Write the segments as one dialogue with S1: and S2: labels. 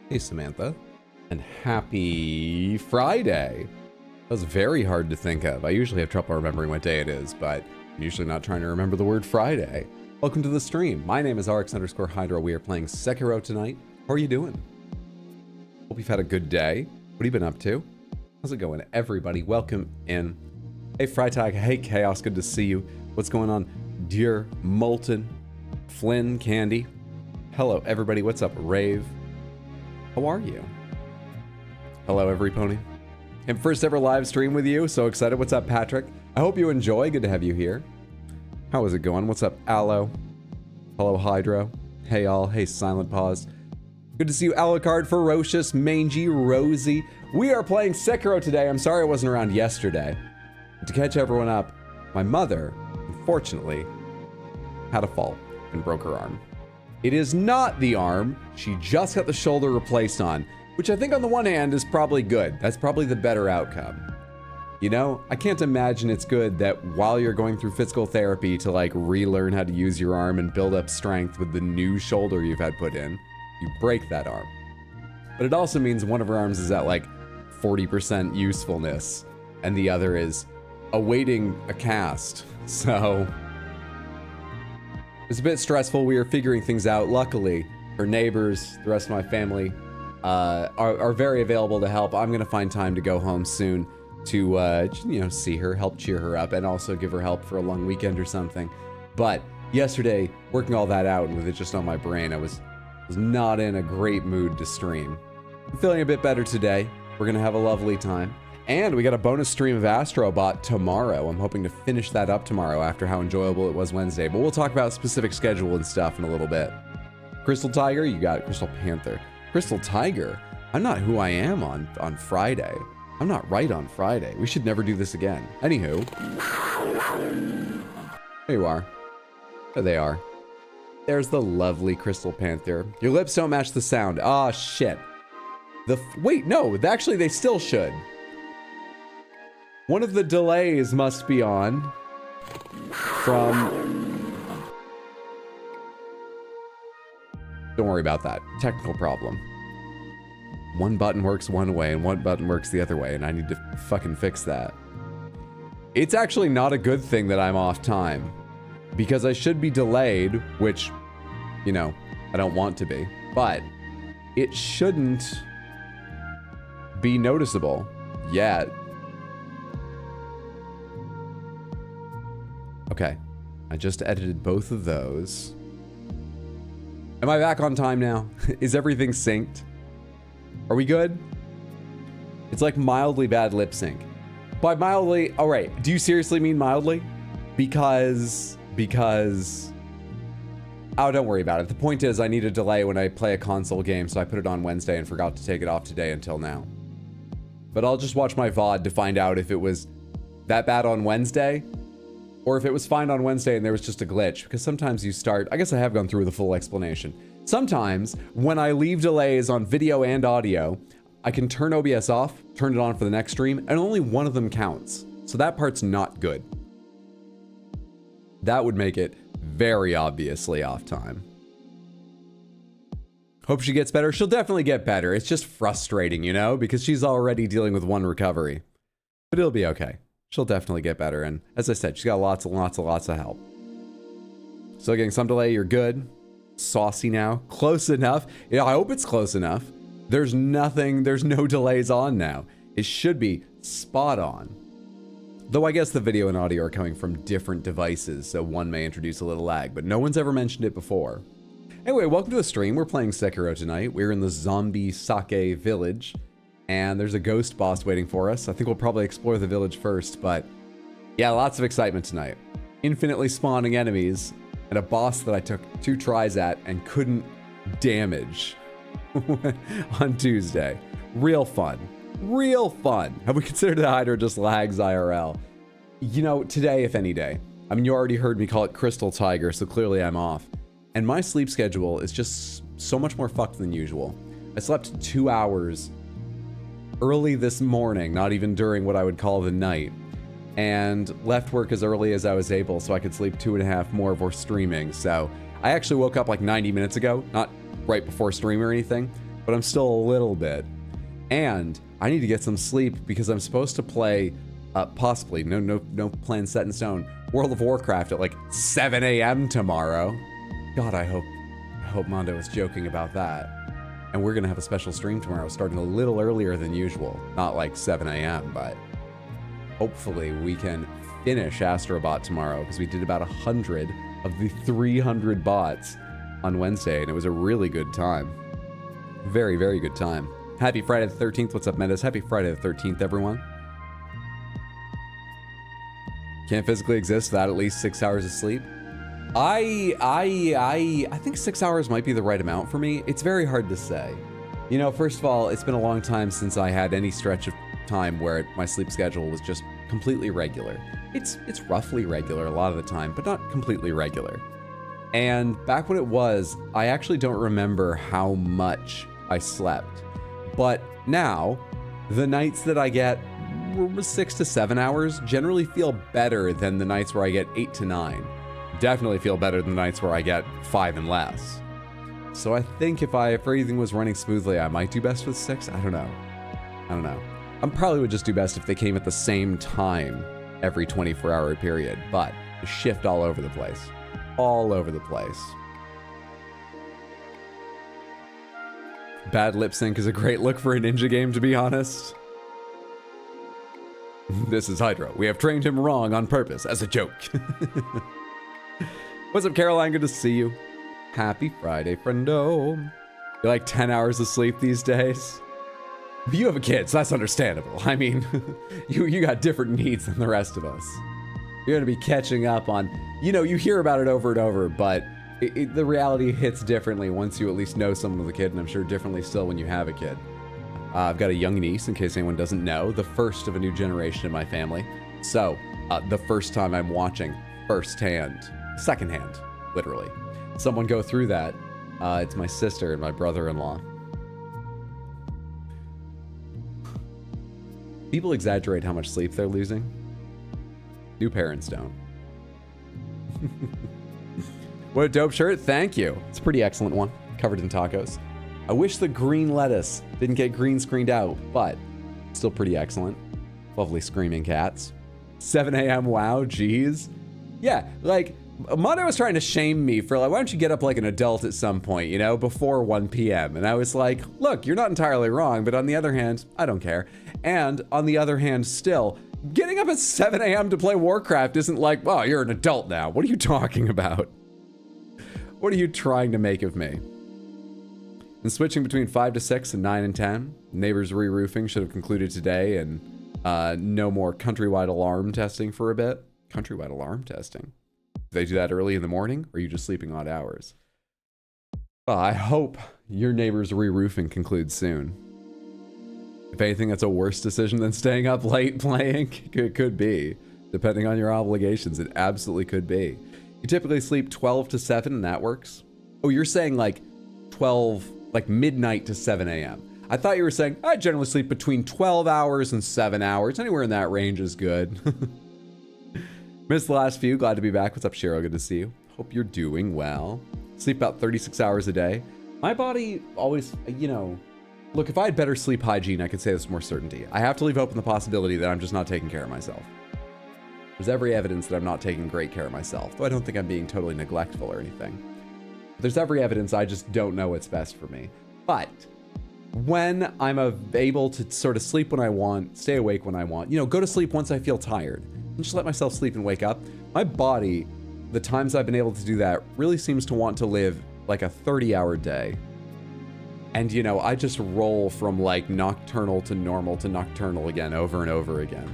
S1: Hey, Samantha. And happy Friday. That was very hard to think of. I usually have trouble remembering what day it is, but I'm usually not trying to remember the word Friday. Welcome to the stream. My name is RX_Hydro. We are playing Sekiro tonight. How are you doing? Hope you've had a good day. What have you been up to? How's it going, everybody? Welcome in. Hey, Freitag. Hey, Chaos. Good to see you. What's going on? Dear Molten, Flynn, Candy. Hello, everybody. What's up, Rave? How are you? Hello, every pony. And first ever live stream with you. So excited. What's up, Patrick? I hope you enjoy. Good to have you here. How is it going? What's up, Aloe? Hello, Hydro. Hey, all. Hey, Silent Pause. Good to see you, Alucard, Ferocious, Mangy, Rosie. We are playing Sekiro today. I'm sorry I wasn't around yesterday. To catch everyone up, my mother, unfortunately, had a fall and broke her arm. It is not the arm she just got the shoulder replaced on, which I think on the one hand is probably good. That's probably the better outcome. You know, I can't imagine it's good that while you're going through physical therapy to like relearn how to use your arm and build up strength with the new shoulder you've had put in, you break that arm. But it also means one of her arms is at like 40% usefulness and the other is awaiting a cast. So it's a bit stressful. We are figuring things out. Luckily, her neighbors, the rest of my family, are very available to help. I'm gonna find time to go home soon to you know, see her, help cheer her up, and also give her help for a long weekend or something. But yesterday, working all that out and with it just on my brain, I was not in a great mood to stream. I'm feeling a bit better today. We're gonna have a lovely time. And we got a bonus stream of Astrobot tomorrow. I'm hoping to finish that up tomorrow after how enjoyable it was Wednesday. But we'll talk about specific schedule and stuff in a little bit. Crystal Tiger, you got Crystal Panther. Crystal Tiger, I'm not who I am on Friday. I'm not right on Friday. We should never do this again. Anywho. There you are. There they are. There's the lovely Crystal Panther. Your lips don't match the sound. Ah, shit. Wait, no, actually they still should. One of the delays must be on from... Don't worry about that. Technical problem. One button works one way and one button works the other way, and I need to fucking fix that. It's actually not a good thing that I'm off time, because I should be delayed, which, you know, I don't want to be, but it shouldn't be noticeable yet. Okay, I just edited both of those. Am I back on time now? Is everything synced? Are we good? It's like mildly bad lip sync. By mildly, all right, do you seriously mean mildly? Because, oh, don't worry about it. The point is I need a delay when I play a console game, so I put it on Wednesday and forgot to take it off today until now. But I'll just watch my VOD to find out if it was that bad on Wednesday, or if it was fine on Wednesday and there was just a glitch, because sometimes you start, I guess I have gone through the full explanation. Sometimes when I leave delays on video and audio, I can turn OBS off, turn it on for the next stream, and only one of them counts. So that part's not good. That would make it very obviously off time. Hope she gets better. She'll definitely get better. It's just frustrating, you know, because she's already dealing with one recovery. But it'll be okay. She'll definitely get better, and as I said, she's got lots of help. Still getting some delay, you're good. Saucy now, close enough. Yeah, I hope it's close enough. There's no delays on now. It should be spot on. Though I guess the video and audio are coming from different devices, so one may introduce a little lag, but no one's ever mentioned it before. Anyway, welcome to the stream. We're playing Sekiro tonight. We're in the zombie Sake village. And there's a ghost boss waiting for us. I think we'll probably explore the village first, but yeah, lots of excitement tonight. Infinitely spawning enemies, and a boss that I took 2 tries at and couldn't damage on Tuesday. Real fun. Real fun. Have we considered that Hydra just lags IRL? You know, today, if any day. I mean, you already heard me call it Crystal Tiger, so clearly I'm off. And my sleep schedule is just so much more fucked than usual. I slept 2 hours early this morning, not even during what I would call the night, and left work as early as I was able so I could sleep 2.5 more before streaming. So I actually woke up like 90 minutes ago, not right before stream or anything, but I'm still a little bit. And I need to get some sleep because I'm supposed to play, possibly, no plan set in stone, World of Warcraft at like 7 a.m. tomorrow. God, I hope Mondo is joking about that. And we're gonna have a special stream tomorrow starting a little earlier than usual. Not like 7 a.m., but hopefully we can finish Astrobot tomorrow because we did about 100 of the 300 bots on Wednesday, and it was a really good time. Very, very good time. Happy Friday the 13th. What's up, Mendes? Happy Friday the 13th, everyone. Can't physically exist without at least 6 hours of sleep. I think 6 hours might be the right amount for me. It's very hard to say. You know, first of all, it's been a long time since I had any stretch of time where my sleep schedule was just completely regular. It's roughly regular a lot of the time, but not completely regular. And back when it was, I actually don't remember how much I slept. But now, the nights that I get 6 to 7 hours generally feel better than the nights where I get 8 to 9. Definitely feel better than the nights where I get 5 and less. So I think if everything was running smoothly, I might do best with 6. I don't know. I probably would just do best if they came at the same time every 24-hour period, but a shift all over the place. All over the place. Bad lip sync is a great look for a ninja game, to be honest. This is Hydro. We have trained him wrong on purpose as a joke. What's up, Caroline? Good to see you. Happy Friday, friendo. You're like 10 hours of sleep these days. You have a kid, so that's understandable. I mean, you got different needs than the rest of us. You're gonna be catching up on, you know, you hear about it over and over, but the reality hits differently once you at least know someone with a kid, and I'm sure differently still when you have a kid. I've got a young niece, in case anyone doesn't know, the first of a new generation in my family. So, the first time I'm watching firsthand, secondhand, literally, someone go through that, it's my sister and my brother-in-law. People exaggerate how much sleep they're losing. New parents don't. What a dope shirt. Thank you. It's a pretty excellent one. Covered in tacos. I wish the green lettuce didn't get green screened out, but still pretty excellent. Lovely screaming cats. 7 a.m. Wow, geez. Yeah, like, Mondo was trying to shame me for like, why don't you get up like an adult at some point, you know, before 1 p.m. And I was like, look, you're not entirely wrong, but on the other hand, I don't care. And on the other hand, still, getting up at 7 a.m. to play Warcraft isn't like, well, you're an adult now. What are you talking about? What are you trying to make of me? And switching between 5 to 6 and 9 and 10, neighbors re-roofing should have concluded today, and no more countrywide alarm testing for a bit. Countrywide alarm testing? Do they do that early in the morning, or are you just sleeping odd hours? Well, I hope your neighbors re-roofing concludes soon. If anything, that's a worse decision than staying up late playing. It could be. Depending on your obligations, it absolutely could be. You typically sleep 12 to 7, and that works? Oh, you're saying like 12, like midnight to 7 a.m. I thought you were saying, I generally sleep between 12 hours and 7 hours. Anywhere in that range is good. Missed the last few. Glad to be back. What's up, Shiro? Good to see you. Hope you're doing well. Sleep about 36 hours a day. My body always, you know, look, if I had better sleep hygiene, I could say this with more certainty. I have to leave open the possibility that I'm just not taking care of myself. There's every evidence that I'm not taking great care of myself, though I don't think I'm being totally neglectful or anything. There's every evidence I just don't know what's best for me. But when I'm able to sort of sleep when I want, stay awake when I want, you know, go to sleep once I feel tired, and just let myself sleep and wake up, my body, the times I've been able to do that, really seems to want to live like a 30-hour day. And, you know, I just roll from like nocturnal to nocturnal again over and over again.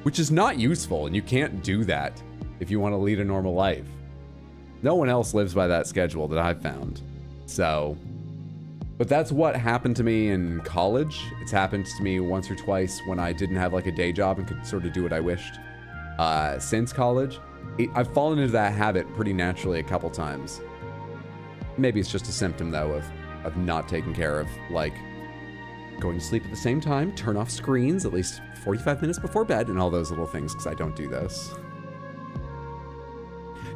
S1: Which is not useful, and you can't do that if you want to lead a normal life. No one else lives by that schedule that I've found. So, but that's what happened to me in college. It's happened to me once or twice when I didn't have like a day job and could sort of do what I wished. Since college, I've fallen into that habit pretty naturally a couple times. Maybe it's just a symptom though of not taking care of like going to sleep at the same time, turn off screens at least 45 minutes before bed, and all those little things, because I don't do those.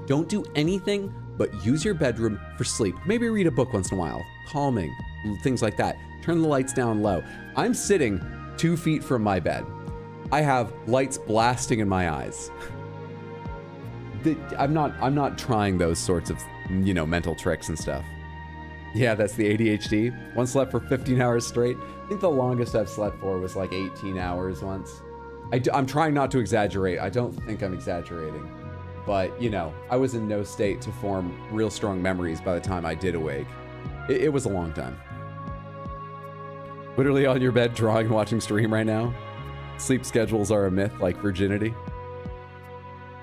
S1: Don't do anything but use your bedroom for sleep. Maybe read a book once in a while. Calming. things like that. Turn the lights down low. I'm sitting 2 feet from my bed. I have lights blasting in my eyes. I'm not trying those sorts of, you know, mental tricks and stuff. Yeah, that's the ADHD. Once slept for 15 hours straight. I think the longest I've slept for was like 18 hours once. I'm trying not to exaggerate. I don't think I'm exaggerating. But, you know, I was in no state to form real strong memories by the time I did awake. It was a long time. Literally on your bed drawing and watching stream right now. Sleep schedules are a myth like virginity.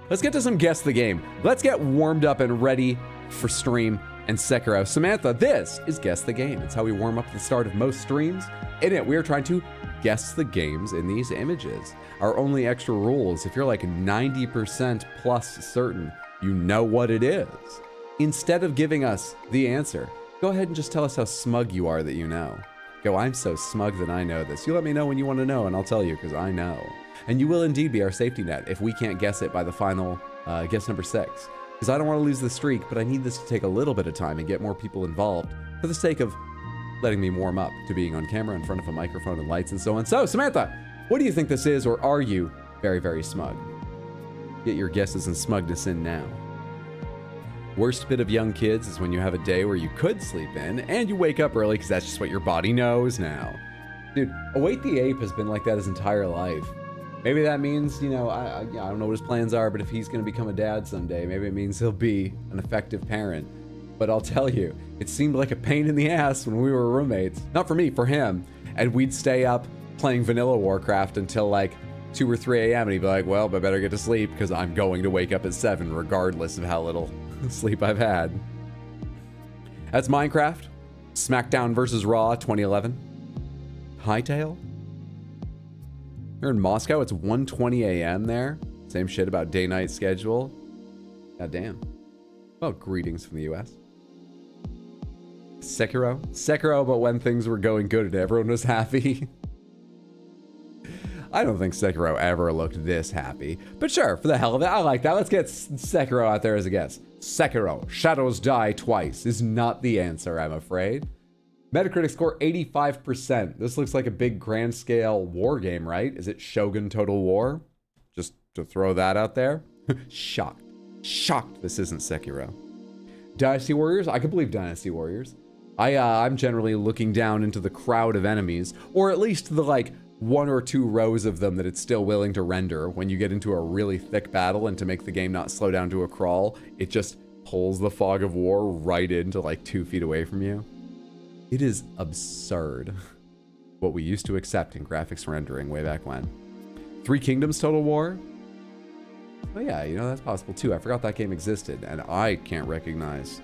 S1: Let's get to some Guess the Game. Let's get warmed up and ready for stream and Sekiro. Samantha, this is Guess the Game. It's how we warm up at the start of most streams. In it, we are trying to guess the games in these images. Our only extra rule is if you're like 90% plus certain you know what it is, instead of giving us the answer, go ahead and just tell us how smug you are that you know. Go, I'm so smug that I know this. You let me know when you want to know, and I'll tell you because I know. And you will indeed be our safety net if we can't guess it by the final guess number 6. Because I don't want to lose the streak, but I need this to take a little bit of time and get more people involved for the sake of letting me warm up to being on camera in front of a microphone and lights and so on. So, Samantha, what do you think this is, or are you very, very smug? Get your guesses and smugness in now. Worst bit of young kids is when you have a day where you could sleep in and you wake up early because that's just what your body knows now. Dude, Await the Ape has been like that his entire life. Maybe that means, you know, I don't know what his plans are, but if he's going to become a dad someday, maybe it means he'll be an effective parent. But I'll tell you, it seemed like a pain in the ass when we were roommates. Not for me, for him. And we'd stay up playing vanilla Warcraft until like 2 or 3 a.m. and he'd be like, well, I better get to sleep because I'm going to wake up at 7 regardless of how little sleep I've had. That's Minecraft. SmackDown vs. Raw 2011. Hightail? You're in Moscow, it's 1:20 a.m. there. Same shit about day-night schedule. God damn. Well, greetings from the US. Sekiro? Sekiro, but when things were going good and everyone was happy. I don't think Sekiro ever looked this happy. But sure, for the hell of it, I like that. Let's get Sekiro out there as a guess. Sekiro, Shadows Die Twice, is not the answer, I'm afraid. Metacritic score 85%. This looks like a big grand scale war game, right? Is it Shogun Total War? Just to throw that out there. Shocked. Shocked this isn't Sekiro. Dynasty Warriors? I could believe Dynasty Warriors. I'm generally looking down into the crowd of enemies, or at least the like 1 or 2 rows of them that it's still willing to render when you get into a really thick battle, and to make the game not slow down to a crawl, it just pulls the fog of war right into like 2 feet away from you. It is absurd what we used to accept in graphics rendering way back when. 3 Kingdoms Total War? Oh yeah, you know, that's possible too. I forgot that game existed, and I can't recognize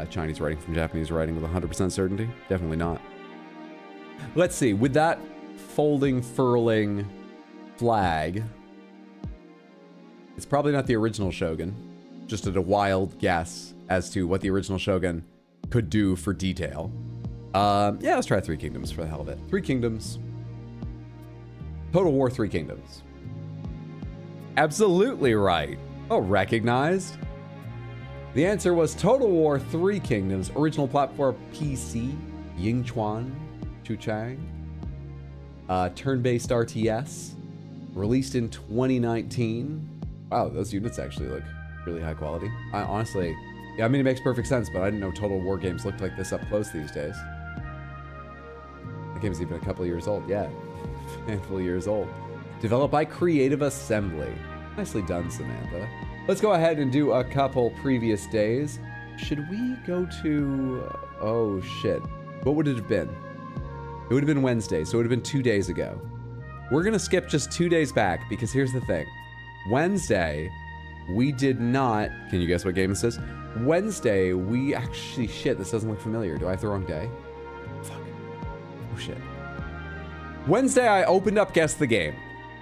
S1: Chinese writing from Japanese writing with 100% certainty. Definitely not. Let's see, with that folding, furling flag, it's probably not the original Shogun. Just at a wild guess as to what the original Shogun could do for detail. Yeah, let's try 3 Kingdoms for the hell of it. 3 Kingdoms. Total War 3 Kingdoms. Absolutely right. Oh, recognized. The answer was Total War 3 Kingdoms. Original platform PC. Yingchuan. Chuchang. Turn-based RTS. Released in 2019. Wow, those units actually look really high quality. I honestly... Yeah, I mean, it makes perfect sense, but I didn't know Total War games looked like this up close these days. The game's even a couple of years old. Yeah, a handful of years old. Developed by Creative Assembly. Nicely done, Samantha. Let's go ahead and do a couple previous days. Should we go to... oh, shit. What would it have been? It would have been Wednesday, so it would have been 2 days ago. We're going to skip just 2 days back, because here's the thing. Wednesday, we did not... Can you guess what game this is? Wednesday, we actually... Shit, this doesn't look familiar. Do I have the wrong day? Fuck. Oh, shit. Wednesday, I opened up Guess the Game.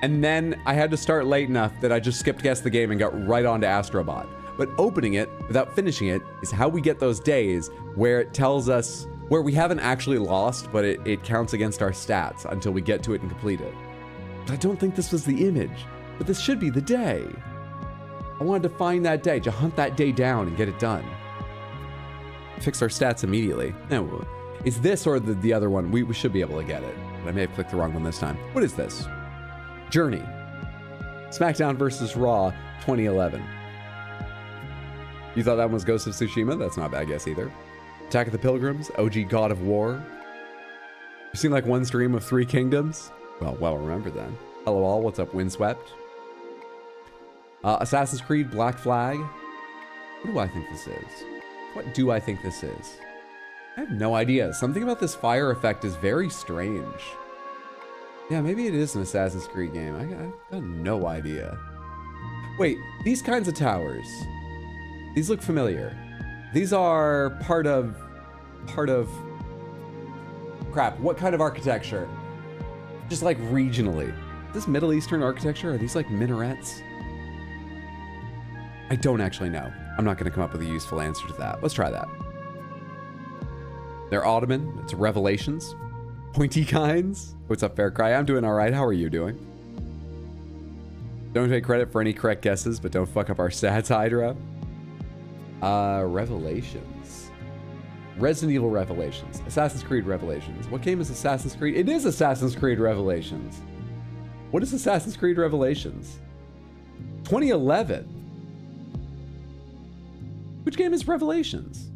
S1: And then I had to start late enough that I just skipped Guess the Game and got right onto Astrobot. But opening it without finishing it is how we get those days where it tells us... where we haven't actually lost, but it counts against our stats until we get to it and complete it. But I don't think this was the image. But this should be the day. I wanted to find that day, to hunt that day down and get it done. Fix our stats immediately. No, It's this or the other one. We should be able to get it. But I may have clicked the wrong one this time. What is this? Journey. SmackDown versus Raw 2011. You thought that one was Ghost of Tsushima? That's not a bad guess either. Attack of the Pilgrims, OG God of War. You've seen like one stream of Three Kingdoms? Well remembered then. Hello all, what's up, Windswept? Assassin's Creed Black Flag. What do I think this is? What do I think this is? I have no idea. Something about this fire effect is very strange. Yeah, maybe it is an Assassin's Creed game. I got no idea. Wait, these kinds of towers. These look familiar. These are part of... Crap, what kind of architecture? Just like regionally. Is this Middle Eastern architecture? Are these like minarets? I don't actually know. I'm not gonna come up with a useful answer to that. Let's try that. They're Ottoman, it's Revelations. Pointy kinds. What's up, Fair Cry? I'm doing all right, how are you doing? Don't take credit for any correct guesses, but don't fuck up our stats, Hydra. Revelations. Resident Evil Revelations. Assassin's Creed Revelations. What game is Assassin's Creed? It is Assassin's Creed Revelations. What is Assassin's Creed Revelations? 2011. Which game is Revelations?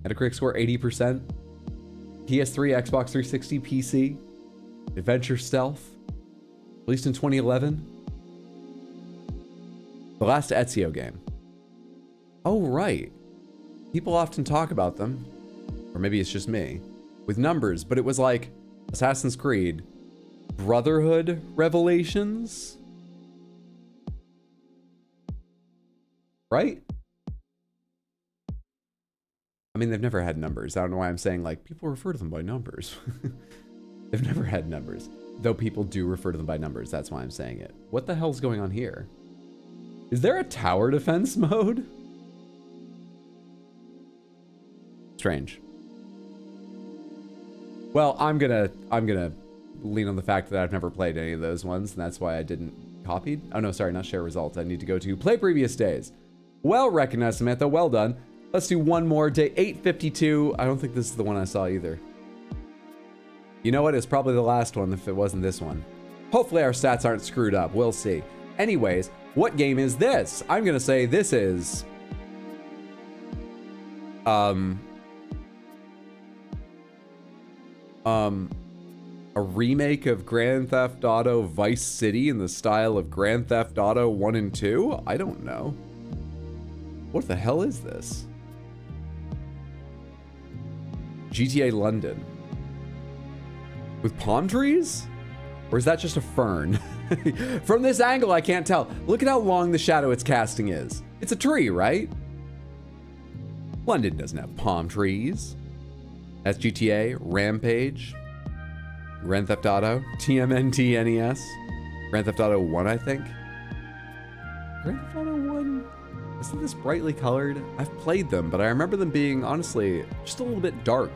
S1: Metacritic score 80%. PS3, Xbox 360, PC. Adventure stealth. Released in 2011. The last Ezio game. Oh, right. People often talk about them, or maybe it's just me, with numbers, but it was like Assassin's Creed, Brotherhood Revelations, right? I mean, they've never had numbers. I don't know why I'm saying like people refer to them by numbers. They've never had numbers, though people do refer to them by numbers. That's why I'm saying it. What the hell's going on here? Is there a tower defense mode? Strange. Well, I'm gonna lean on the fact that I've never played any of those ones, and that's why I didn't copy. Oh no, sorry, not share results. I need to go to play previous days. Well recognized, Samantha. Well done. Let's do one more. Day 852. I don't think this is the one I saw either. You know what? It's probably the last one if it wasn't this one. Hopefully our stats aren't screwed up. We'll see. Anyways, what game is this? I'm gonna say this is a remake of Grand Theft Auto Vice City in the style of Grand Theft Auto 1 and 2? I don't know. What the hell is this? GTA London. With palm trees? Or is that just a fern? From this angle, I can't tell. Look at how long the shadow it's casting is. It's a tree, right? London doesn't have palm trees. That's GTA, Rampage, Grand Theft Auto, TMNT NES, Grand Theft Auto 1, I think. Grand Theft Auto 1? Isn't this brightly colored? I've played them, but I remember them being, honestly, just a little bit dark.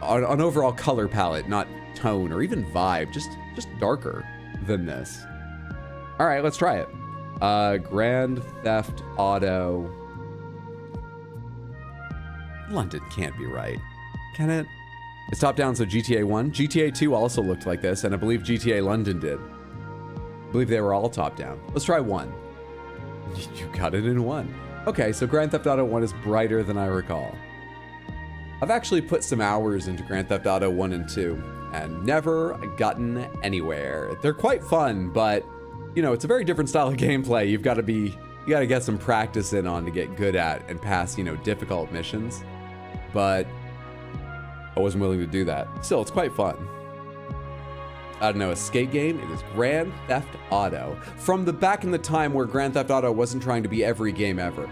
S1: On overall color palette, not tone or even vibe, just darker than this. All right, let's try it. Grand Theft Auto. London can't be right. Can it? It's top down, so GTA 1. GTA 2 also looked like this, and I believe GTA London did. I believe they were all top down. Let's try 1. You got it in 1. Okay, so Grand Theft Auto 1 is brighter than I recall. I've actually put some hours into Grand Theft Auto 1 and 2, and never gotten anywhere. They're quite fun, but, you know, it's a very different style of gameplay. You gotta get some practice in on to get good at and pass, you know, difficult missions. But I wasn't willing to do that. Still, it's quite fun. I don't know, a skate game? It is Grand Theft Auto. From the back in the time where Grand Theft Auto wasn't trying to be every game ever.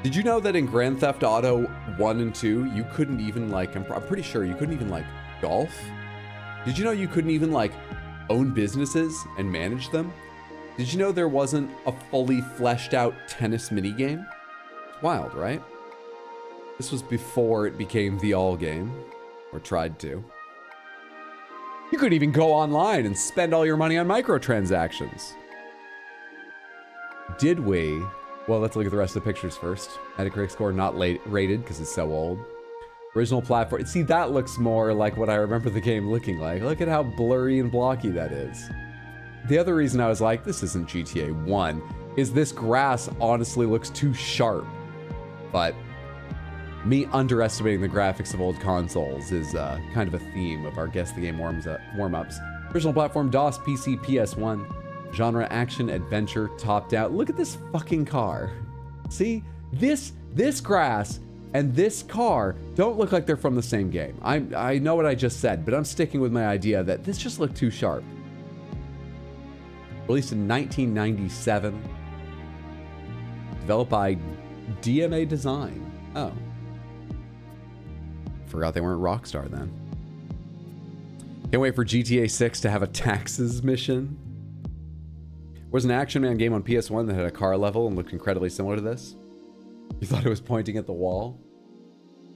S1: Did you know that in Grand Theft Auto 1 and 2, you couldn't even like, I'm pretty sure you couldn't even like golf? Did you know you couldn't even like own businesses and manage them? Did you know there wasn't a fully fleshed out tennis minigame? It's wild, right? This was before it became the all game, or tried to. You could even go online and spend all your money on microtransactions. Did we? Well, let's look at the rest of the pictures first. Metacritic score not rated because it's so old. Original platform. See, that looks more like what I remember the game looking like. Look at how blurry and blocky that is. The other reason I was like, this isn't GTA 1, is this grass honestly looks too sharp. But me underestimating the graphics of old consoles is kind of a theme of our Guess the Game warm-ups. Original platform, DOS, PC, PS1. Genre, action, adventure, top-down. Look at this fucking car. See? This grass and this car don't look like they're from the same game. I know what I just said, but I'm sticking with my idea that this just looked too sharp. Released in 1997. Developed by DMA Design. Oh. Forgot they weren't Rockstar then. Can't wait for GTA 6 to have a taxes mission. Was an Action Man game on PS1 that had a car level and looked incredibly similar to this. You thought it was pointing at the wall?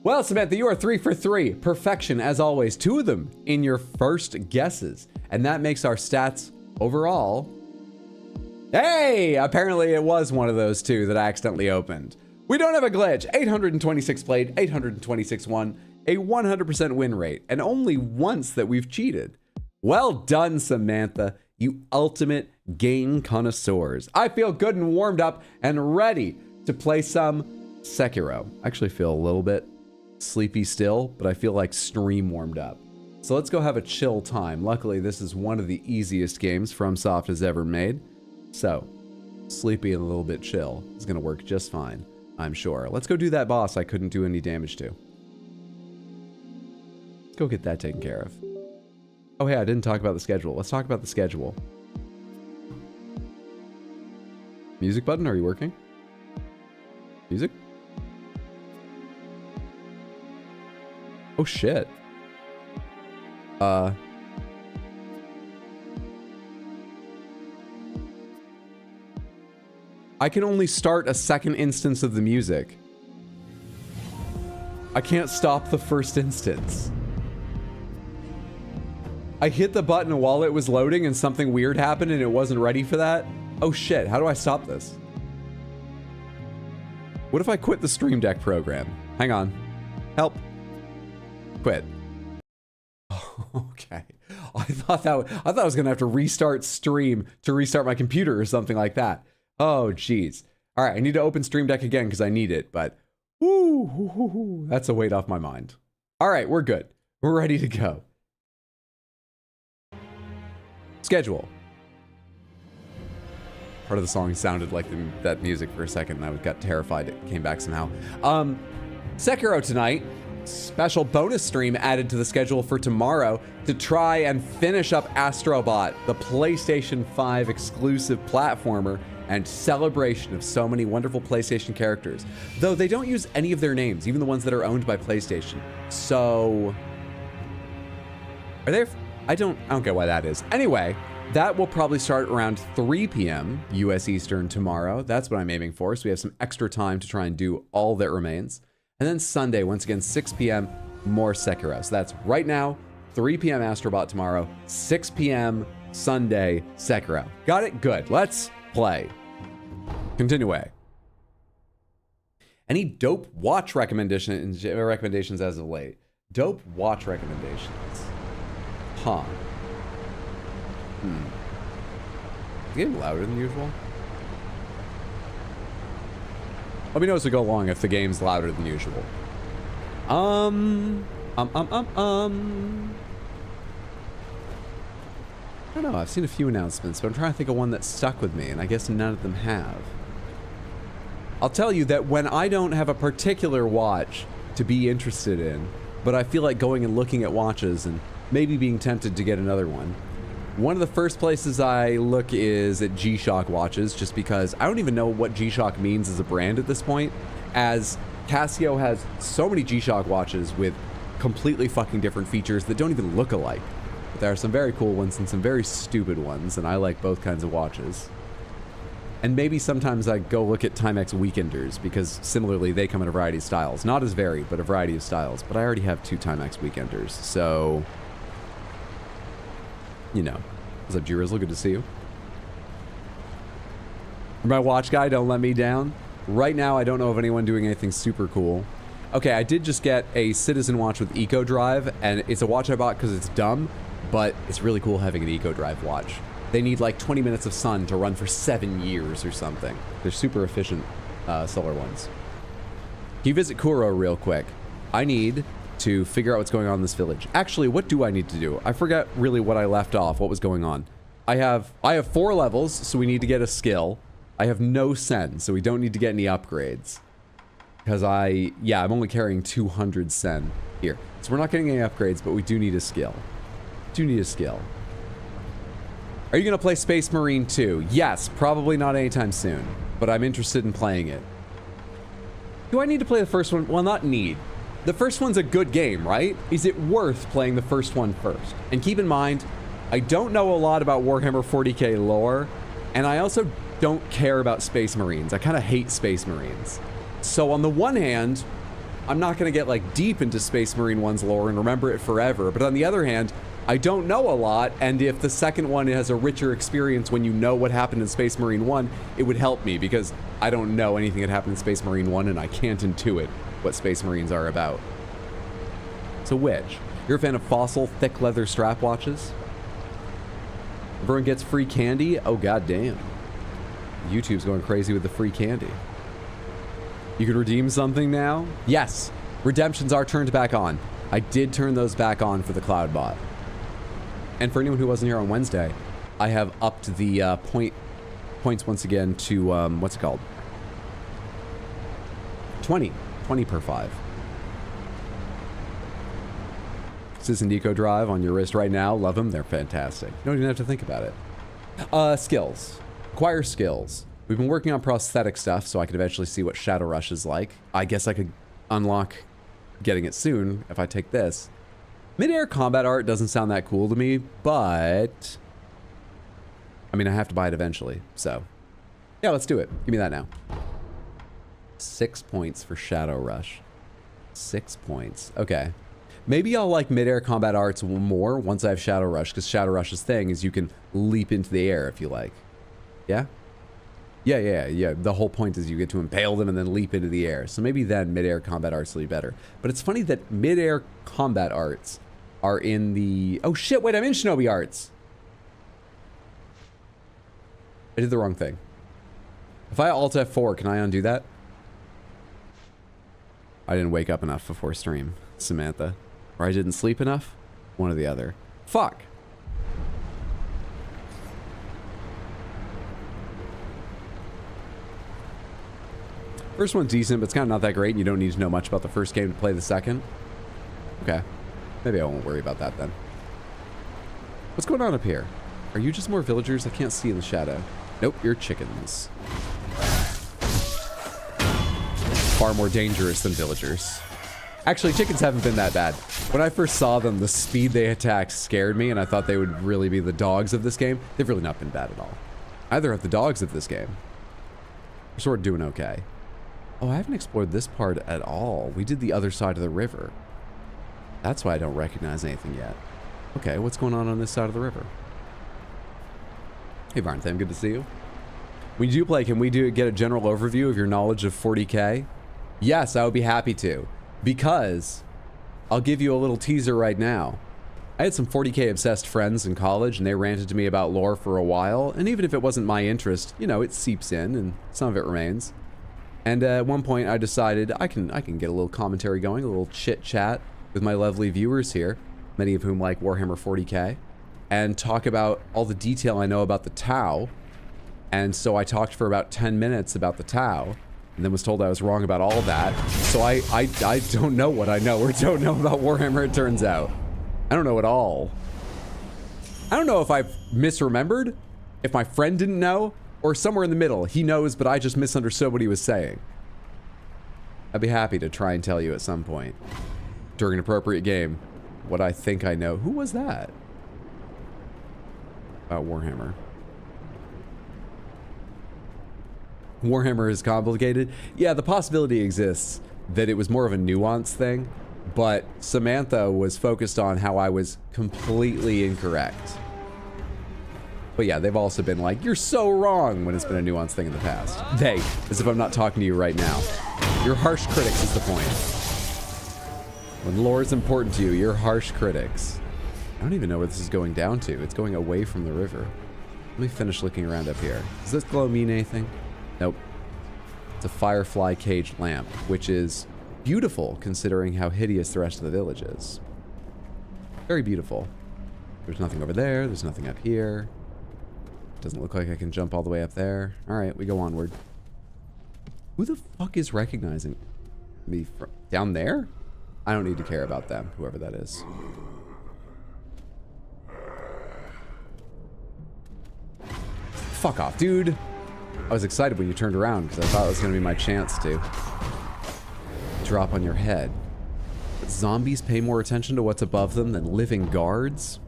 S1: Well, Samantha, you are 3 for 3. Perfection, as always. 2 of them in your first guesses. And that makes our stats overall... Hey! Apparently it was one of those 2 that I accidentally opened. We don't have a glitch. 826 played, 826 won, a 100% win rate, and only once that we've cheated. Well done, Samantha, you ultimate game connoisseurs. I feel good and warmed up and ready to play some Sekiro. I actually feel a little bit sleepy still, but I feel like stream warmed up. So let's go have a chill time. Luckily, this is one of the easiest games FromSoft has ever made. So, sleepy and a little bit chill is going to work just fine, I'm sure. Let's go do that boss I couldn't do any damage to. Let's go get that taken care of. Oh, hey, I didn't talk about the schedule. Let's talk about the schedule. Music button, are you working? Music? Oh, shit. I can only start a second instance of the music. I can't stop the first instance. I hit the button while it was loading and something weird happened and it wasn't ready for that. Oh shit, how do I stop this? What if I quit the Stream Deck program? Hang on. Help. Quit. Okay. I thought I was gonna have to restart stream to restart my computer or something like that. Oh, geez. All right, I need to open Stream Deck again because I need it, but whoo, that's a weight off my mind. All right, we're good. We're ready to go. Schedule. Part of the song sounded like that music for a second, and I got terrified it came back somehow. Sekiro tonight. Special bonus stream added to the schedule for tomorrow to try and finish up Astrobot, the PlayStation 5 exclusive platformer and celebration of so many wonderful PlayStation characters. Though they don't use any of their names, even the ones that are owned by PlayStation. So... Are they... I don't get why that is. Anyway, that will probably start around 3 p.m. US Eastern tomorrow. That's what I'm aiming for, so we have some extra time to try and do all that remains. And then Sunday, once again, 6 p.m., more Sekiro. So that's right now, 3 p.m. Astrobot tomorrow, 6 p.m. Sunday, Sekiro. Got it? Good. Let's play. Continue. Any dope watch recommendations as of late? Dope watch recommendations. Huh. Is it getting louder than usual? Let me know as we go along if the game's louder than usual. I don't know, I've seen a few announcements, but I'm trying to think of one that stuck with me, and I guess none of them have. I'll tell you that when I don't have a particular watch to be interested in, but I feel like going and looking at watches and maybe being tempted to get another one of the first places I look is at G-Shock watches, just because I don't even know what G-Shock means as a brand at this point, as Casio has so many G-Shock watches with completely fucking different features that don't even look alike. But there are some very cool ones and some very stupid ones, and I like both kinds of watches. And maybe sometimes I go look at Timex Weekenders, because similarly they come in a variety of styles. Not as varied, but a variety of styles. But I already have 2 Timex Weekenders, so... You know. What's up, G-Rizzle? Good to see you. My watch guy, don't let me down. Right now, I don't know of anyone doing anything super cool. Okay, I did just get a Citizen watch with Eco Drive, and it's a watch I bought because it's dumb, but it's really cool having an Eco Drive watch. They need like 20 minutes of sun to run for 7 years or something. They're super efficient solar ones. Can you visit Kuro real quick? I need to figure out what's going on in this village. Actually, what do I need to do? I forget really what I left off, what was going on. I have 4 levels, so we need to get a skill. I have no sen, so we don't need to get any upgrades. Because I'm only carrying 200 sen here. So we're not getting any upgrades, but we do need a skill. Are you going to play Space Marine 2? Yes, probably not anytime soon, but I'm interested in playing it. Do I need to play the first one? Well, not need. The first one's a good game, right? Is it worth playing the first one first? And keep in mind, I don't know a lot about Warhammer 40k lore, and I also don't care about Space Marines. I kind of hate Space Marines. So on the one hand, I'm not going to get like deep into Space Marine 1's lore and remember it forever, but on the other hand, I don't know a lot, and if the second one has a richer experience when you know what happened in Space Marine 1, it would help me, because I don't know anything that happened in Space Marine 1, and I can't intuit what Space Marines are about. So which? You're a fan of Fossil thick leather strap watches? Everyone gets free candy? Oh, goddamn. YouTube's going crazy with the free candy. You can redeem something now? Yes. Redemptions are turned back on. I did turn those back on for the Cloud Bot. And for anyone who wasn't here on Wednesday, I have upped the points once again to, what's it called? 20. 20 per 5. Citizen Eco Drive on your wrist right now. Love them. They're fantastic. You don't even have to think about it. Skills. Acquire skills. We've been working on prosthetic stuff, so I could eventually see what Shadow Rush is like. I guess I could unlock getting it soon if I take this. Mid-air combat art doesn't sound that cool to me, but I mean, I have to buy it eventually, so yeah, let's do it. Give me that now. 6 points for Shadow Rush. 6 points. Okay. Maybe I'll like mid-air combat arts more once I have Shadow Rush, because Shadow Rush's thing is you can leap into the air if you like. Yeah? Yeah. The whole point is you get to impale them and then leap into the air. So maybe then mid-air combat arts will be better. But it's funny that mid-air combat arts are in the... Oh shit, wait, I'm in Shinobi arts. I did the wrong thing. If I Alt F4, can I undo that? I didn't wake up enough before stream, Samantha. Or I didn't sleep enough? One or the other. Fuck. First one's decent, but it's kind of not that great, and you don't need to know much about the first game to play the second. Okay. Maybe I won't worry about that then. What's going on up here? Are you just more villagers? I can't see in the shadow. Nope, you're chickens. Far more dangerous than villagers. Actually, chickens haven't been that bad. When I first saw them, the speed they attacked scared me, and I thought they would really be the dogs of this game. They've really not been bad at all. Either of the dogs of this game. We're sort of doing okay. Oh, I haven't explored this part at all. We did the other side of the river. That's why I don't recognize anything yet. Okay, what's going on this side of the river? Hey, Varntham, good to see you. When you do play, can we get a general overview of your knowledge of 40k? Yes, I would be happy to. Because I'll give you a little teaser right now. I had some 40k obsessed friends in college, and they ranted to me about lore for a while, and even if it wasn't my interest, you know, it seeps in, and some of it remains. And at one point, I decided I can get a little commentary going, a little chit-chat with my lovely viewers here, many of whom like Warhammer 40k, and talk about all the detail I know about the Tau. And so I talked for about 10 minutes about the Tau, and then was told I was wrong about all that. So I don't know what I know or don't know about Warhammer, it turns out. I don't know at all. I don't know if I've misremembered, if my friend didn't know, or somewhere in the middle. He knows, but I just misunderstood what he was saying. I'd be happy to try and tell you at some point, during an appropriate game, what I think I know. Who was that? About Warhammer. Warhammer is complicated. Yeah, the possibility exists that it was more of a nuance thing, but Samantha was focused on how I was completely incorrect. But yeah, they've also been like, you're so wrong, when it's been a nuanced thing in the past. They, as if I'm not talking to you right now. You're harsh critics is the point. When lore is important to you, you're harsh critics. I don't even know where this is going down to. It's going away from the river. Let me finish looking around up here. Does this glow mean anything? Nope. It's a firefly caged lamp, which is beautiful considering how hideous the rest of the village is. Very beautiful. There's nothing over there. There's nothing up here. Doesn't look like I can jump all the way up there. All right, we go onward. Who the fuck is recognizing me from down there? I don't need to care about them, whoever that is. Fuck off, dude. I was excited when you turned around because I thought it was going to be my chance to drop on your head. But zombies pay more attention to what's above them than living guards?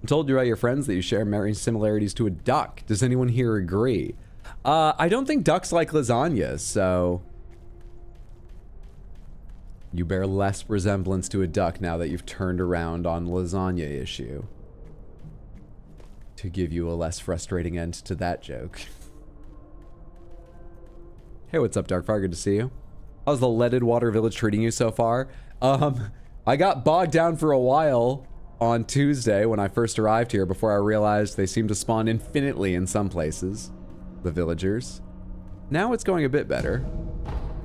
S1: I'm told you by your friends that you share many similarities to a duck. Does anyone here agree? I don't think ducks like lasagna, so... You bear less resemblance to a duck now that you've turned around on lasagna issue. To give you a less frustrating end to that joke. Hey, what's up, Darkfire? Good to see you. How's the Leaded Water Village treating you so far? I got bogged down for a while on Tuesday when I first arrived here before I realized they seem to spawn infinitely in some places. The villagers. Now it's going a bit better.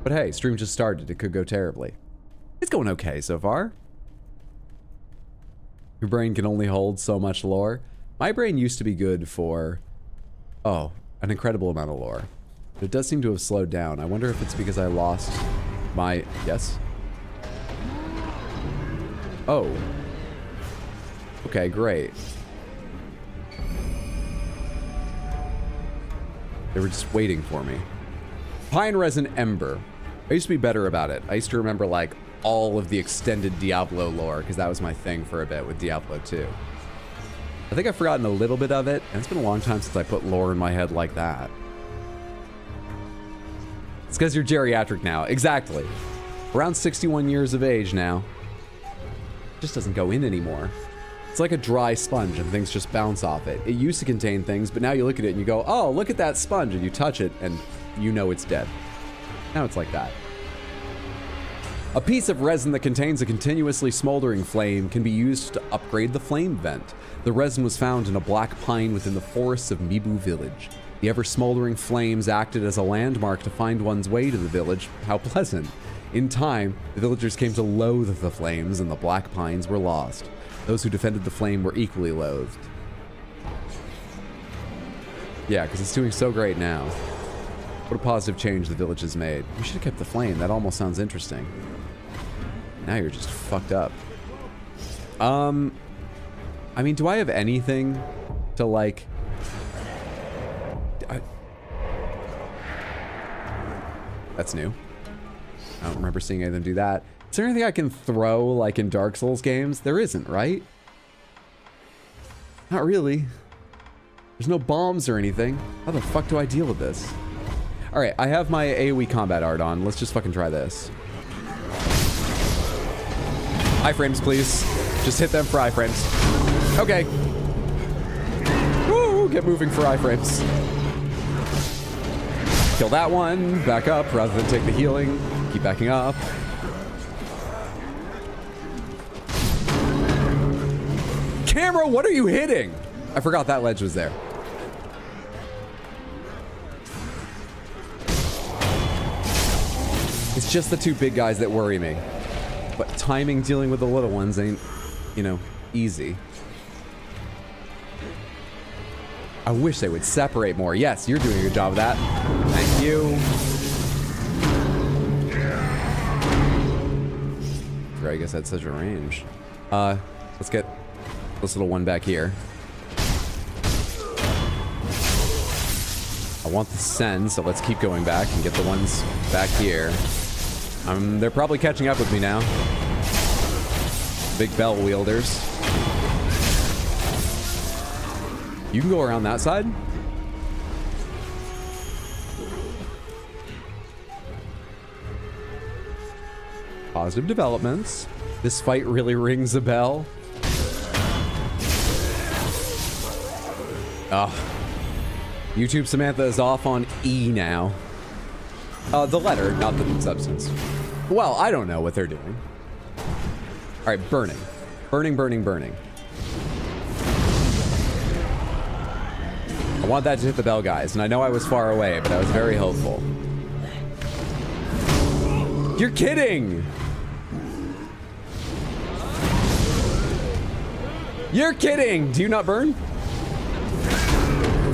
S1: But hey, stream just started. It could go terribly. It's going okay so far. Your brain can only hold so much lore. My brain used to be good for, oh, an incredible amount of lore. But it does seem to have slowed down. I wonder if it's because I lost my, yes? Oh. Okay, great. They were just waiting for me. Pine Resin Ember. I used to be better about it. I used to remember like all of the extended Diablo lore because that was my thing for a bit with Diablo 2. I think I've forgotten a little bit of it, and it's been a long time since I put lore in my head like that. It's because you're geriatric now. Exactly. Around 61 years of age now. It just doesn't go in anymore. It's like a dry sponge and things just bounce off it. It used to contain things, but now you look at it and you go, oh, look at that sponge, and you touch it and you know it's dead. Now it's like that. A piece of resin that contains a continuously smoldering flame can be used to upgrade the flame vent. The resin was found in a black pine within the forests of Mibu village. The ever-smoldering flames acted as a landmark to find one's way to the village. How pleasant. In time, the villagers came to loathe the flames and the black pines were lost. Those who defended the flame were equally loathed. Yeah, because it's doing so great now. What a positive change the village has made. We should have kept the flame. That almost sounds interesting. Now you're just fucked up. I mean, do I have anything to like... That's new. I don't remember seeing anything do that. Is there anything I can throw like in Dark Souls games? There isn't, right? Not really. There's no bombs or anything. How the fuck do I deal with this? All right, I have my AoE combat art on. Let's just fucking try this. Iframes, please. Just hit them for iframes. Okay. Woo, get moving for iframes. Kill that one. Back up rather than take the healing. Keep backing up. Camera, what are you hitting? I forgot that ledge was there. It's just the two big guys that worry me. But timing dealing with the little ones ain't, you know, easy. I wish they would separate more. Yes, you're doing a good job of that. Thank you. I guess that's such a range. Let's get this little one back here. I want the send, so let's keep going back and get the ones back here. They're probably catching up with me now. Big bell wielders. You can go around that side. Positive developments. This fight really rings a bell. YouTube Samantha is off on E now. The letter, not the substance. Well, I don't know what they're doing. All right, burning. Burning, burning, burning. I want that to hit the bell, guys, and I know I was far away, but I was very hopeful. You're kidding! You're kidding! Do you not burn?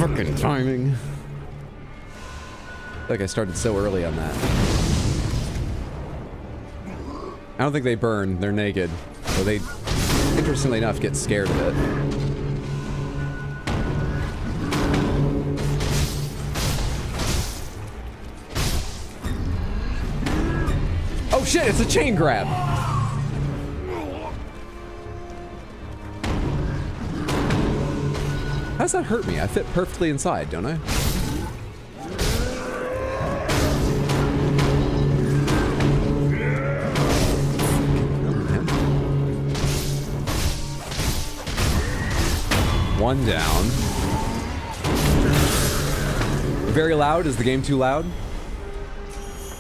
S1: Fucking timing. I feel like I started so early on that. I don't think they burn. They're naked. So they, interestingly enough, get scared of it. Oh shit, it's a chain grab! How does that hurt me? I fit perfectly inside, don't I? One down. Very loud? Is the game too loud?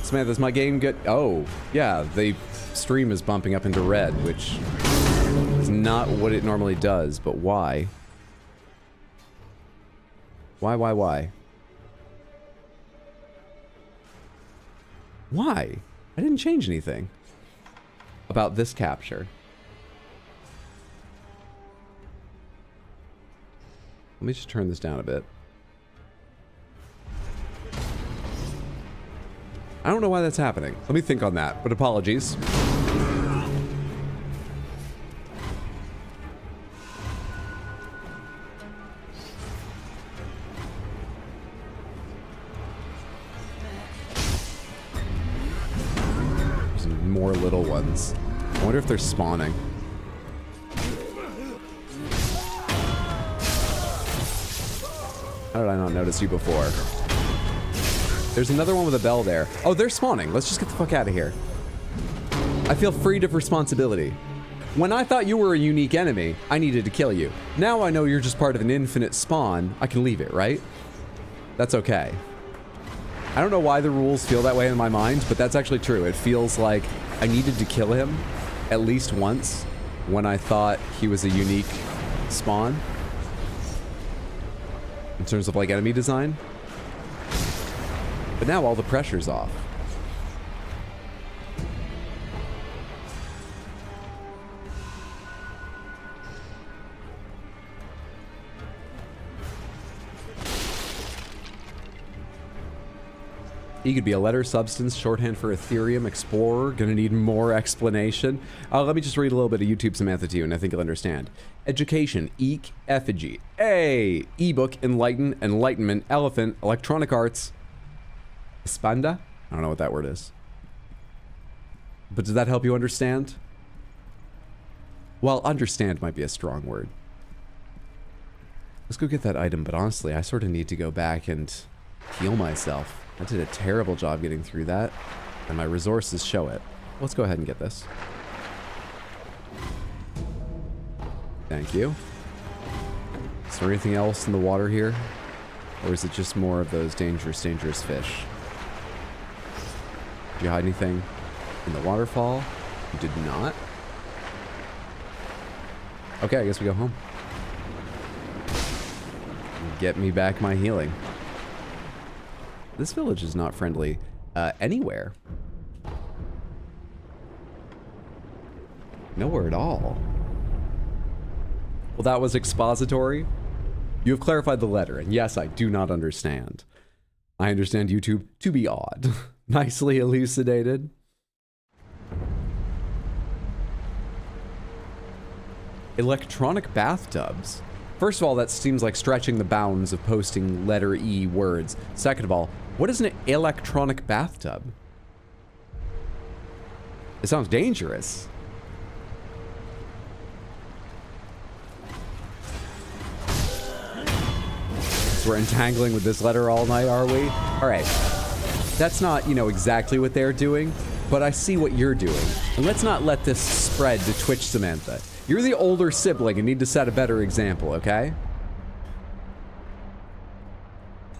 S1: Samantha, is my game good? Oh, yeah, the stream is bumping up into red, which is not what it normally does, but why? Why? Why? I didn't change anything about this capture. Let me just turn this down a bit. I don't know why that's happening. Let me think on that, but apologies. There's more little ones. I wonder if they're spawning. How did I not notice you before? There's another one with a bell there. Oh, they're spawning. Let's just get the fuck out of here. I feel freed of responsibility. When I thought you were a unique enemy, I needed to kill you. Now I know you're just part of an infinite spawn. I can leave it, right? That's okay. I don't know why the rules feel that way in my mind, but that's actually true. It feels like I needed to kill him at least once when I thought he was a unique spawn. In terms of like enemy design. But now all the pressure's off. E could be a letter, substance, shorthand for Ethereum, explorer, gonna need more explanation. Let me just read a little bit of YouTube Samantha to you and I think you'll understand. Education, eek, effigy, A, ebook, enlighten, enlightenment, elephant, electronic arts, Espanda? I don't know what that word is. But does that help you understand? Well, understand might be a strong word. Let's go get that item, but honestly, I sort of need to go back and heal myself. I did a terrible job getting through that, and my resources show it. Let's go ahead and get this. Thank you. Is there anything else in the water here? Or is it just more of those dangerous, dangerous fish? Did you hide anything in the waterfall? You did not? Okay, I guess we go home. Get me back my healing. This village is not friendly anywhere. Nowhere at all. Well, that was expository. You have clarified the letter, and yes, I do not understand. I understand YouTube to be odd. Nicely elucidated. Electronic bathtubs. First of all, that seems like stretching the bounds of posting letter E words. Second of all, what is an electronic bathtub? It sounds dangerous. So we're entangling with this letter all night, are we? All right. That's not, you know, exactly what they're doing, but I see what you're doing. And let's not let this spread to Twitch, Samantha. You're the older sibling and need to set a better example, okay?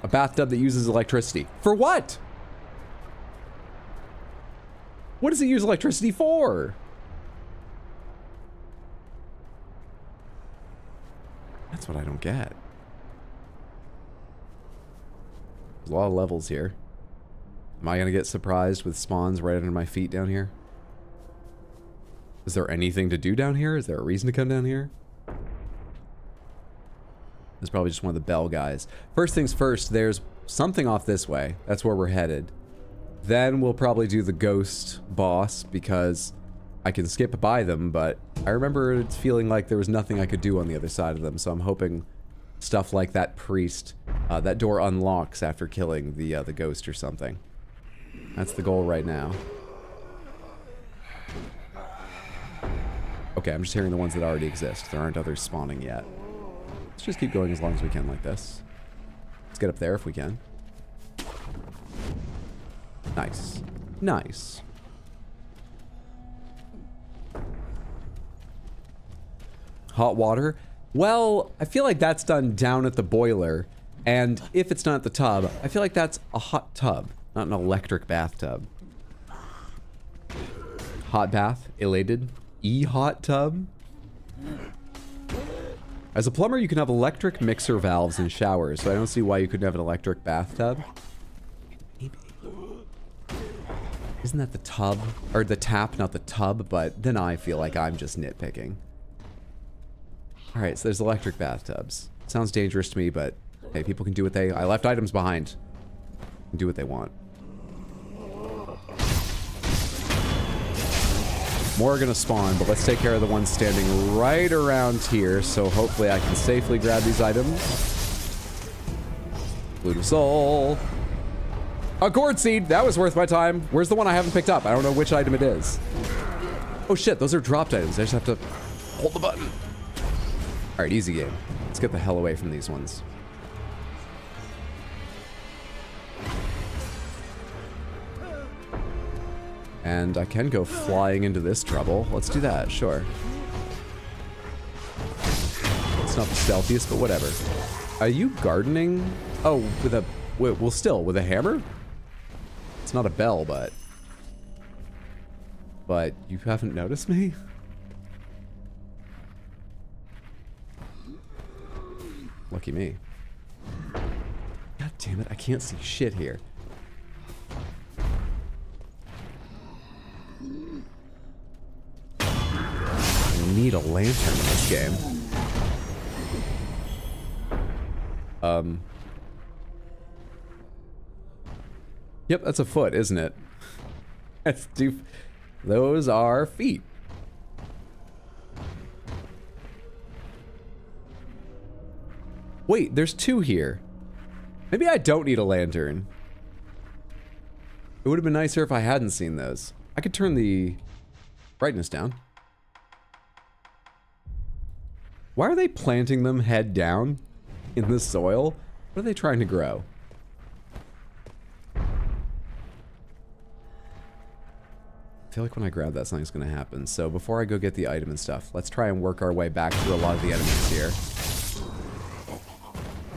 S1: A bathtub that uses electricity. For what? What does it use electricity for? That's what I don't get. There's a lot of levels here. Am I gonna get surprised with spawns right under my feet down here? Is there anything to do down here? Is there a reason to come down here? There's probably just one of the bell guys. First things first, there's something off this way. That's where we're headed. Then we'll probably do the ghost boss because I can skip by them, but I remember feeling like there was nothing I could do on the other side of them, so I'm hoping stuff like that priest, that door unlocks after killing the ghost or something. That's the goal right now. Okay, I'm just hearing the ones that already exist. There aren't others spawning yet. Let's just keep going as long as we can like this. Let's get up there if we can. Nice. Nice. Hot water? Well, I feel like that's done down at the boiler. And if it's not at the tub, I feel like that's a hot tub, not an electric bathtub. Hot bath, elated, hot tub. As a plumber, you can have electric mixer valves in showers, so I don't see why you couldn't have an electric bathtub. Maybe. Isn't that the tub? Or the tap, not the tub, but then I feel like I'm just nitpicking. Alright, so there's electric bathtubs. Sounds dangerous to me, but hey, people can do what they... I left items behind. Can do what they want. More are gonna spawn, but let's take care of the ones standing right around here, so hopefully I can safely grab these items. Flute of Soul. A gourd seed! That was worth my time. Where's the one I haven't picked up? I don't know which item it is. Oh shit, those are dropped items. I just have to hold the button. Alright, easy game. Let's get the hell away from these ones. And I can go flying into this trouble. Let's do that, sure. It's not the stealthiest, but whatever. Are you gardening? Oh, with a... well, still, with a hammer? It's not a bell, but... But you haven't noticed me? Lucky me. God damn it, I can't see shit here. I need a lantern in this game. Yep, that's a foot, isn't it? That's two. Those are feet. Wait, there's two here. Maybe I don't need a lantern. It would have been nicer if I hadn't seen those. I could turn the brightness down. Why are they planting them head down in the soil? What are they trying to grow? I feel like when I grab that, something's gonna happen. So before I go get the item and stuff, let's try and work our way back through a lot of the enemies here.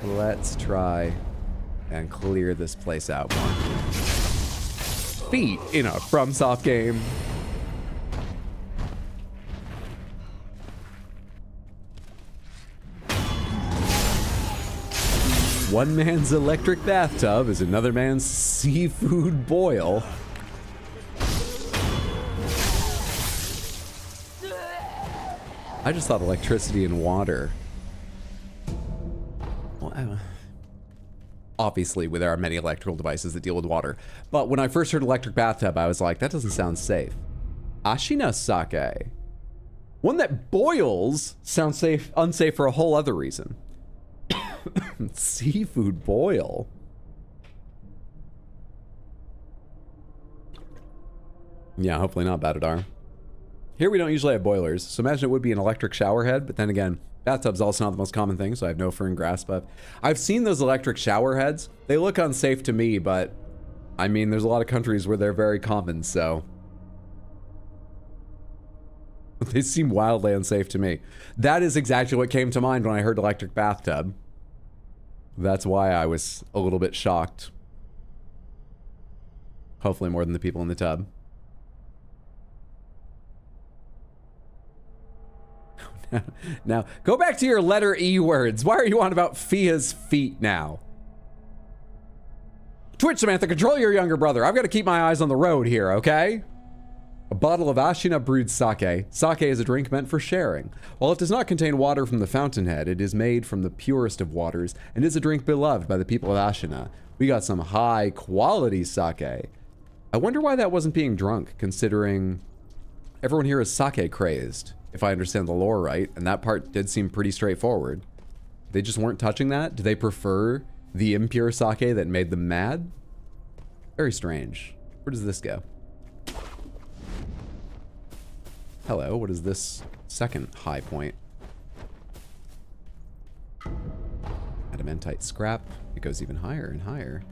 S1: Let's try and clear this place out more. Feet in a FromSoft game. One man's electric bathtub is another man's seafood boil. I just thought electricity and water. Well, obviously, there are many electrical devices that deal with water. But when I first heard electric bathtub, I was like, that doesn't sound safe. Ashina sake. One that boils sounds safe, unsafe for a whole other reason. Seafood boil. Yeah, hopefully not Batadar. Here we don't usually have boilers, so imagine it would be an electric shower head, but then again, bathtub's also not the most common thing, so I have no firm grasp of. I've seen those electric shower heads. They look unsafe to me, but I mean, there's a lot of countries where they're very common, so they seem wildly unsafe to me. That is exactly what came to mind when I heard electric bathtub. That's why I was a little bit shocked. Hopefully more than the people in the tub. Now, go back to your letter E words. Why are you on about Fia's feet now? Twitch, Samantha, control your younger brother. I've got to keep my eyes on the road here, okay? A bottle of Ashina brewed sake. Sake is a drink meant for sharing. While it does not contain water from the fountainhead, it is made from the purest of waters and is a drink beloved by the people of Ashina. We got some high quality sake. I wonder why that wasn't being drunk, considering everyone here is sake crazed, if I understand the lore right, and that part did seem pretty straightforward. They just weren't touching that? Do they prefer the impure sake that made them mad? Very strange. Where does this go? Hello, what is this second high point? Adamantite scrap. It goes even higher and higher.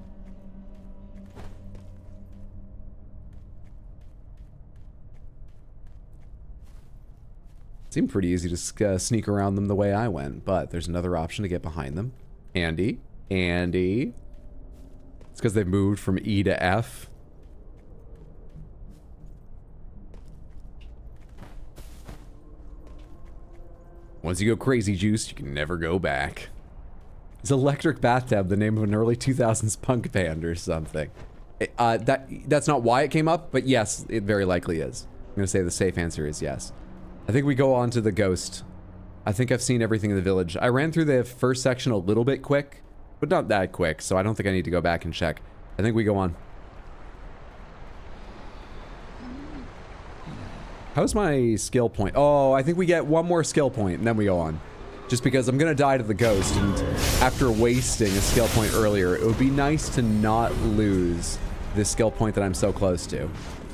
S1: Seemed pretty easy to sneak around them the way I went, but there's another option to get behind them. Andy. Andy. It's because they've moved from E to F. Once you go crazy juiced, you can never go back. Is Electric Bathtub the name of an early 2000s punk band or something? That's not why it came up, but yes, it very likely is. I'm gonna say the safe answer is yes. I think we go on to the ghost. I think I've seen everything in the village. I ran through the first section a little bit quick, but not that quick, so I don't think I need to go back and check. I think we go on. How's my skill point? Oh, I think we get one more skill point and then we go on. Just because I'm gonna die to the ghost, and after wasting a skill point earlier, it would be nice to not lose this skill point that I'm so close to.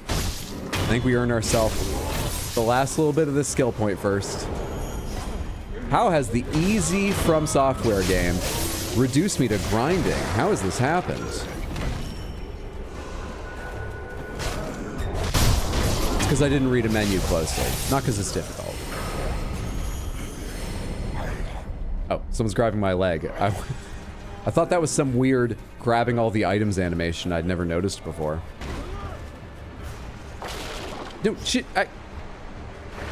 S1: I think we earn ourselves the last little bit of this skill point first. How has the easy From Software game reduced me to grinding? How has this happened? It's because I didn't read a menu closely, not because it's difficult. Oh, someone's grabbing my leg. I thought that was some weird grabbing all the items animation I'd never noticed before. No, shit,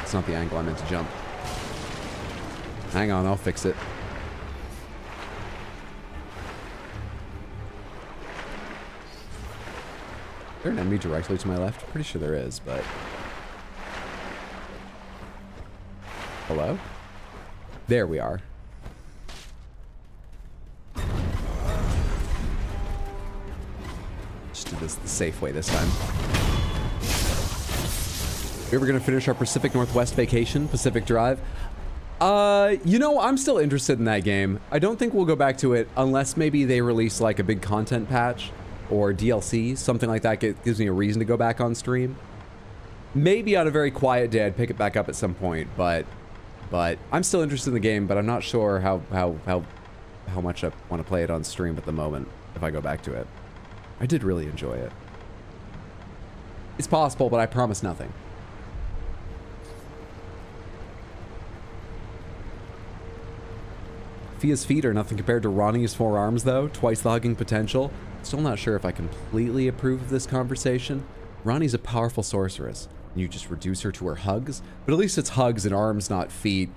S1: It's not the angle I meant to jump. Hang on, I'll fix it. Is there an enemy directly to my left? Pretty sure there is, but... Hello? There we are. Just do this the safe way this time. We ever gonna finish our Pacific Northwest vacation, Pacific Drive? You know, I'm still interested in that game. I don't think we'll go back to it unless maybe they release like a big content patch or DLC, something like that gives me a reason to go back on stream. Maybe on a very quiet day I'd pick it back up at some point, but I'm still interested in the game, but I'm not sure how much I want to play it on stream at the moment if I go back to it. I did really enjoy it. It's possible, but I promise nothing. Fia's feet are nothing compared to Ronnie's forearms, though. Twice the hugging potential. Still not sure if I completely approve of this conversation. Ronnie's a powerful sorceress, and you just reduce her to her hugs? But at least it's hugs and arms, not feet.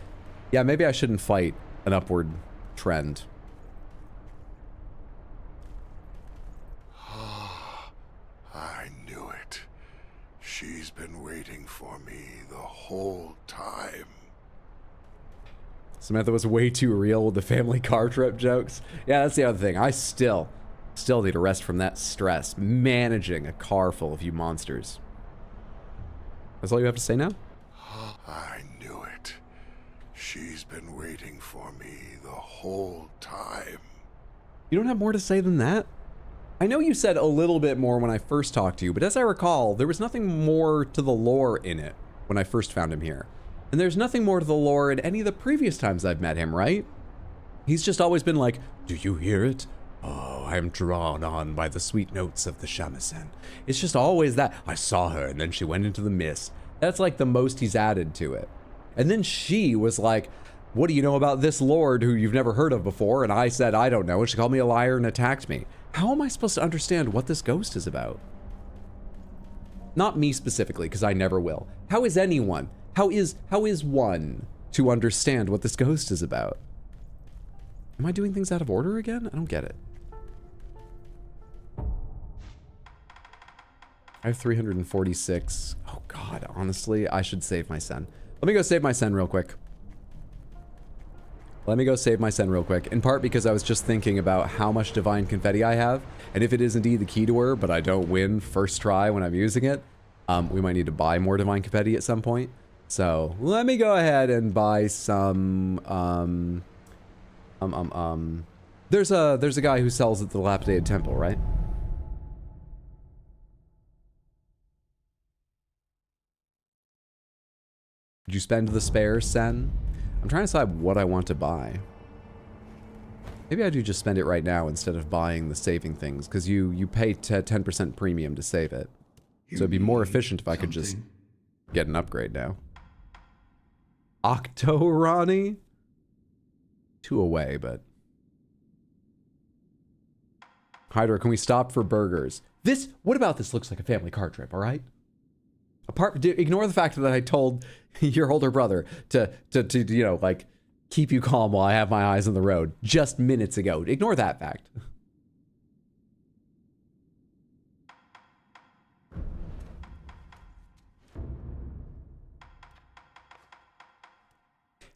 S1: Yeah, maybe I shouldn't fight an upward trend.
S2: I knew it. She's been waiting for me the whole time.
S1: Samantha was way too real with the family car trip jokes. Yeah, that's the other thing. I still need to rest from that stress, managing a car full of you monsters. That's all you have to say now?
S2: I knew it. She's been waiting for me the whole time.
S1: You don't have more to say than that? I know you said a little bit more when I first talked to you, but as I recall, there was nothing more to the lore in it when I first found him here. And there's nothing more to the lore in any of the previous times I've met him, right? He's just always been like, do you hear it? Oh, I am drawn on by the sweet notes of the shamisen. It's just always that. I saw her and then she went into the mist. That's like the most he's added to it. And then she was like, what do you know about this lord who you've never heard of before? And I said, I don't know. And she called me a liar and attacked me. How am I supposed to understand what this ghost is about? Not me specifically, because I never will. How is anyone? How is one to understand what this ghost is about. Am I doing things out of order again? I don't get it. I have 346. Oh god, honestly, I should save my sen. Let me go save my sen real quick. Let me go save my sen real quick. In part because I was just thinking about how much divine confetti I have, and if it is indeed the key to her, but I don't win first try when I'm using it, we might need to buy more divine confetti at some point. So let me go ahead and buy some. There's a guy who sells at the dilapidated temple, right? Did you spend the spare, Sen? I'm trying to decide what I want to buy. Maybe I do just spend it right now instead of buying the saving things, because you pay 10% premium to save it. So it'd be more efficient if I could just get an upgrade now. Octo Ronnie? 2 away, but... Hydra, can we stop for burgers? What about this looks like a family car trip, alright? Ignore the fact that I told your older brother to you know, like, keep you calm while I have my eyes on the road just minutes ago. Ignore that fact.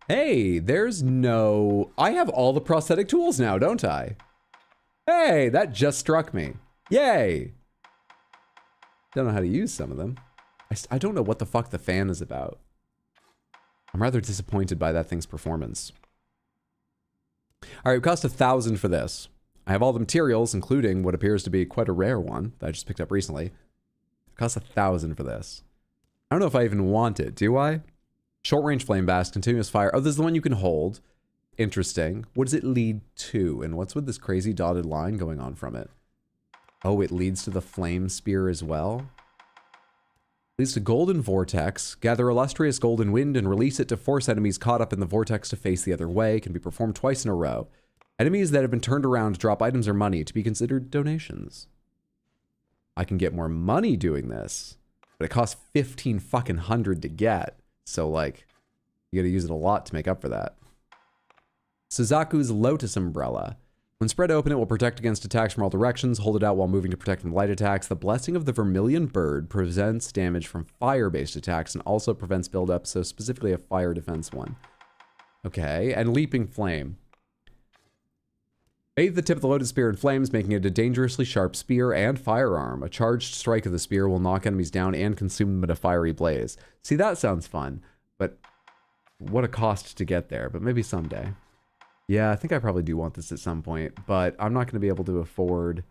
S1: Hey, there's no... I have all the prosthetic tools now, don't I? Hey, that just struck me. Yay! Don't know how to use some of them. I don't know what the fuck the fan is about. I'm rather disappointed by that thing's performance. Alright, it cost 1,000 for this. I have all the materials, including what appears to be quite a rare one that I just picked up recently. It cost 1,000 for this. I don't know if I even want it, do I? Short range flame blast, continuous fire. Oh, this is the one you can hold. Interesting. What does it lead to? And what's with this crazy dotted line going on from it? Oh, it leads to the flame spear as well. Leads to golden vortex. Gather illustrious golden wind and release it to force enemies caught up in the vortex to face the other way. Can be performed twice in a row. Enemies that have been turned around drop items or money to be considered donations. I can get more money doing this, but it costs 15 fucking hundred to get. So like, you gotta use it a lot to make up for that. Suzaku's Lotus Umbrella. When spread open, it will protect against attacks from all directions. Hold it out while moving to protect from light attacks. The Blessing of the Vermilion Bird prevents damage from fire-based attacks and also prevents buildup, so specifically a fire defense one. Okay, and Leaping Flame. Bathe the tip of the loaded spear in flames, making it a dangerously sharp spear and firearm. A charged strike of the spear will knock enemies down and consume them in a fiery blaze. See, that sounds fun, but what a cost to get there, but maybe someday. Yeah, I think I probably do want this at some point, but I'm not going to be able to afford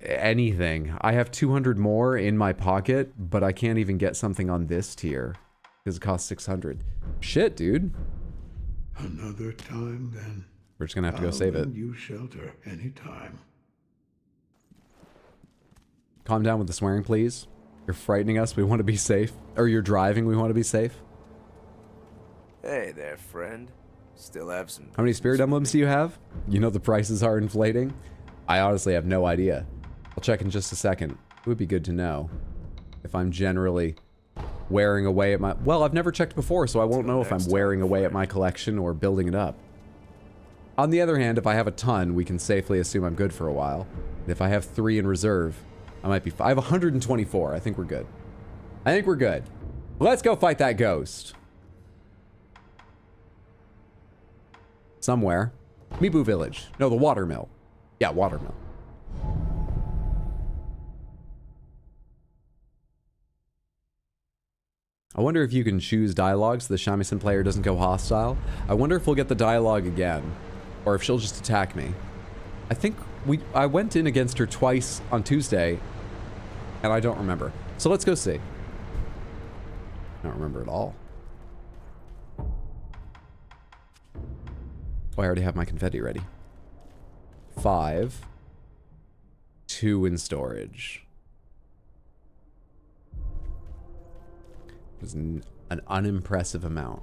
S1: anything. I have 200 more in my pocket, but I can't even get something on this tier because it costs 600. Shit, dude.
S2: Another time, then.
S1: We're just going to have to go save it.
S2: You shelter anytime.
S1: Calm down with the swearing, please. You're frightening us. We want to be safe. Or you're driving. We want to be safe.
S3: Hey there, friend. Still have some...
S1: How many spirit emblems do you have? You know the prices are inflating? I honestly have no idea. I'll check in just a second. It would be good to know if I'm generally wearing away at my... Well, I've never checked before, so I won't know if I'm wearing away at my collection or building it up. On the other hand, if I have a ton, we can safely assume I'm good for a while. If I have 3 in reserve, I might be... I have 124. I think we're good. I think we're good. Let's go fight that ghost. Somewhere. Mibu Village. No, the watermill. Yeah, watermill. I wonder if you can choose dialogue so the shamisen player doesn't go hostile. I wonder if we'll get the dialogue again. Or if she'll just attack me. I think I went in against her twice on Tuesday. And I don't remember. So let's go see. I don't remember at all. Oh, I already have my confetti ready. 5. 2 in storage. It was an unimpressive amount.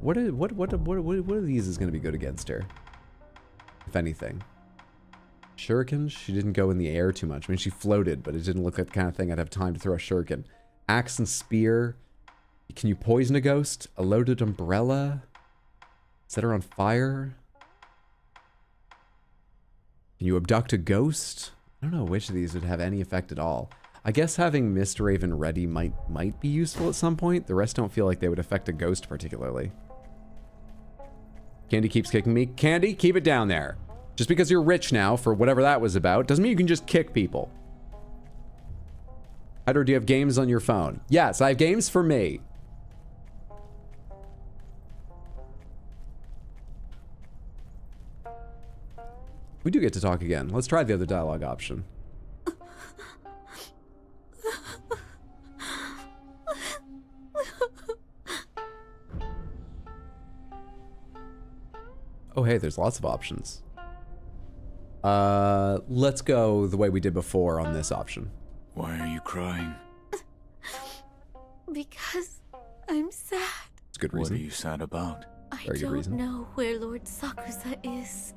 S1: What of these is going to be good against her? If anything. Shuriken? She didn't go in the air too much. I mean, she floated, but it didn't look like the kind of thing I'd have time to throw a shuriken. Axe and spear. Can you poison a ghost? A loaded umbrella? Set her on fire? Can you abduct a ghost? I don't know which of these would have any effect at all. I guess having Mist Raven ready might be useful at some point. The rest don't feel like they would affect a ghost particularly. Candy keeps kicking me. Candy, keep it down there. Just because you're rich now for whatever that was about doesn't mean you can just kick people. Hydro, do you have games on your phone? Yes, I have games for me. We do get to talk again. Let's try the other dialogue option. Oh, hey, there's lots of options. Let's go the way we did before on this option.
S4: Why are you crying?
S5: Because I'm sad.
S1: It's a good reason.
S4: What are you sad about?
S5: I
S1: Very good
S5: don't
S1: reason.
S5: know where Lord Sakusa is,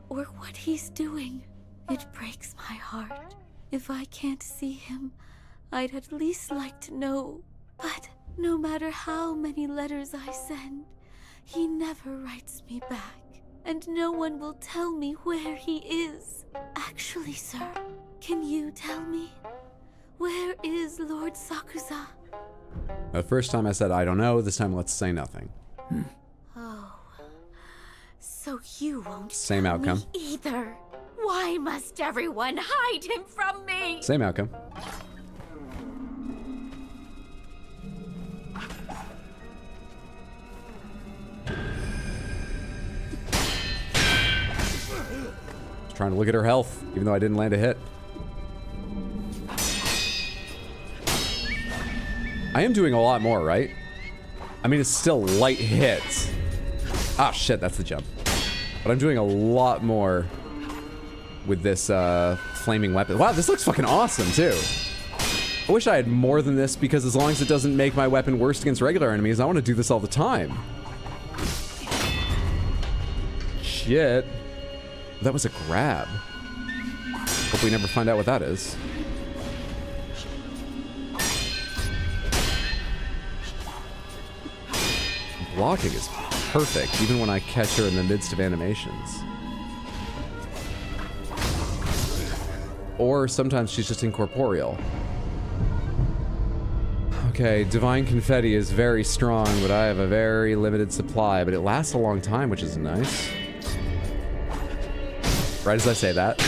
S5: or what he's doing. It breaks my heart. If I can't see him, I'd at least like to know. But no matter how many letters I send, he never writes me back. And no one will tell me where he is. Actually, sir, can you tell me? Where is Lord Sakusa?
S1: The first time I said I don't know, this time let's say nothing.
S5: Oh, so you won't
S1: Same
S5: tell
S1: outcome.
S5: me either. Why must everyone hide him from me?
S1: Same outcome. Just trying to look at her health, even though I didn't land a hit. I am doing a lot more, right? I mean, it's still light hits. Ah, shit, that's the jump. But I'm doing a lot more with this flaming weapon. Wow, this looks fucking awesome, too. I wish I had more than this, because as long as it doesn't make my weapon worse against regular enemies, I want to do this all the time. Shit. That was a grab. Hope we never find out what that is. Blocking is perfect, even when I catch her in the midst of animations. Or sometimes she's just incorporeal. Okay, Divine Confetti is very strong, but I have a very limited supply, but it lasts a long time, which is nice. Right as I say that.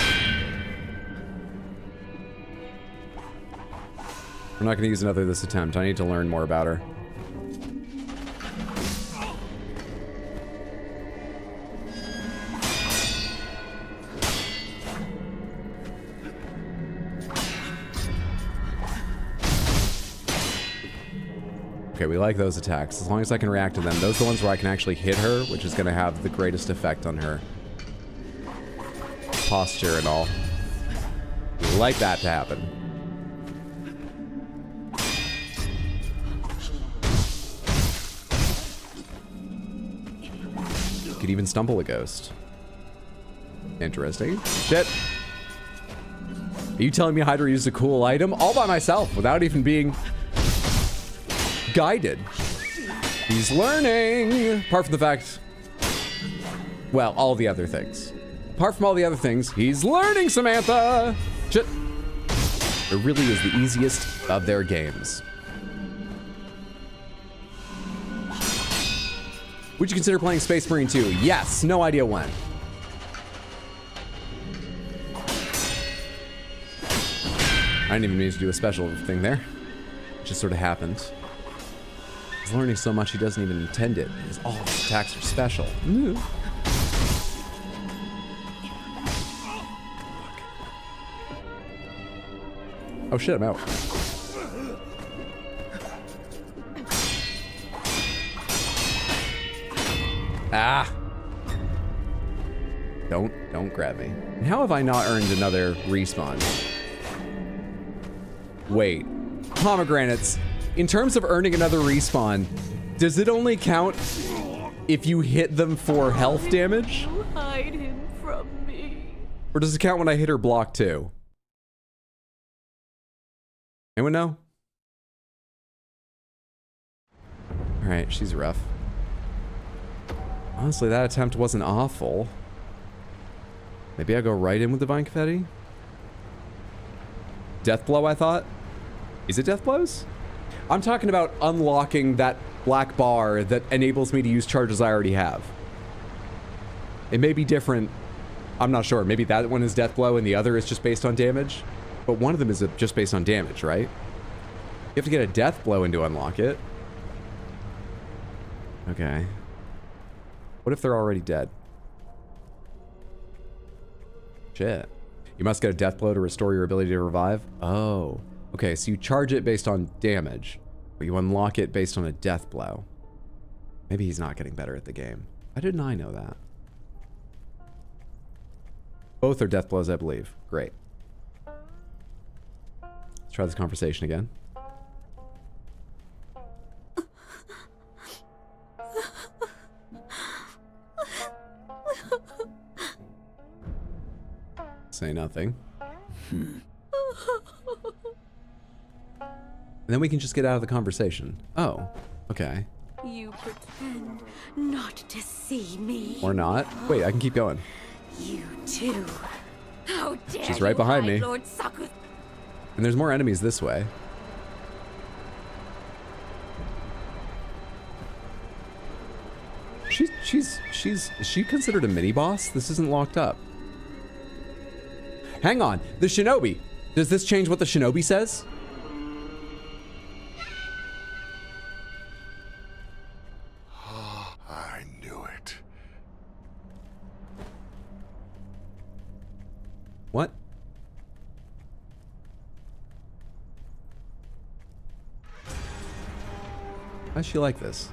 S1: I'm not going to use another this attempt. I need to learn more about her. Okay, we like those attacks. As long as I can react to them. Those are the ones where I can actually hit her, which is going to have the greatest effect on her posture and all. We like that to happen. Could even stumble a ghost. Interesting. Shit. Are you telling me Hydra used a cool item all by myself without even being guided? He's learning. Apart from the fact, well, all the other things. Apart from all the other things, he's learning, Samantha. Shit. It really is the easiest of their games. Would you consider playing Space Marine 2? Yes. No idea when. I didn't even mean to do a special thing there. It just sort of happened. He's learning so much he doesn't even intend it. Because all of his attacks are special. Ooh. Oh shit, I'm out. Ah! Don't grab me. And how have I not earned another respawn? Wait. Pomegranates. In terms of earning another respawn, does it only count if you hit them for health damage?
S5: Hide him from me.
S1: Or does it count when I hit her block too? Anyone know? Alright, she's rough. Honestly, that attempt wasn't awful. Maybe I go right in with Divine Confetti? Death Blow, I thought? Is it Death Blows? I'm talking about unlocking that black bar that enables me to use charges I already have. It may be different. I'm not sure. Maybe that one is Death Blow and the other is just based on damage. But one of them is just based on damage, right? You have to get a Death Blow in to unlock it. Okay. What if they're already dead? Shit. You must get a Death Blow to restore your ability to revive? Oh. Okay, so you charge it based on damage, but you unlock it based on a Death Blow. Maybe he's not getting better at the game. Why didn't I know that? Both are Death Blows, I believe. Great. Let's try this conversation again. Say nothing. And then we can just get out of the conversation. Oh, okay.
S5: You pretend not to see me.
S1: Or not. Wait, I can keep going.
S5: You too. How dare
S1: She's right behind
S5: you hide
S1: me.
S5: Lord Saku's.
S1: And there's more enemies this way. Is she considered a mini-boss? This isn't locked up. Hang on, the shinobi. Does this change what the shinobi says?
S2: I knew it.
S1: What? How's she like this?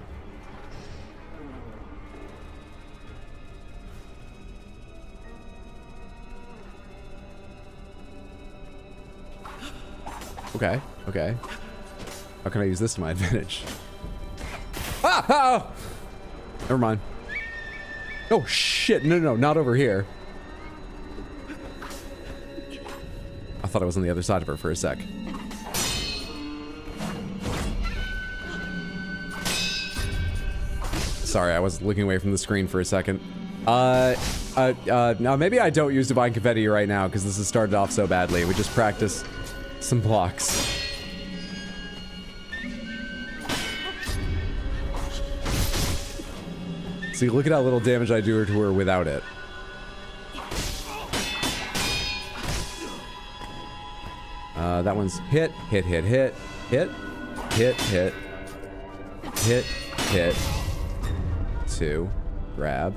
S1: Okay, okay. How can I use this to my advantage? Ah! Oh! Never mind. Oh, shit. No, no, no, not over here. I thought I was on the other side of her for a sec. Sorry, I was looking away from the screen for a second. Now maybe I don't use Divine Confetti right now because this has started off so badly. We just practice some blocks. See, look at how little damage I do to her without it. That one's hit, hit, hit, hit, hit, hit, hit, hit, hit, two, grab.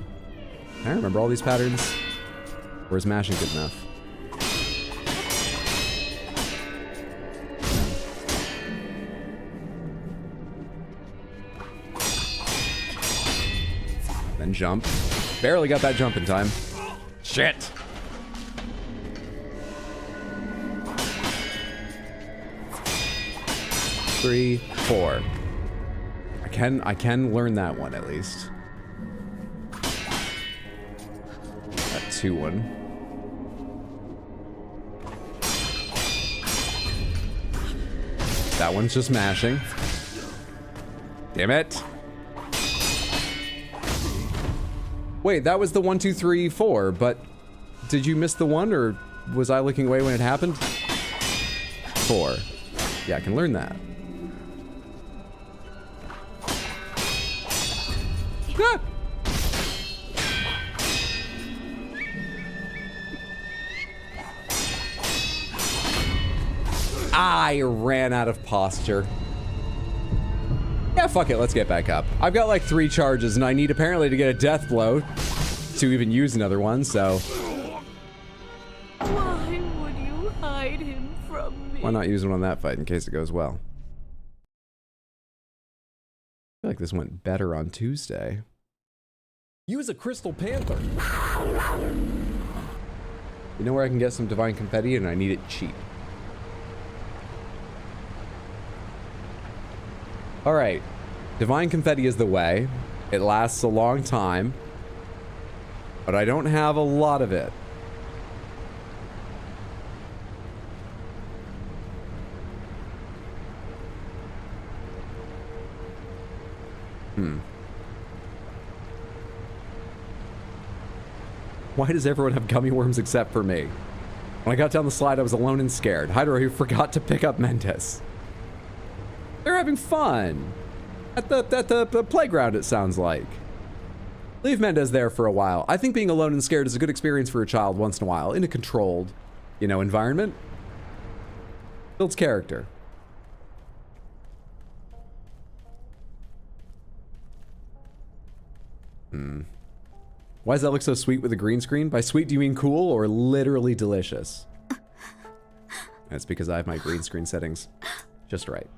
S1: I remember all these patterns. Or is mashing good enough? Then jump. Barely got that jump in time. Shit! Three, four. I can learn that one at least. That 2-1. That one's just mashing. Damn it. Wait, that was the 1, 2, 3, 4, but did you miss the one or was I looking away when it happened? 4. Yeah, I can learn that. Ah! I ran out of posture. Yeah, fuck it, let's get back up. I've got like 3 charges and I need apparently to get a death blow to even use another one, so.
S5: Why would you hide him from me?
S1: Why not use one on that fight in case it goes well? I feel like this went better on Tuesday. Use a Crystal Panther. You know where I can get some Divine Confetti and I need it cheap. Alright, Divine Confetti is the way. It lasts a long time, but I don't have a lot of it. Why does everyone have gummy worms except for me? When I got down the slide, I was alone and scared. Hydra, who forgot to pick up Mendes. They're having fun. At the playground, it sounds like. Leave Mendes there for a while. I think being alone and scared is a good experience for a child once in a while, in a controlled, you know, environment. Builds character. Why does that look so sweet with a green screen? By sweet, do you mean cool or literally delicious? That's because I have my green screen settings just right.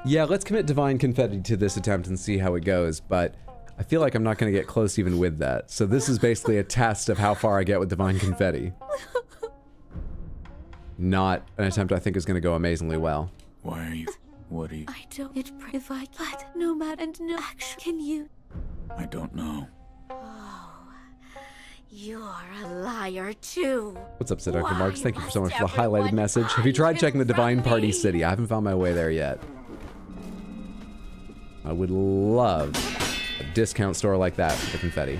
S1: Yeah, let's commit divine confetti to this attempt and see how it goes, but I feel like I'm not going to get close even with that. So this is basically a test of how far I get with divine confetti. Not an attempt I think is going to go amazingly well.
S4: Why are you... What are you...
S5: I don't. If I but no matter and no action. Can you?
S4: I don't know.
S5: Oh, you're a liar too.
S1: What's up, Seductor
S5: Why
S1: Marks? Thank you so much for the
S5: must
S1: highlighted
S5: everyone
S1: message. Have you
S5: hide
S1: tried
S5: him
S1: checking the Divine
S5: from
S1: Party
S5: me?
S1: City? I haven't found my way there yet. I would love a discount store like that for confetti.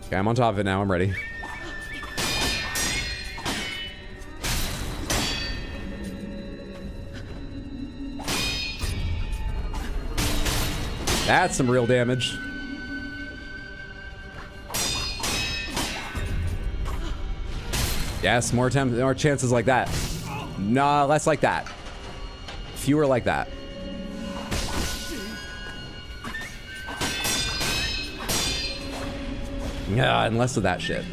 S1: Okay, I'm on top of it now. I'm ready. That's some real damage. Yes, more chances like that. Nah, less like that. Fewer like that. Yeah, and less of that shit.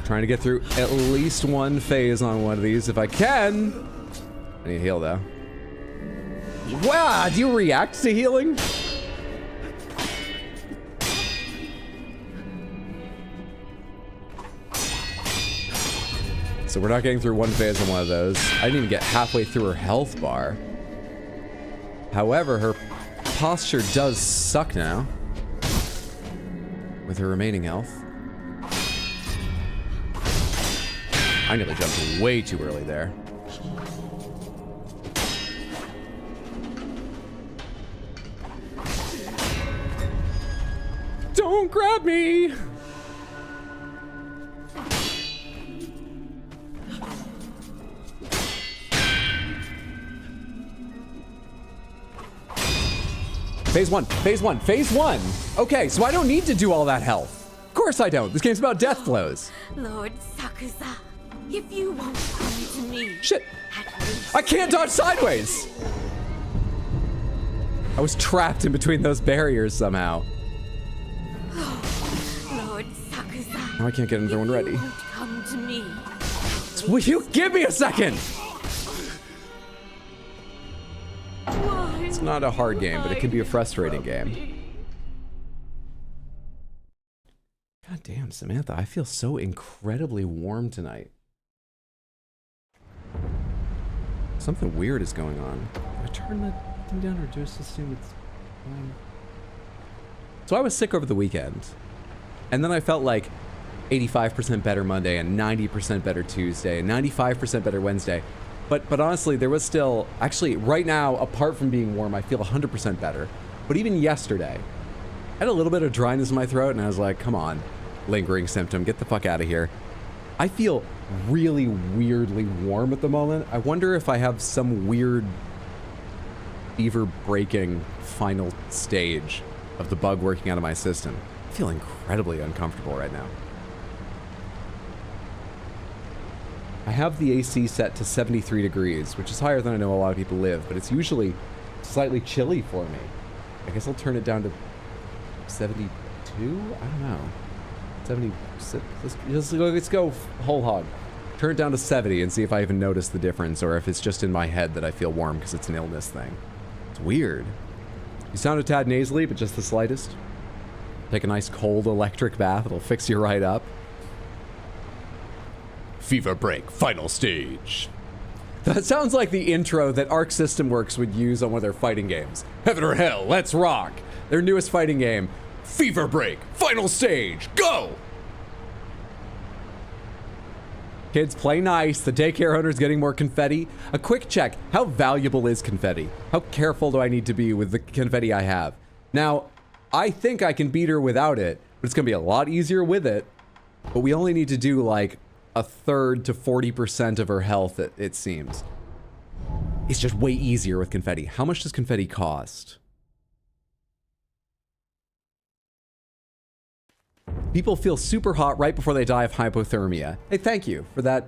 S1: Trying to get through at least one phase on one of these if I can. I need to heal though. Wow, do you react to healing? So we're not getting through one phase on one of those. I didn't even get halfway through her health bar. However, her posture does suck now. With her remaining health. I nearly jumped way too early there. Don't grab me! Phase one, phase one, phase one! Okay, so I don't need to do all that health. Of course I don't. This game's about death blows.
S5: Lord Sakusa, if you won't come to me.
S1: Shit.
S5: At least
S1: I can't dodge sideways! I was trapped in between those barriers somehow.
S5: Lord Sakusa.
S1: Now I can't get another one ready.
S5: You won't come to me.
S1: Will you give me a second?
S5: Why?
S1: It's not a hard game, but it can be a frustrating game. God damn, Samantha, I feel so incredibly warm tonight. Something weird is going on. Do I turn the thing down or just assume it's fine? So I was sick over the weekend. And then I felt like 85% better Monday and 90% better Tuesday and 95% better Wednesday. But honestly, there was still, actually right now, apart from being warm, I feel 100% better. But even yesterday, I had a little bit of dryness in my throat and I was like, come on, lingering symptom, get the fuck out of here. I feel really weirdly warm at the moment. I wonder if I have some weird fever breaking final stage of the bug working out of my system. I feel incredibly uncomfortable right now. I have the AC set to 73 degrees, which is higher than I know a lot of people live, but it's usually slightly chilly for me. I guess I'll turn it down to 72? I don't know. 76. Let's go whole hog. Turn it down to 70 and see if I even notice the difference or if it's just in my head that I feel warm because it's an illness thing. It's weird. You sound a tad nasally, but just the slightest. Take a nice cold electric bath. It'll fix you right up. Fever Break, final stage. That sounds like the intro that Arc System Works would use on one of their fighting games. Heaven or Hell, let's rock. Their newest fighting game, Fever Break, final stage, go! Kids, play nice. The daycare owner's getting more confetti. A quick check. How valuable is confetti? How careful do I need to be with the confetti I have? Now, I think I can beat her without it, but it's going to be a lot easier with it. But we only need to do like a third to 40% of her health, it seems. It's just way easier with confetti. How much does confetti cost? People feel super hot right before they die of hypothermia. Hey, thank you for that.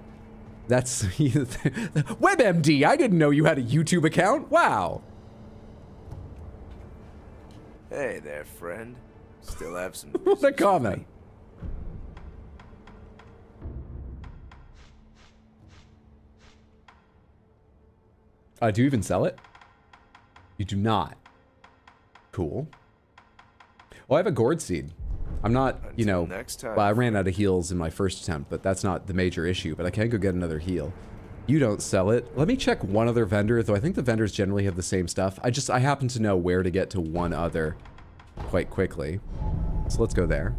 S1: That's WebMD. I didn't know you had a YouTube account. Wow.
S3: Hey there, friend. Still have some.
S1: What a comment. Do you even sell it? You do not. Cool. Well, I have a gourd seed. I'm not, you know,
S3: next time.
S1: well, I ran out of heals in my first attempt, but that's not the major issue, but I can go get another heal. You don't sell it. Let me check one other vendor, though I think the vendors generally have the same stuff. I happen to know where to get to one other quite quickly. So let's go there.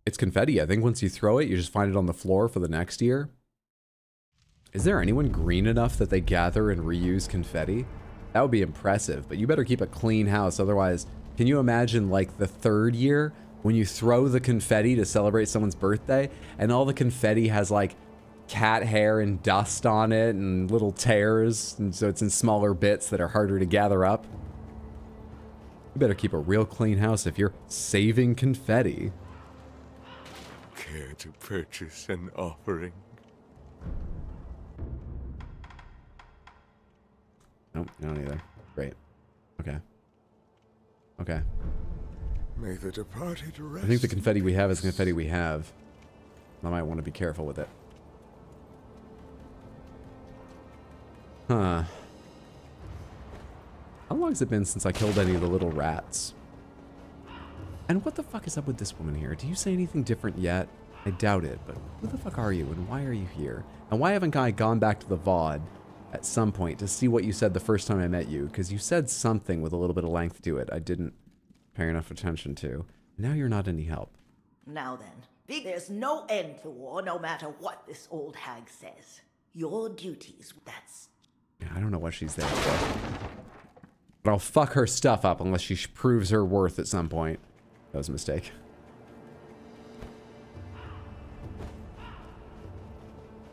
S1: It's confetti. I think once you throw it, you just find it on the floor for the next year. Is there anyone green enough that they gather and reuse confetti? That would be impressive, but you better keep a clean house, otherwise... Can you imagine, like, the third year when you throw the confetti to celebrate someone's birthday and all the confetti has, like, cat hair and dust on it and little tears, and so it's in smaller bits that are harder to gather up? You better keep a real clean house if you're saving confetti.
S6: Care to purchase an offering?
S1: Nope, I don't either. Great. Okay. Okay.
S2: May the departed rest.
S1: I think the confetti we have is the confetti we have. I might want to be careful with it. Huh. How long has it been since I killed any of the little rats? And what the fuck is up with this woman here? Do you say anything different yet? I doubt it, but who the fuck are you and why are you here? And why haven't I gone back to the VOD at some point to see what you said the first time I met you? Because you said something with a little bit of length to it I didn't pay enough attention to. Now you're not any help.
S7: Now then, there's no end to war no matter what this old hag says. Your duties, that's...
S1: Yeah, I don't know what she's there for. But I'll fuck her stuff up unless she proves her worth at some point. That was a mistake.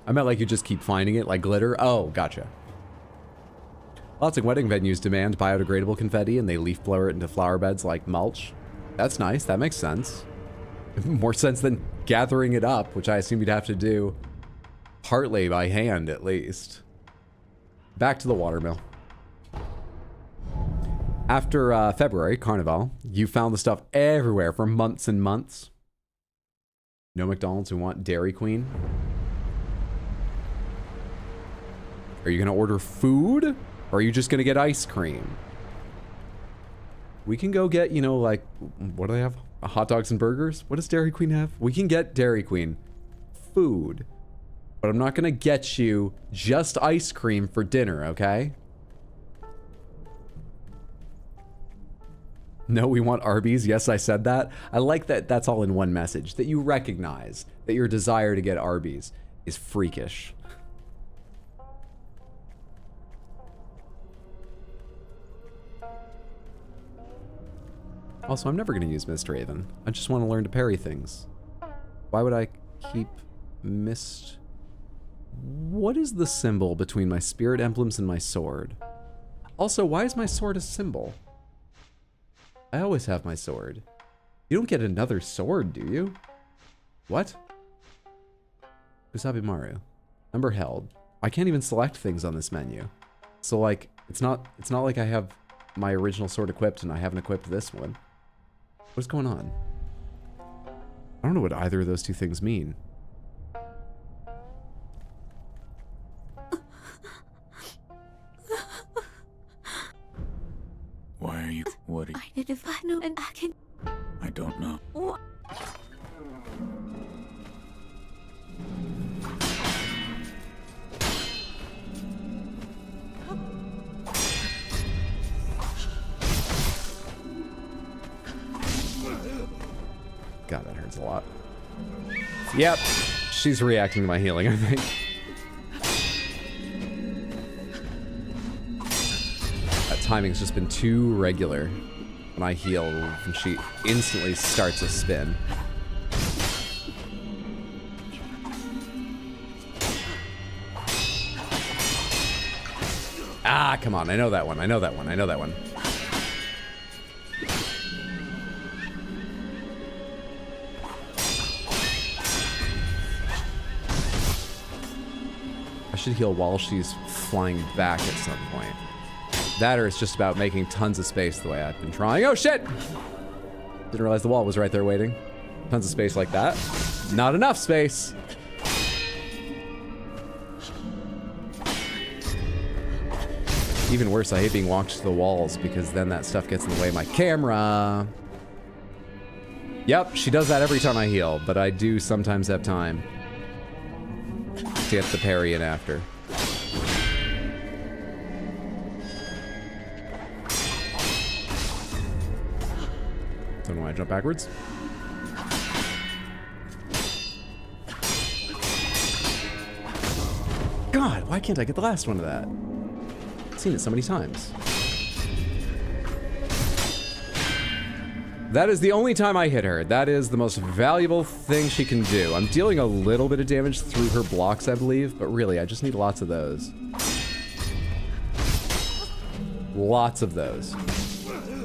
S1: I meant like you just keep finding it, like glitter. Oh, gotcha. Lots of wedding venues demand biodegradable confetti and they leaf blower it into flower beds like mulch. That's nice, that makes sense. More sense than gathering it up, which I assume you'd have to do partly by hand at least. Back to the watermill. After February, Carnival, you found the stuff everywhere for months and months. No McDonald's who want Dairy Queen. Are you going to order food? Or are you just going to get ice cream? We can go get, you know, like, what do they have? Hot dogs and burgers? What does Dairy Queen have? We can get Dairy Queen food. But I'm not going to get you just ice cream for dinner, okay? No, we want Arby's. Yes, I said that. I like that that's all in one message. That you recognize that your desire to get Arby's is freakish. Also, I'm never going to use Mist Raven. I just want to learn to parry things. Why would I keep Mist... What is the symbol between my spirit emblems and my sword? Also, why is my sword a symbol? I always have my sword. You don't get another sword, do you? What? Kusabi Maru. Number held. I can't even select things on this menu. So like, it's not like I have my original sword equipped and I haven't equipped this one. What's going on? I don't know what either of those two things mean.
S4: Why are you? What are you?
S5: I need to find him and I can.
S4: I don't know.
S5: What?
S1: God, that hurts a lot. Yep, she's reacting to my healing, I think. That timing's just been too regular. When I heal, and she instantly starts a spin. Ah, come on, I know that one, I know that one, I know that one. I should heal while she's flying back at some point. That or it's just about making tons of space the way I've been trying. Oh shit! Didn't realize the wall was right there waiting. Tons of space like that. Not enough space. Even worse, I hate being walked to the walls because then that stuff gets in the way of my camera. Yep, she does that every time I heal, but I do sometimes have time to get the parry in after. Don't know why I jump backwards. God, why can't I get the last one of that? I've seen it so many times. That is the only time I hit her. That is the most valuable thing she can do. I'm dealing a little bit of damage through her blocks, I believe, but really, I just need lots of those. Lots of those.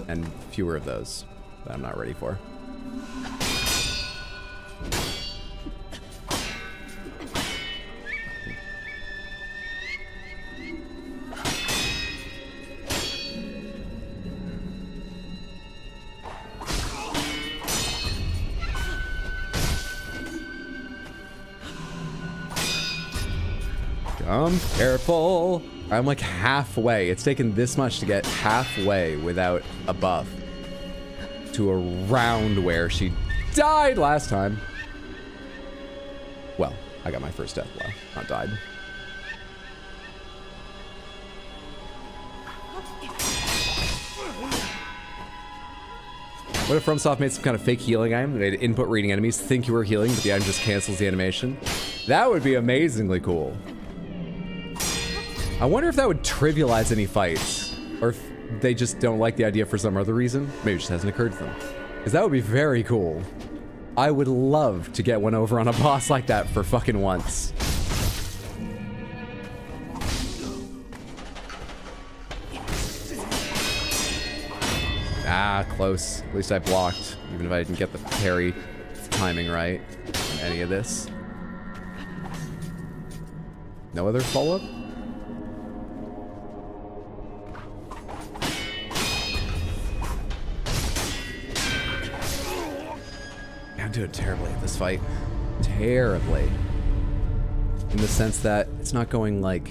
S1: And fewer of those that I'm not ready for. Careful. I'm like halfway. It's taken this much to get halfway without a buff to around where she died last time. Well, I got my first death blow, not died. What if FromSoft made some kind of fake healing item that made input reading enemies think you were healing, but the item just cancels the animation? That would be amazingly cool. I wonder if that would trivialize any fights, or if they just don't like the idea for some other reason. Maybe it just hasn't occurred to them. Because that would be very cool. I would love to get one over on a boss like that for fucking once. Ah, close. At least I blocked, even if I didn't get the parry timing right on any of this. No other follow-up? I'm doing terribly at this fight. Terribly. In the sense that it's not going like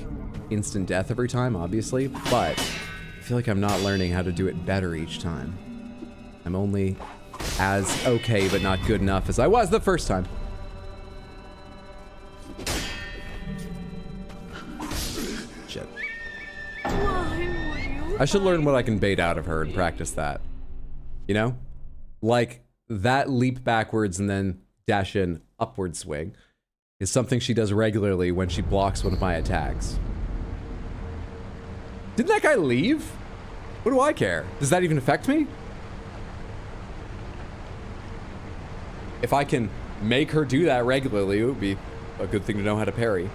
S1: instant death every time, obviously, but I feel like I'm not learning how to do it better each time. I'm only as okay but not good enough as I was the first time. Shit. I should learn what I can bait out of her and practice that. You know? Like, that leap backwards and then dash in upward swing is something she does regularly when she blocks one of my attacks. Didn't that guy leave? What do I care? Does that even affect me? If I can make her do that regularly, it would be a good thing to know how to parry.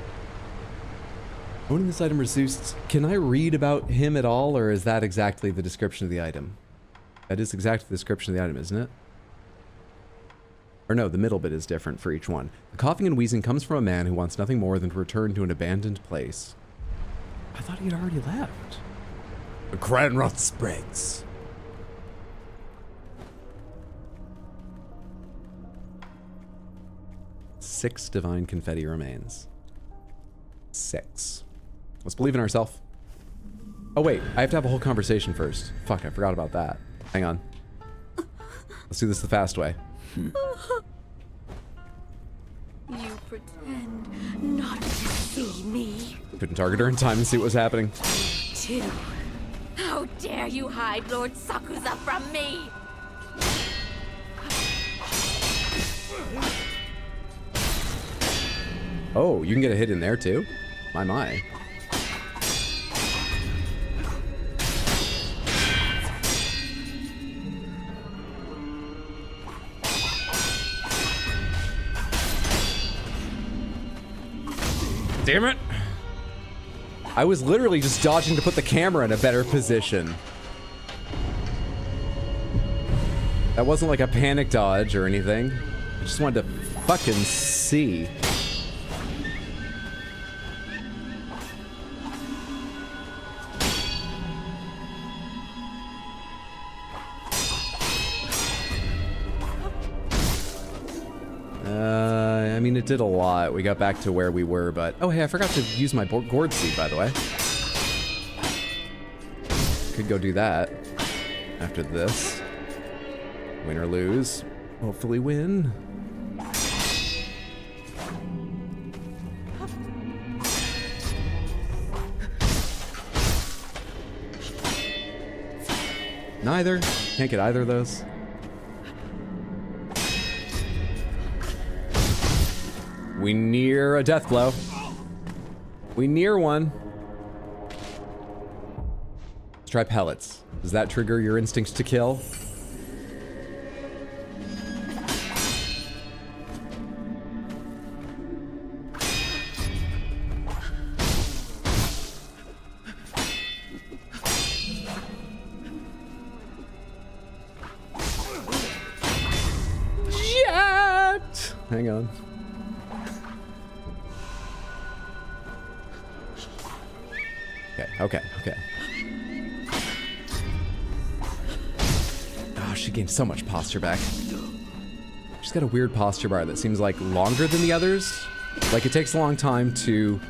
S1: Owning this item reduced. Can I read about him at all, or is that exactly the description of the item? That is exactly the description of the item, isn't it? Or no, the middle bit is different for each one. The coughing and wheezing comes from a man who wants nothing more than to return to an abandoned place. I thought he had already left. The Cranroth spreads. Six divine confetti remains. 6. Let's believe in ourselves. Oh wait, I have to have a whole conversation first. Fuck, I forgot about that. Hang on. Let's do this the fast way.
S5: You pretend not to see me.
S1: Couldn't target her in time and see what was happening.
S5: Too. How dare you hide Lord Sakuza from me?
S1: Oh, you can get a hit in there too? My. Damn it! I was literally just dodging to put the camera in a better position. That wasn't like a panic dodge or anything. I just wanted to fucking see. I mean, it did a lot. We got back to where we were, but... Oh, hey, I forgot to use my gourd seed, by the way. Could go do that after this. Win or lose. Hopefully win. Neither. Can't get either of those. We near a death blow. We near one. Let's try pellets. Does that trigger your instincts to kill? Shit! Hang on. Okay. Oh, she gained so much posture back. She's got a weird posture bar that seems like longer than the others. Like it takes a long time to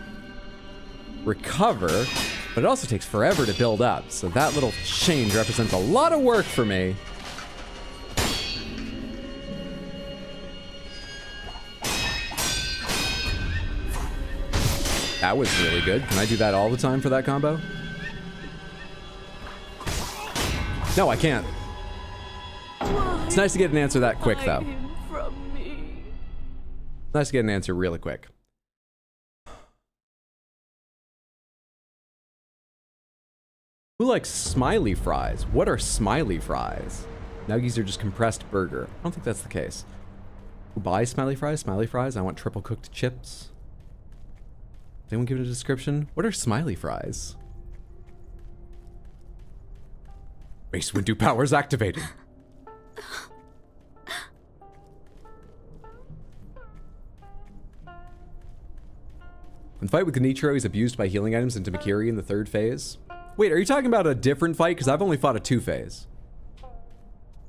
S1: recover, but it also takes forever to build up. So that little change represents a lot of work for me. That was really good. Can I do that all the time for that combo? No, I can't. It's nice to get an answer that quick, though. Nice to get an answer really quick. Who likes smiley fries? What are smiley fries? Nuggies are just compressed burger. I don't think that's the case. Who buys smiley fries? Smiley fries? I want triple cooked chips. Did anyone give it a description? What are smiley fries? Mace Windu powers activated. When fight with Genichiro, he's abused by healing items into Mikiri in the third phase. Wait, are you talking about a different fight? Because I've only fought a 2-phase.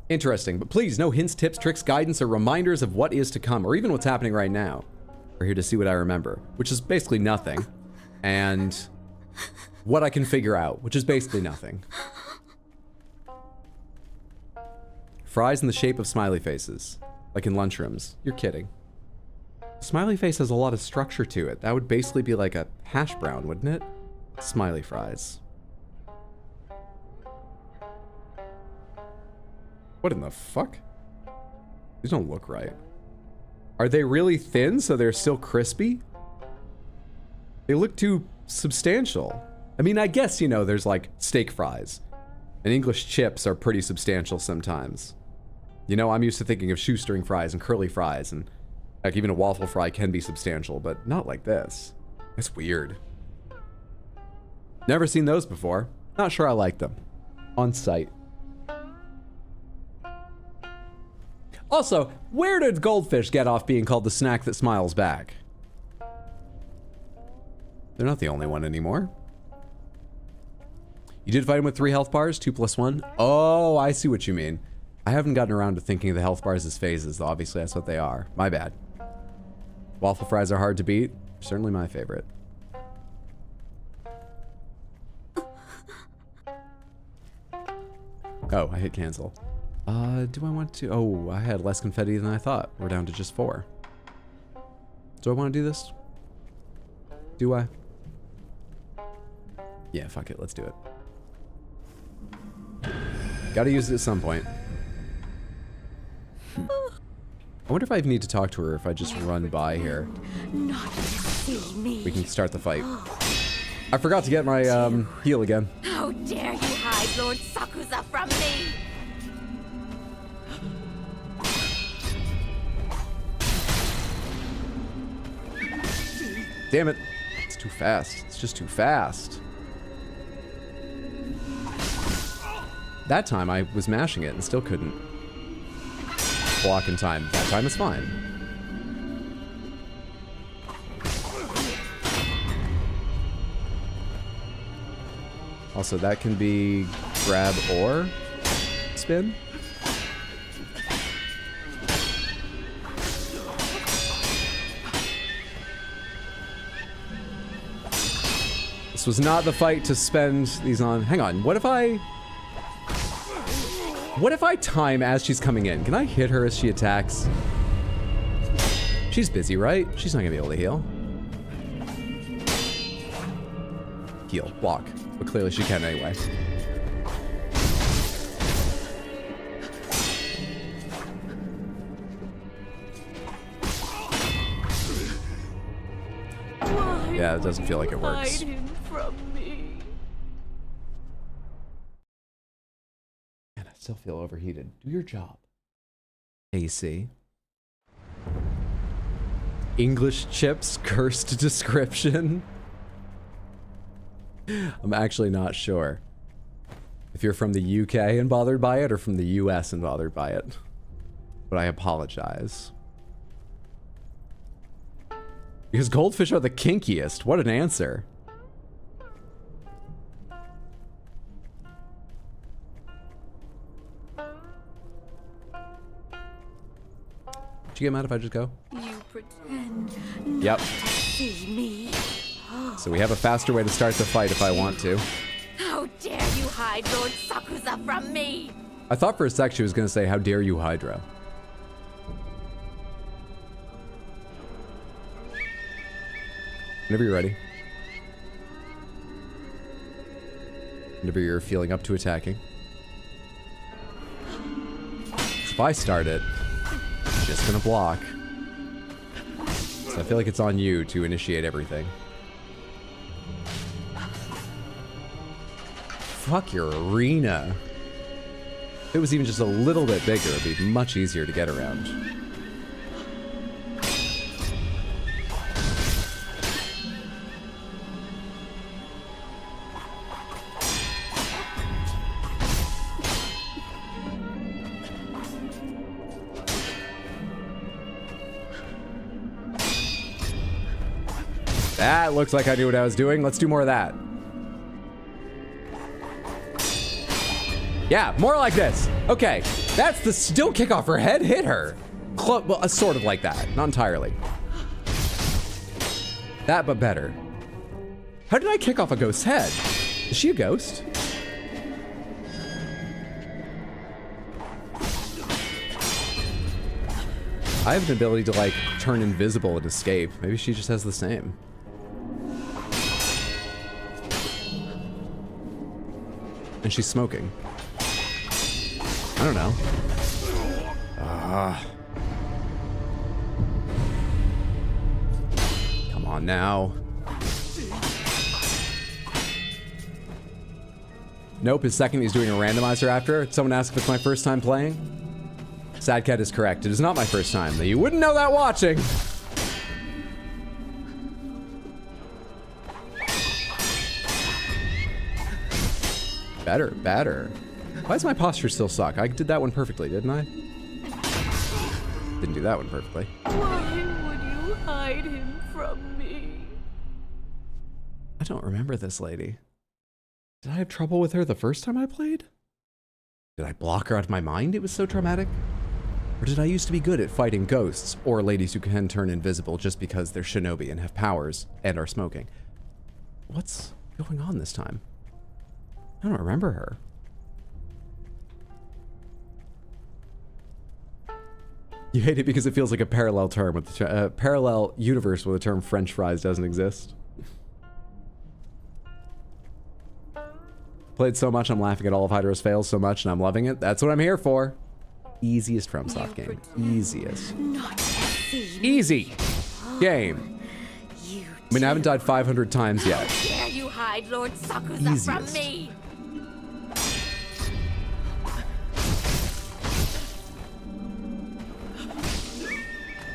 S1: Interesting, but please, no hints, tips, tricks, guidance, or reminders of what is to come, or even what's happening right now. We're here to see what I remember, which is basically nothing, and what I can figure out, which is basically nothing. Fries in the shape of smiley faces, like in lunchrooms. You're kidding. Smiley face has a lot of structure to it. That would basically be like a hash brown, wouldn't it? Smiley fries. What in the fuck? These don't look right. Are they really thin so they're still crispy? They look too substantial. I mean, I guess, you know, there's like steak fries. And English chips are pretty substantial sometimes. You know, I'm used to thinking of shoestring fries and curly fries, and like even a waffle fry can be substantial, but not like this. That's weird. Never seen those before. Not sure I like them. On sight. Also, where did goldfish get off being called the snack that smiles back? They're not the only one anymore. You did fight him with 3 health bars, 2 + 1. Oh, I see what you mean. I haven't gotten around to thinking of the health bars as phases, though obviously that's what they are. My bad. Waffle fries are hard to beat. Certainly my favorite. Oh, I hit cancel. Do I want to? Oh, I had less confetti than I thought. We're down to just 4. Do I want to do this? Do I? Yeah, fuck it. Let's do it. Gotta use it at some point. I wonder if I need to talk to her if I just run by here.
S5: Not to see me.
S1: We can start the fight. I forgot to get my heal again.
S5: How dare you hide Lord Sakusa from me?
S1: Damn it. It's too fast. It's just too fast. That time I was mashing it and still couldn't block in time. That time is fine. Also, that can be grab or spin. This was not the fight to spend these on. Hang on, what if I time as she's coming in? Can I hit her as she attacks? She's busy, right? She's not gonna be able to heal. Heal, block. But clearly she can anyway. Yeah, it doesn't feel like it works.
S5: Hide him from me.
S1: Man, I still feel overheated. Do your job. AC. English chips, cursed description. I'm actually not sure if you're from the UK and bothered by it or from the US and bothered by it. But I apologize. Because goldfish are the kinkiest. What an answer. Did you get mad if I just go?
S5: You pretend
S1: Yep.
S5: not to see me.
S1: So we have a faster way to start the fight if I want to.
S5: How dare you hide Lord Sakusa from me?
S1: I thought for a sec she was going to say, how dare you, Hydra. Whenever you're ready. Whenever you're feeling up to attacking. So if I start it, I'm just going to block. So I feel like it's on you to initiate everything. Fuck your arena. If it was even just a little bit bigger, it'd be much easier to get around. That looks like I knew what I was doing. Let's do more of that. Yeah, more like this. Okay, that's the still kick off her head. Hit her. Well, sort of like that. Not entirely. That, but better. How did I kick off a ghost's head? Is she a ghost? I have an ability to, like, turn invisible and escape. Maybe she just has the same. And she's smoking. I don't know. Come on now. Nope, his second he's doing a randomizer after. Someone asked if it's my first time playing. Sad Cat is correct. It is not my first time. You wouldn't know that watching. Better, better. Why does my posture still suck? I did that one perfectly, didn't I? Didn't do that one perfectly.
S5: Why would you hide him from me?
S1: I don't remember this lady. Did I have trouble with her the first time I played? Did I block her out of my mind? It was so traumatic. Or did I used to be good at fighting ghosts or ladies who can turn invisible just because they're shinobi and have powers and are smoking? What's going on this time? I don't remember her. You hate it because it feels like a parallel term with the parallel universe where the term French fries doesn't exist. Played so much, I'm laughing at all of Hydra's fails so much, and I'm loving it. That's what I'm here for. Easiest FromSoft game. Easiest. Easy game. I mean, I haven't died 500 times yet.
S5: How dare you hide Lord Sakusa from
S1: Easiest.
S5: me?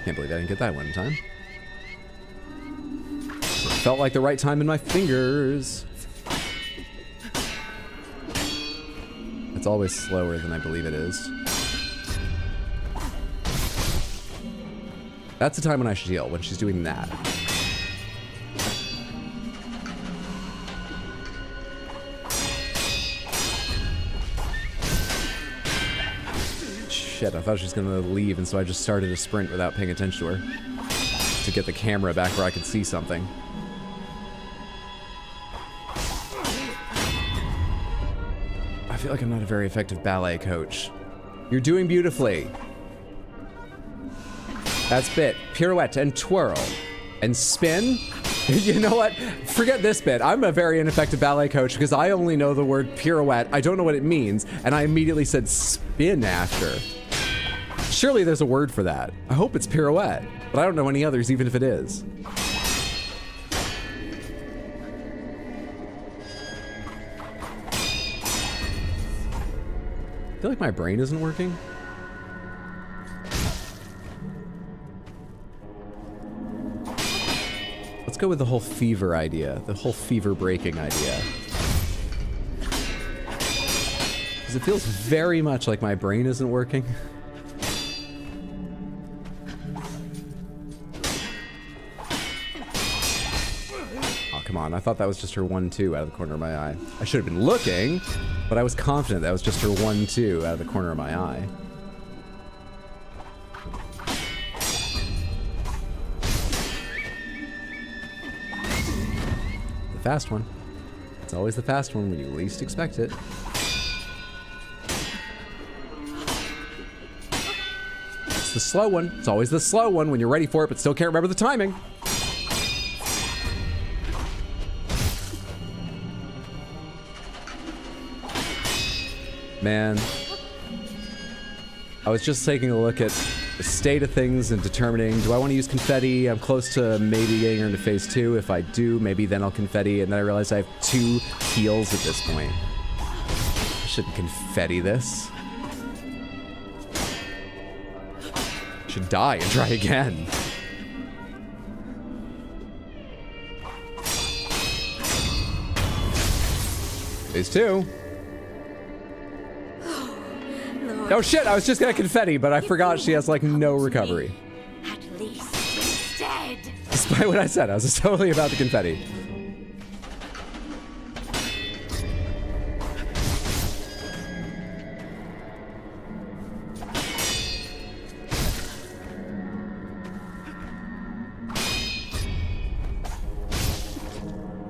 S1: Can't believe I didn't get that one in time. Felt like the right time in my fingers. It's always slower than I believe it is. That's the time when I should heal, when she's doing that. Shit, I thought she was gonna leave, and so I just started a sprint without paying attention to her. To get the camera back where I could see something. I feel like I'm not a very effective ballet coach. You're doing beautifully. That's bit. Pirouette and twirl. And spin. You know what? Forget this bit. I'm a very ineffective ballet coach because I only know the word pirouette. I don't know what it means. And I immediately said spin after. Surely there's a word for that. I hope it's pirouette. But I don't know any others, even if it is. I feel like my brain isn't working. Let's go with the whole fever idea, the whole fever breaking idea. Because it feels very much like my brain isn't working. Oh, come on. I thought that was just her 1-2 out of the corner of my eye. I should have been looking, but I was confident that was just her 1-2 out of the corner of my eye. Fast one. It's always the fast one when you least expect it. It's the slow one. It's always the slow one when you're ready for it but still can't remember the timing. Man. I was just taking a look at the state of things and determining, do I want to use confetti? I'm close to maybe getting her into phase 2. If I do, maybe then I'll confetti. And then I realized I have 2 heals at this point. I shouldn't confetti this. I should die and try again. Phase 2. Oh shit, I was just gonna confetti, but I forgot she has like no recovery.
S5: At least instead.
S1: Despite what I said, I was just totally about the confetti.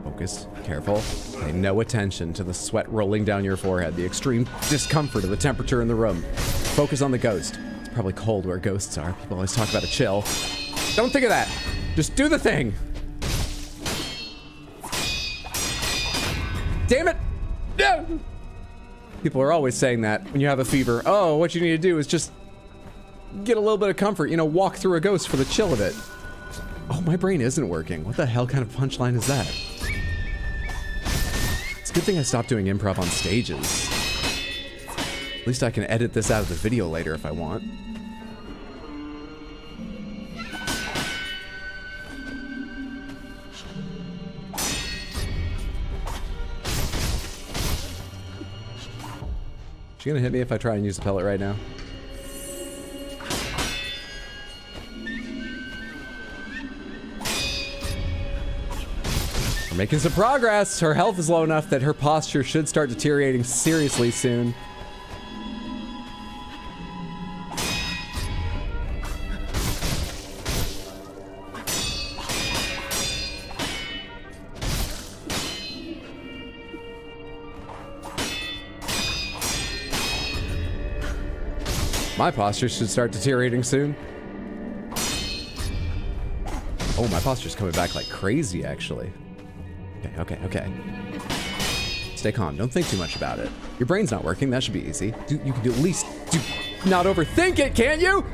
S1: Focus, careful. Pay no attention to the sweat rolling down your forehead, the extreme discomfort of the temperature in the room. Focus on the ghost. It's probably cold where ghosts are. People always talk about a chill. Don't think of that. Just do the thing. Damn it! No! People are always saying that when you have a fever. Oh, what you need to do is just get a little bit of comfort. You know, walk through a ghost for the chill of it. Oh, my brain isn't working. What the hell kind of punchline is that? It's a good thing I stopped doing improv on stages. At least I can edit this out of the video later if I want. She gonna hit me if I try and use the pellet right now? We're making some progress. Her health is low enough that her posture should start deteriorating seriously soon. My posture should start deteriorating soon. Oh, my posture's coming back like crazy, actually. Okay. Stay calm. Don't think too much about it. Your brain's not working. That should be easy. You can at least not overthink it, can't you?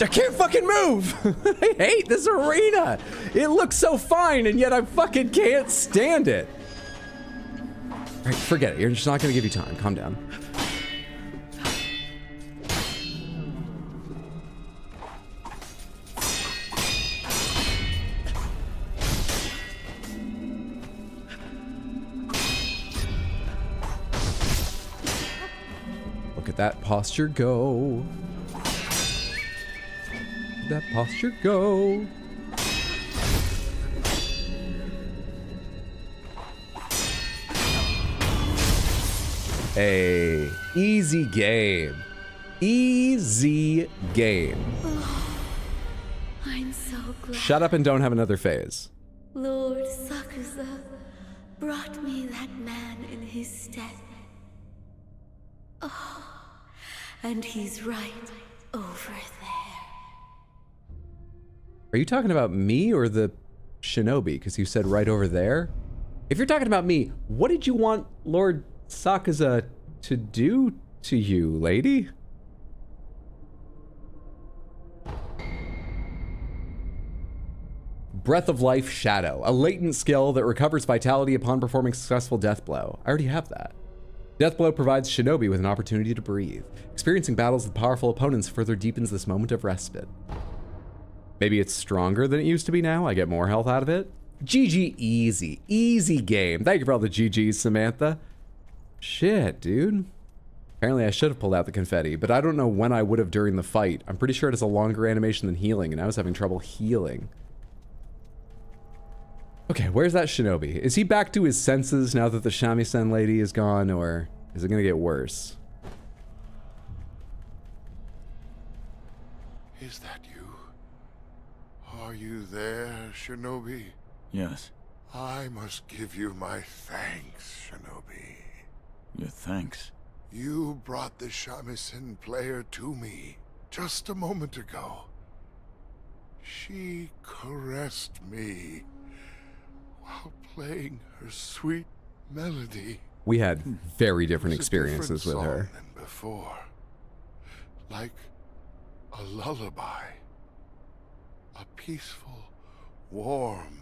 S1: I can't fucking move. I hate this arena. It looks so fine, and yet I fucking can't stand it. All right, forget it. You're just not gonna give you time. Calm down. Look at that posture go. That posture go. Hey, easy game. Easy game.
S5: Oh, I'm so glad.
S1: Shut up and don't have another phase.
S5: Lord Sakuza brought me that man in his stead. Oh, and he's right over there.
S1: Are you talking about me or the shinobi? Because you said right over there. If you're talking about me, what did you want Lord Sakuza to do to you, lady? Breath of Life Shadow, a latent skill that recovers vitality upon performing successful death blow. I already have that. Death blow provides shinobi with an opportunity to breathe. Experiencing battles with powerful opponents further deepens this moment of respite. Maybe it's stronger than it used to be now. I get more health out of it. GG easy. Easy game. Thank you for all the GGs, Samantha. Shit, dude. Apparently I should have pulled out the confetti, but I don't know when I would have during the fight. I'm pretty sure it has a longer animation than healing, and I was having trouble healing. Okay, where's that shinobi? Is he back to his senses now that the shamisen lady is gone, or is it gonna get worse?
S2: Is that you? Are you there, Shinobi?
S4: Yes.
S2: I must give you my thanks, Shinobi.
S4: Your thanks.
S2: You brought the shamisen player to me just a moment ago. She caressed me while playing her sweet melody.
S1: We had very different
S2: It was a
S1: experiences
S2: different
S1: with her.
S2: song than before. Like a lullaby. A peaceful, warm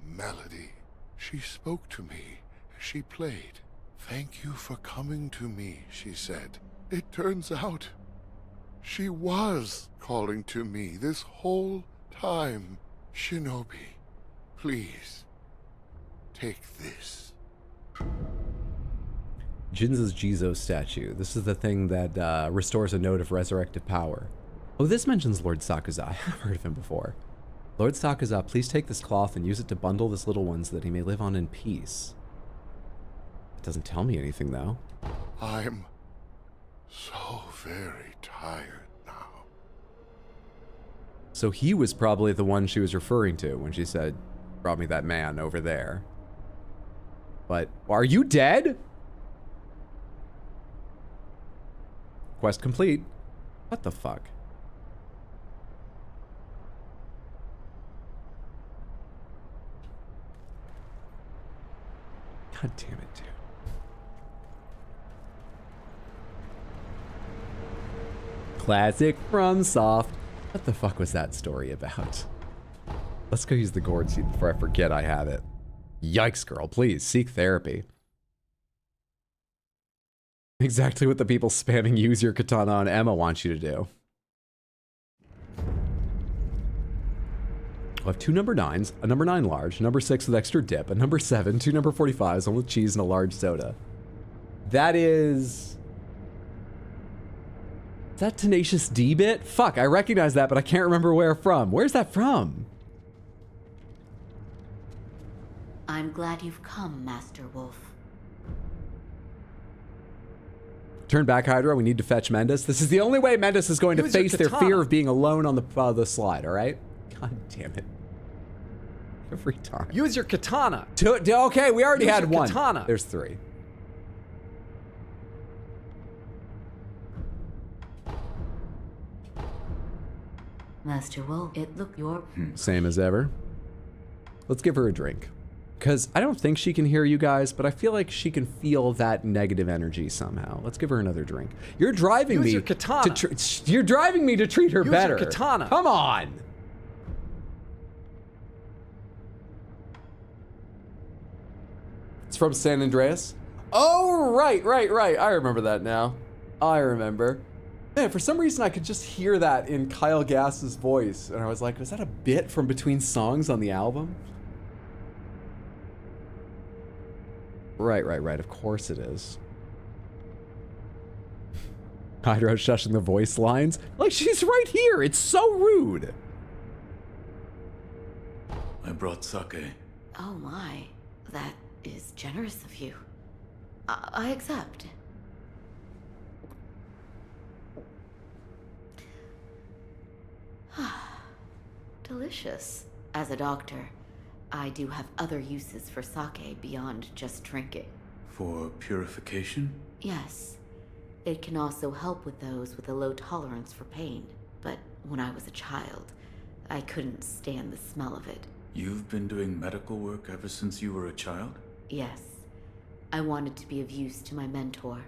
S2: melody. She spoke to me as she played. Thank you for coming to me, she said. It turns out she was calling to me this whole time. Shinobi, please, take this.
S1: Jinza's Jizo statue. This is the thing that restores a note of resurrective power. Oh, this mentions Lord Sakuza. I have heard of him before. Lord Sakuza, please take this cloth and use it to bundle this little one so that he may live on in peace. It doesn't tell me anything, though.
S2: I'm so very tired now.
S1: So he was probably the one she was referring to when she said, brought me that man over there. But, are you dead? Quest complete. What the fuck? God damn it, dude. Classic FromSoft. What the fuck was that story about? Let's go use the gourd seed before I forget I have it. Yikes, girl. Please, seek therapy. Exactly what the people spamming use your katana on Emma want you to do. We'll have two number 9s, a number 9 large, number 6 with extra dip, a number 7, two number 45s, one with cheese, and a large soda. That is... Is that Tenacious D bit? Fuck, I recognize that, but I can't remember where from. Where's that from?
S5: I'm glad you've come, Master Wolf.
S1: Turn back, Hydra. We need to fetch Mendes. This is the only way Mendes is going to
S6: Use your
S1: face their
S6: katana.
S1: fear of being alone on the slide, all right? God damn it. Every time.
S8: Use your katana.
S1: Okay, we already
S8: Use
S1: had
S8: your
S1: one.
S8: katana.
S1: There's 3.
S5: Master Wolf, it look your...
S1: Same as ever. Let's give her a drink. Because I don't think she can hear you guys, but I feel like she can feel that negative energy somehow. Let's give her another drink. You're driving
S8: Use
S1: me
S8: your katana.
S1: you're driving me to treat her
S8: Use
S1: better.
S8: your katana.
S1: Come on. It's from San Andreas. Oh, right. I remember that now. I remember. Man, for some reason I could just hear that in Kyle Gass's voice. And I was like, is that a bit from between songs on the album? Right. Of course it is. Hydra shushing the voice lines. Like, she's right here. It's so rude.
S4: I brought sake.
S5: Oh my, that is generous of you. I accept. Delicious. As a doctor, I do have other uses for sake beyond just drinking.
S4: For purification?
S5: Yes. It can also help with those with a low tolerance for pain. But when I was a child, I couldn't stand the smell of it.
S4: You've been doing medical work ever since you were a child?
S5: Yes. I wanted to be of use to my mentor,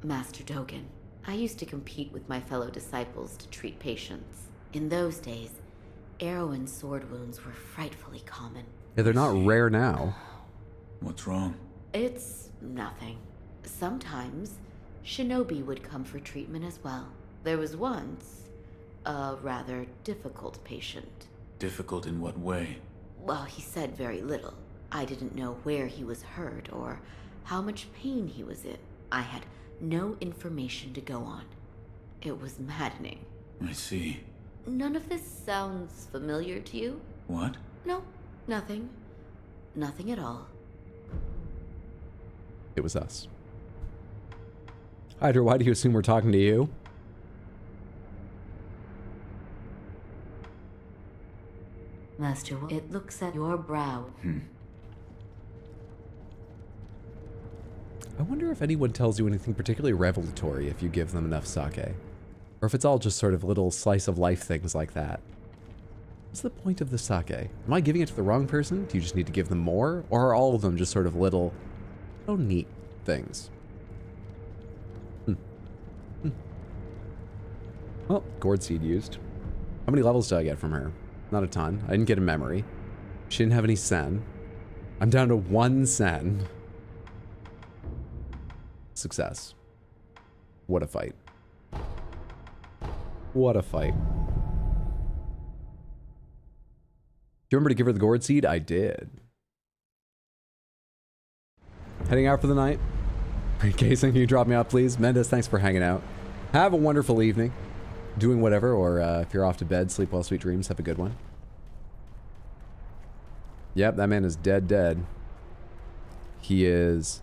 S5: Master Dogen. I used to compete with my fellow disciples to treat patients. In those days, arrow and sword wounds were frightfully common.
S1: Yeah, they're not rare now.
S4: What's wrong?
S5: It's nothing. Sometimes, shinobi would come for treatment as well. There was once a rather difficult patient.
S4: Difficult in what way?
S5: Well, he said very little. I didn't know where he was hurt or how much pain he was in. I had no information to go on. It was maddening.
S4: I see.
S5: None of this sounds familiar to you?
S4: What?
S5: No, nothing. Nothing at all.
S1: It was us. Hydra, why do you assume we're talking to you?
S5: Master, it looks at your brow.
S1: I wonder if anyone tells you anything particularly revelatory if you give them enough sake. Or if it's all just sort of little slice of life things like that. What's the point of the sake? Am I giving it to the wrong person? Do you just need to give them more? Or are all of them just sort of little, oh, neat things? Well, gourd seed used. How many levels did I get from her? Not a ton. I didn't get a memory. She didn't have any sen. I'm down to 1 sen. Success. What a fight. What a fight. Do you remember to give her the gourd seed? I did. Heading out for the night? Casing, can you drop me off, please? Mendes, thanks for hanging out. Have a wonderful evening. Doing whatever, or if you're off to bed, sleep well, sweet dreams. Have a good one. Yep, that man is dead. He is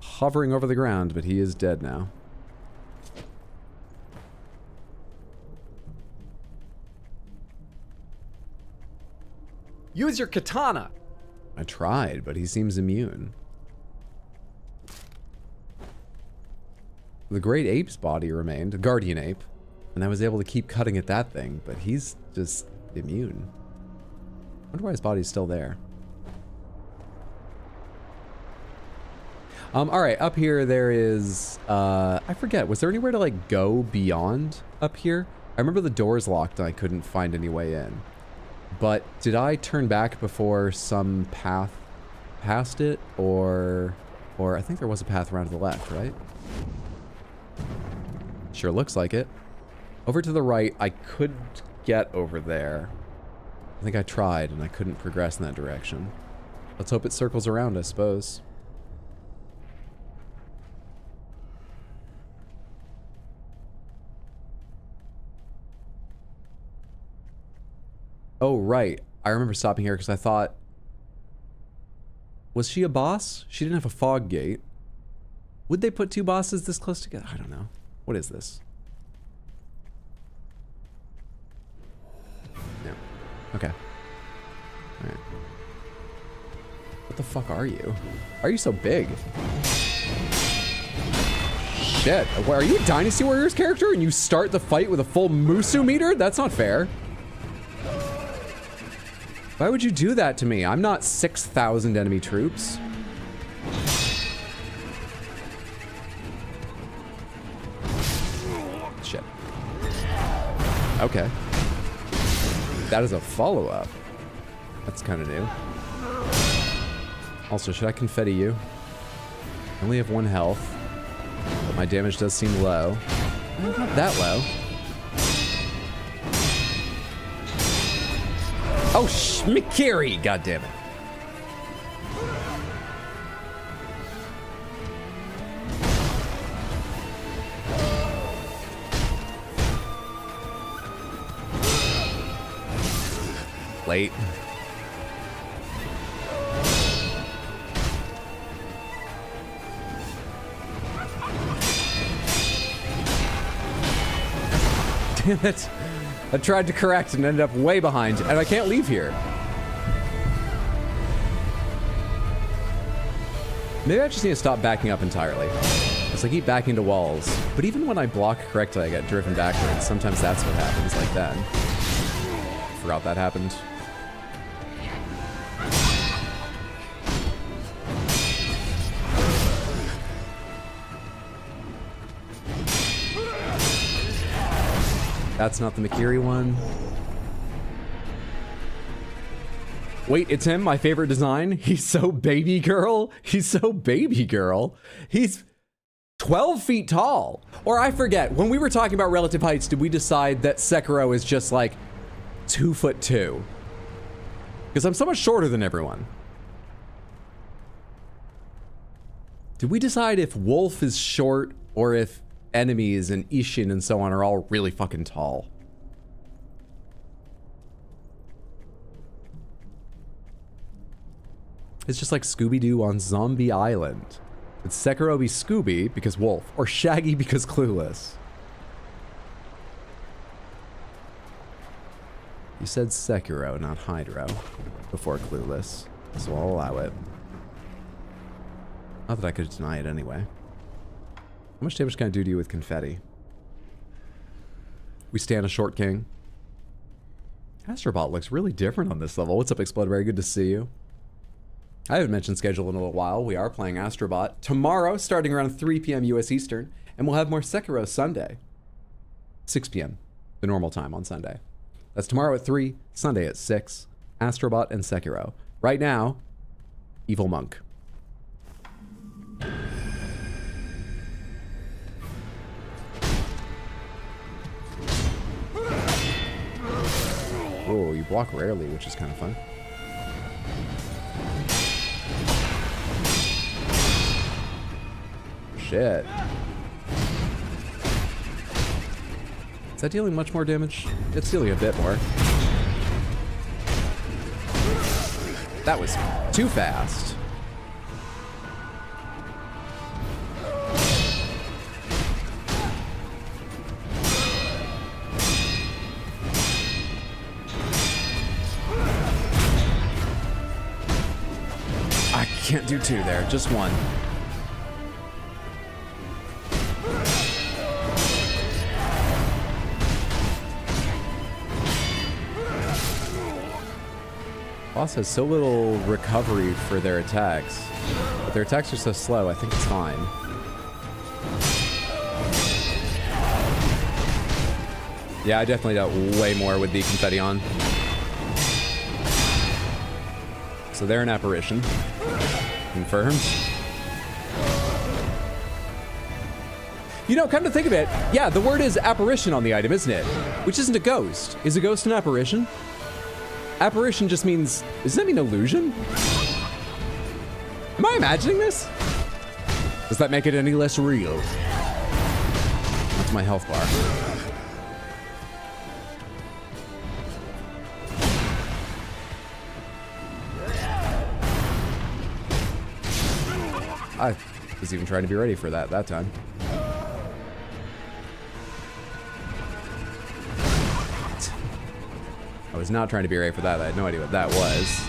S1: hovering over the ground, but he is dead now.
S8: Use your katana.
S1: I tried, but he seems immune. The great ape's body remained, a guardian ape, and I was able to keep cutting at that thing, but he's just immune. I wonder why his body's still there. All right, up here there is, I forget, was there anywhere to like go beyond up here? I remember the door's locked and I couldn't find any way in. But did I turn back before some path past it, or I think there was a path around to the left, right? Sure looks like it. Over to the right, I could get over there. I think I tried and I couldn't progress in that direction. Let's hope it circles around, I suppose. Oh, right. I remember stopping here because I thought... Was she a boss? She didn't have a fog gate. Would they put 2 bosses this close together? I don't know. What is this? No. Okay. Alright. What the fuck are you? Why are you so big? Shit. Are you a Dynasty Warriors character and you start the fight with a full Musu meter? That's not fair. Why would you do that to me? I'm not 6,000 enemy troops. Shit. Okay. That is a follow-up. That's kind of new. Also, should I confetti you? I only have 1 health, but my damage does seem low. Not that low. Oh, Mikiri! God damn it. Late. Damn it. I tried to correct and ended up way behind, and I can't leave here. Maybe I just need to stop backing up entirely. Because I keep backing into walls. But even when I block correctly, I get driven backwards. Sometimes that's what happens, like that. Forgot that happened. That's not the Mikiri one. Wait, it's him, my favorite design? He's so baby girl. He's so baby girl. He's 12 feet tall. Or I forget, when we were talking about relative heights, did we decide that Sekiro is just like 2'2"? Because I'm so much shorter than everyone. Did we decide if Wolf is short or if enemies and Ishin and so on are all really fucking tall? It's just like Scooby-Doo on Zombie Island. It's Sekiro be Scooby because Wolf, or Shaggy because Clueless. You said Sekiro, not Hydro, before Clueless, so I'll allow it. Not that I could deny it anyway. How much damage can I do to you with confetti? We stand a short king. Astrobot looks really different on this level. What's up, Explode? Very good to see you. I haven't mentioned schedule in a little while. We are playing Astrobot tomorrow, starting around 3 p.m. US Eastern, and we'll have more Sekiro Sunday. 6 p.m. the normal time on Sunday. That's tomorrow at 3, Sunday at 6. Astrobot and Sekiro. Right now, Evil Monk. Oh, you block rarely, which is kind of fun. Shit. Is that dealing much more damage? It's dealing a bit more. That was too fast. I can't do 2 there, just 1. Boss has so little recovery for their attacks. But their attacks are so slow, I think it's fine. Yeah, I definitely dealt way more with the confetti on. So they're an apparition. Confirmed. You know, come to think of it, yeah, the word is apparition on the item, isn't it? Which isn't a ghost. Is a ghost an apparition? Apparition just means, does that mean illusion? Am I imagining this? Does that make it any less real? That's my health bar. I was even trying to be ready for that time. I was not trying to be ready for that. I had no idea what that was.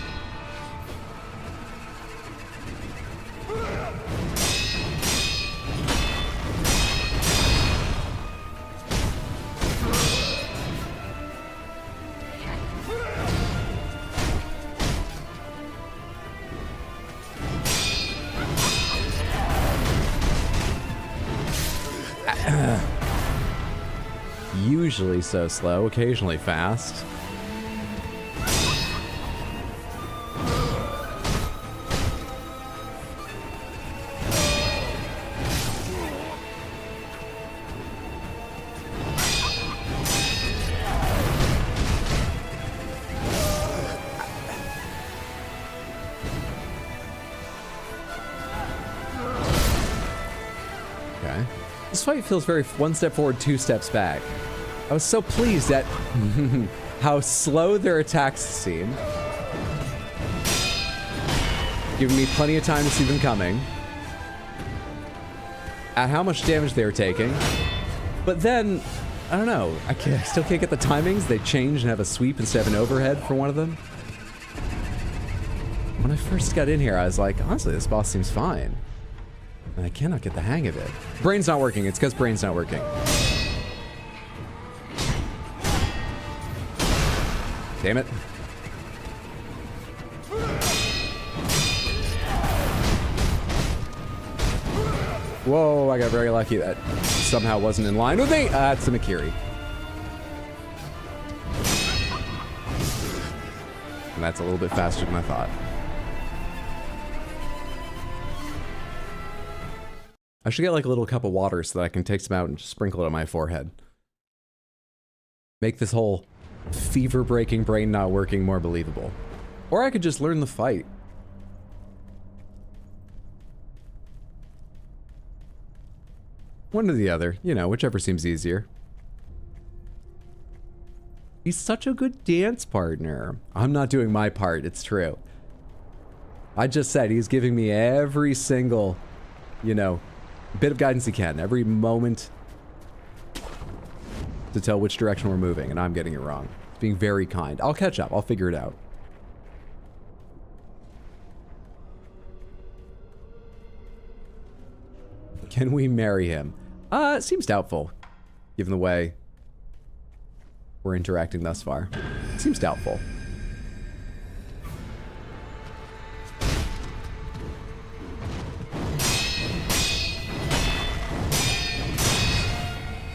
S1: Usually so slow, occasionally fast. Okay. This fight feels very one step forward, two steps back. I was so pleased at how slow their attacks seem. Giving me plenty of time to see them coming. At how much damage they were taking. But then, I don't know, I still can't get the timings. They change and have a sweep instead of an overhead for one of them. When I first got in here, I was like, honestly, this boss seems fine. And I cannot get the hang of it. Brain's not working. It's because brain's not working. Damn it. Whoa, I got very lucky that somehow wasn't in line with me. That's a Mikiri. And that's a little bit faster than I thought. I should get like a little cup of water so that I can take some out and just sprinkle it on my forehead. Make this whole fever-breaking brain not working more believable. Or I could just learn the fight. One or the other, you know, whichever seems easier. He's such a good dance partner. I'm not doing my part, it's true. I just said he's giving me every single, you know, bit of guidance he can, every moment to tell which direction we're moving, and I'm getting it wrong. It's being very kind. I'll catch up. I'll figure it out. Can we marry him? It seems doubtful, given the way we're interacting thus far. It seems doubtful.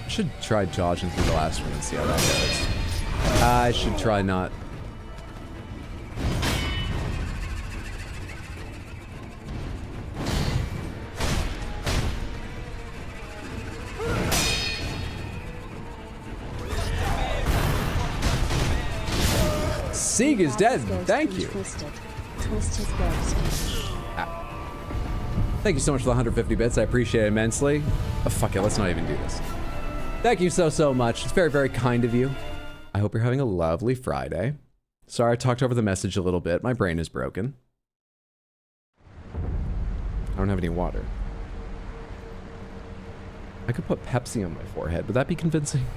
S1: I should try dodging through the last one and see how that goes. I should try not. Sieg is dead. Thank you. Thank you so much for the 150 bits. I appreciate it immensely. Oh, fuck it. Let's not even do this. Thank you so much. It's very, very kind of you. I hope you're having a lovely Friday. Sorry I talked over the message a little bit. My brain is broken. I don't have any water. I could put Pepsi on my forehead. Would that be convincing?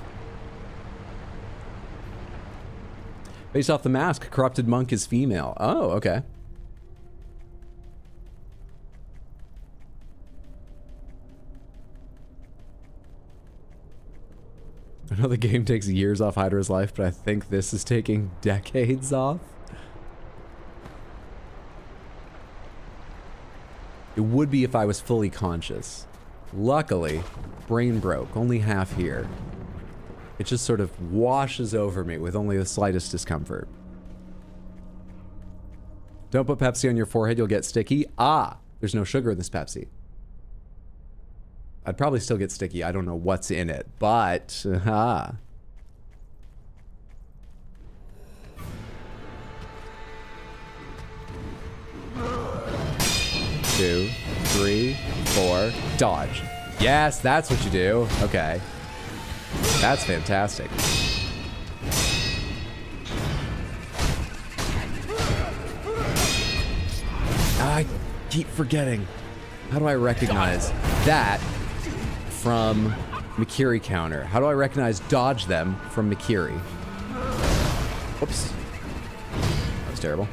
S1: Based off the mask, corrupted monk is female. Oh, okay. I know the game takes years off Hydra's life, but I think this is taking decades off. It would be if I was fully conscious. Luckily, brain broke, only half here. It just sort of washes over me with only the slightest discomfort. Don't put Pepsi on your forehead, you'll get sticky. Ah, there's no sugar in this Pepsi. I'd probably still get sticky. I don't know what's in it, but 2, 3, 4, dodge. Yes, that's what you do. Okay. That's fantastic. I keep forgetting. How do I recognize that from Mikiri counter? How do I recognize dodge them from Mikiri? Whoops. That was terrible.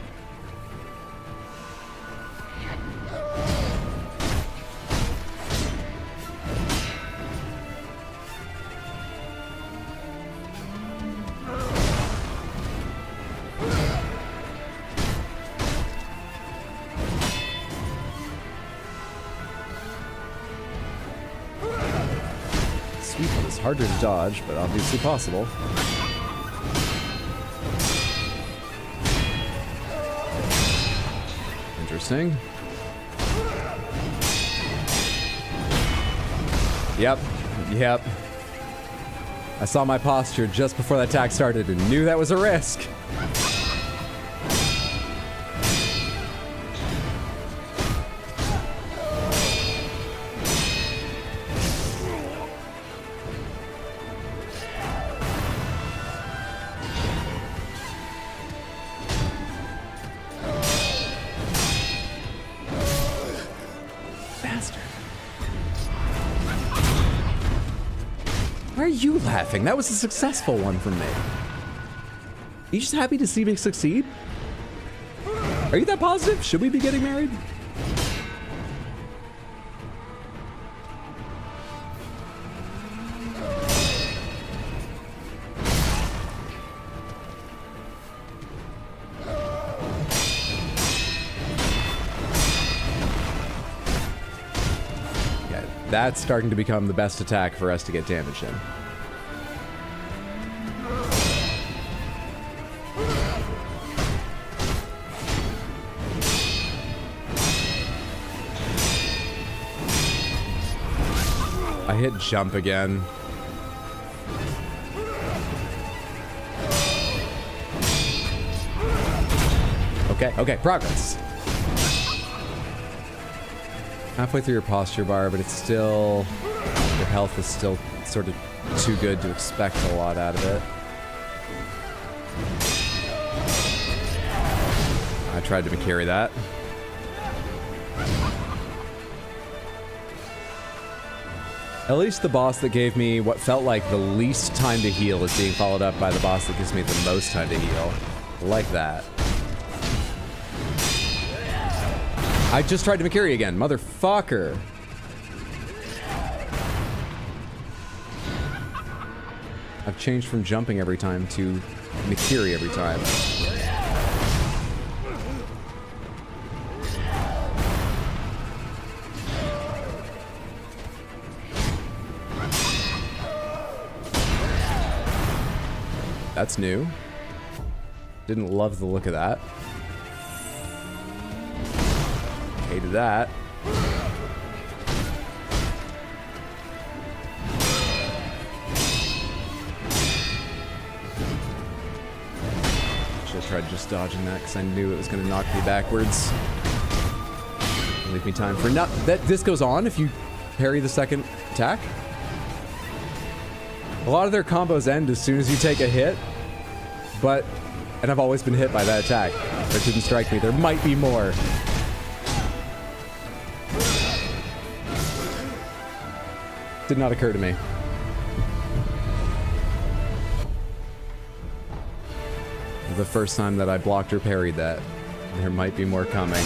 S1: harder to dodge, but obviously possible. Interesting. Yep. I saw my posture just before that attack started and knew that was a risk. Why are you laughing? That was a successful one from me. Are you just happy to see me succeed? Are you that positive? Should we be getting married? That's starting to become the best attack for us to get damage in. I hit jump again. Okay, progress. Halfway through your posture bar, but it's still... your health is still sort of too good to expect a lot out of it. I tried to carry that. At least the boss that gave me what felt like the least time to heal is being followed up by the boss that gives me the most time to heal. Like that. I just tried to Makiri again, motherfucker. I've changed from jumping every time to Makiri every time. That's new. Didn't love the look of that. Hated that. Should have tried just dodging that because I knew it was going to knock me backwards. Leave me time for this goes on if you parry the second attack. A lot of their combos end as soon as you take a hit, and I've always been hit by that attack. It didn't strike me. There might be more. Did not occur to me. The first time that I blocked or parried that. There might be more coming.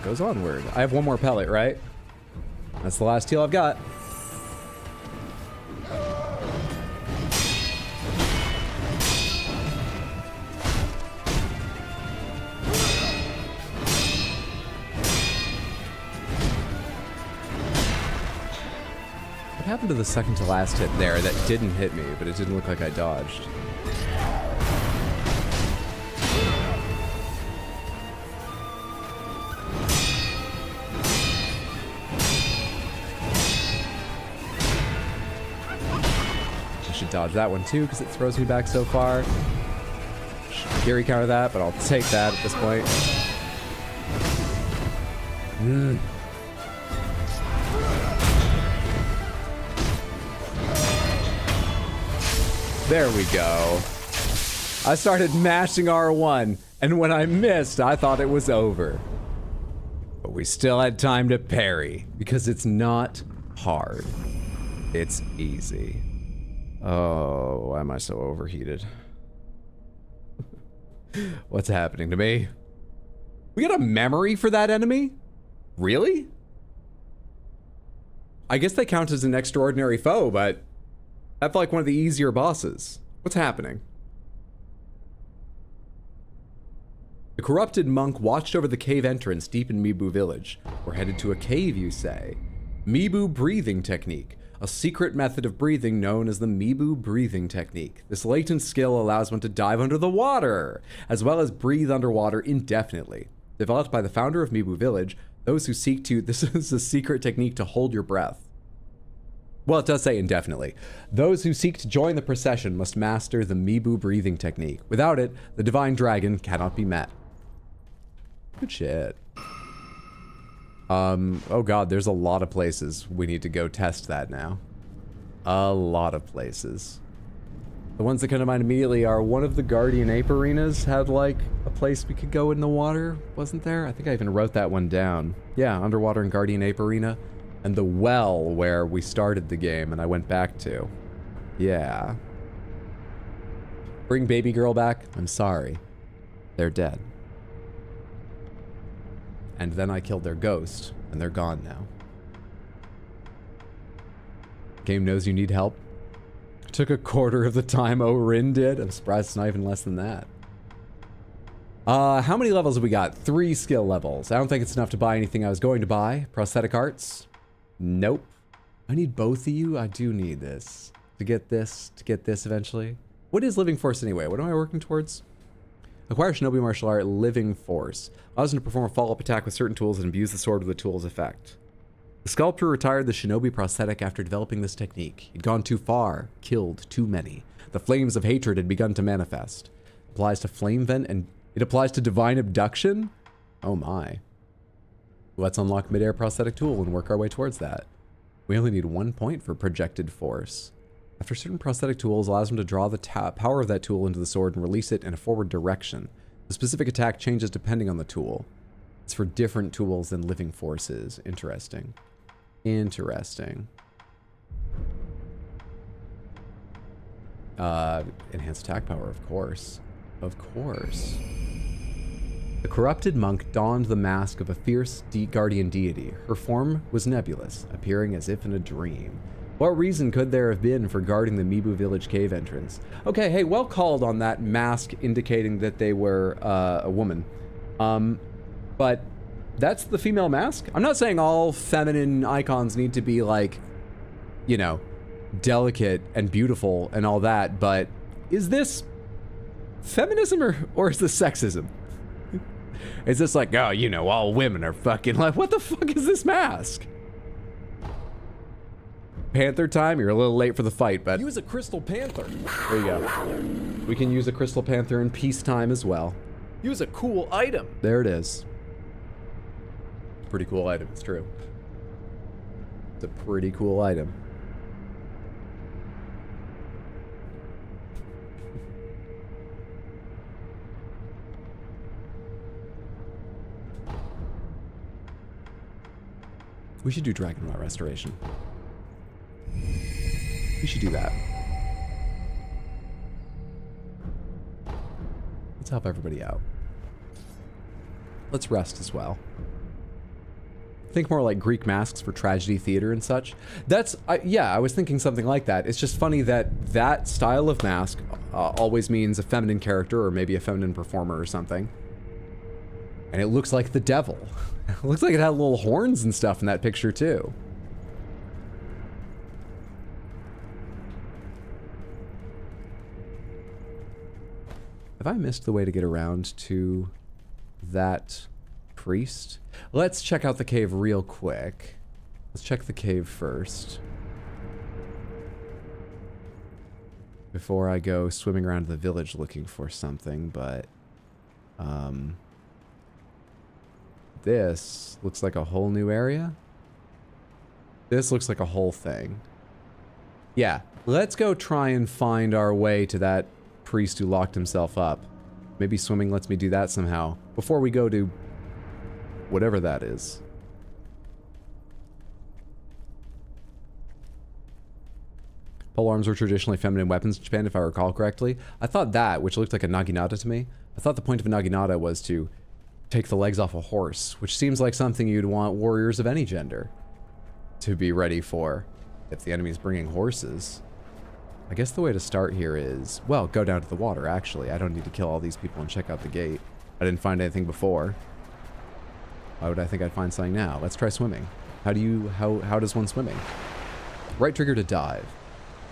S1: Goes onward. I have one more pellet, right? That's the last heal I've got. What happened to the second to last hit there that didn't hit me, but it didn't look like I dodged? Dodge that one too because it throws me back so far. Should Gary counter that, but I'll take that at this point. There we go. I started mashing R1, and when I missed, I thought it was over. But we still had time to parry because it's not hard. It's easy. Oh, why am I so overheated? What's happening to me? We got a memory for that enemy? Really? I guess they count as an extraordinary foe, but that's like one of the easier bosses. What's happening? The corrupted monk watched over the cave entrance deep in Mibu village. We're headed to a cave, you say? Mibu breathing technique, a secret method of breathing known as the Mibu breathing technique. This latent skill allows one to dive under the water, as well as breathe underwater indefinitely. Developed by the founder of Mibu village, those who seek to, this is a secret technique to hold your breath. Well, it does say indefinitely. Those who seek to join the procession must master the Mibu breathing technique. Without it, the divine dragon cannot be met. Good shit. Oh god, there's a lot of places we need to go test that now. A lot of places. The ones that come to mind immediately are one of the Guardian Ape arenas had like a place we could go in the water, wasn't there? I think I even wrote that one down. Yeah, underwater in Guardian Ape arena. And the well where we started the game and I went back to. Yeah. Bring baby girl back? I'm sorry. They're dead. And then I killed their ghost, and they're gone now. Game knows you need help. Took a quarter of the time Orin did. I'm surprised it's not even less than that. How many levels have we got? 3 skill levels. I don't think it's enough to buy anything I was going to buy. Prosthetic arts? Nope. I need both of you. I do need this. To get this eventually. What is Living Force anyway? What am I working towards? Acquire Shinobi Martial Art Living Force. Allows him to perform a follow-up attack with certain tools and imbue the sword with the tool's effect. The sculptor retired the Shinobi prosthetic after developing this technique. He'd gone too far, killed too many. The flames of hatred had begun to manifest. Applies to Flame Vent and it applies to Divine Abduction? Oh my. Let's unlock Midair Prosthetic Tool and work our way towards that. We only need 1 point for Projected Force. After certain prosthetic tools allows him to draw the power of that tool into the sword and release it in a forward direction. The specific attack changes depending on the tool. It's for different tools than Living Forces. Interesting. Interesting. Enhanced attack power, of course. Of course. The corrupted monk donned the mask of a fierce guardian deity. Her form was nebulous, appearing as if in a dream. What reason could there have been for guarding the Mibu village cave entrance? Okay, hey, well called on that mask indicating that they were a woman. But that's the female mask? I'm not saying all feminine icons need to be like, you know, delicate and beautiful and all that, but is this feminism or is this sexism? Is this like, oh, you know, all women are fucking like, what the fuck is this mask? Panther time? You're a little late for the fight, but use a Crystal Panther. There you go. We can use a Crystal Panther in peacetime as well.
S6: Use a cool item.
S1: There it is. Pretty cool item, it's true. It's a pretty cool item. We should do Dragonrot Restoration. We should do that. Let's help everybody out. Let's rest as well. Think more like Greek masks for tragedy theater and such. That's, yeah, I was thinking something like that. It's just funny that that style of mask always means a feminine character or maybe a feminine performer or something. And it looks like the devil. It looks like it had little horns and stuff in that picture too. Have I missed the way to get around to that priest? Let's check out the cave real quick. Let's check the cave first. Before I go swimming around the village looking for something, but... this looks like a whole new area. This looks like a whole thing. Yeah, let's go try and find our way to that priest who locked himself up. Maybe swimming lets me do that somehow before we go to whatever that is. Pole arms were traditionally feminine weapons in Japan, if I recall correctly. I thought that, which looked like a naginata to me, I thought the point of a naginata was to take the legs off a horse, which seems like something you'd want warriors of any gender to be ready for if the enemy's bringing horses. I guess the way to start here is, well, go down to the water, actually. I don't need to kill all these people and check out the gate. I didn't find anything before. Why would I think I'd find something now? Let's try swimming. How does one swimming? Right trigger to dive.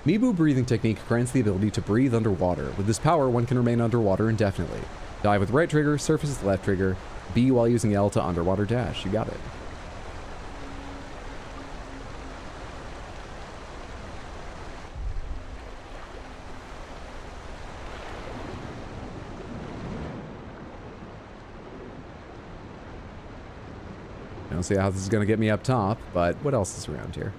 S1: Mibu breathing technique grants the ability to breathe underwater. With this power, one can remain underwater indefinitely. Dive with right trigger, surface with left trigger, B while using L to underwater dash. You got it. I don't see how this is going to get me up top, but what else is around here?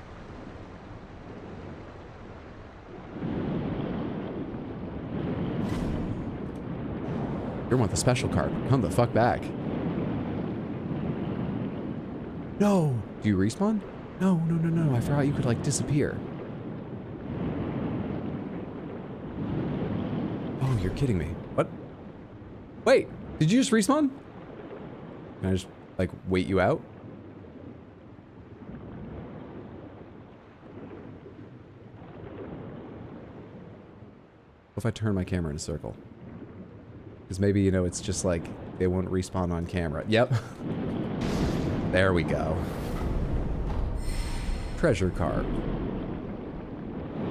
S1: You want the special card. Come the fuck back. No! Do you respawn? No, no, no, no. I forgot you could, like, disappear. Oh, you're kidding me. What? Wait! Did you just respawn? Can I just, like, wait you out? What if I turn my camera in a circle? Because maybe, you know, it's just like they won't respawn on camera. Yep. There we go. Treasure card.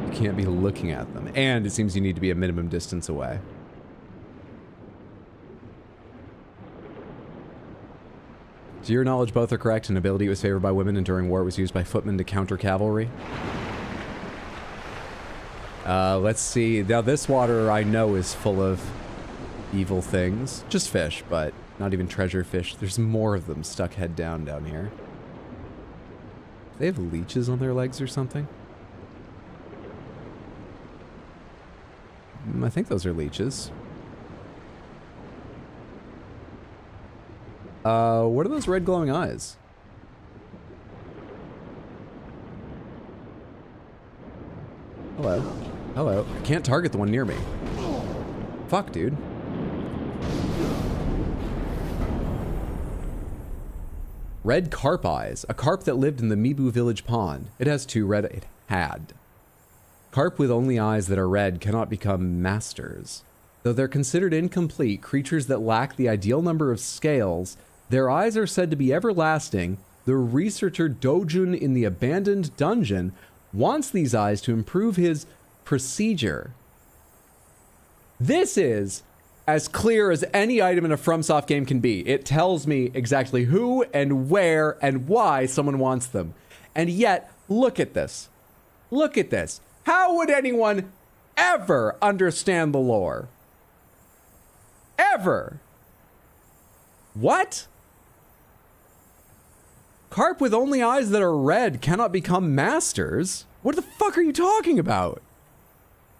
S1: You can't be looking at them. And it seems you need to be a minimum distance away. To your knowledge, both are correct. An ability was favored by women, and during war it was used by footmen to counter cavalry. Let's see. Now this water I know is full of evil things. Just fish, but not even treasure fish. There's more of them stuck head down here. They have leeches on their legs or something? I think those are leeches. What are those red glowing eyes? Hello. Hello. I can't target the one near me. Fuck, dude. Red carp eyes. A carp that lived in the Mibu village pond. It has two red... It had. Carp with only eyes that are red cannot become masters. Though they're considered incomplete, creatures that lack the ideal number of scales, their eyes are said to be everlasting. The researcher Dojun in the abandoned dungeon wants these eyes to improve his procedure. This is as clear as any item in a FromSoft game can be. It tells me exactly who and where and why someone wants them. And yet, look at this. Look at this. How would anyone ever understand the lore? Ever? What? Carp with only eyes that are red cannot become masters? What the fuck are you talking about?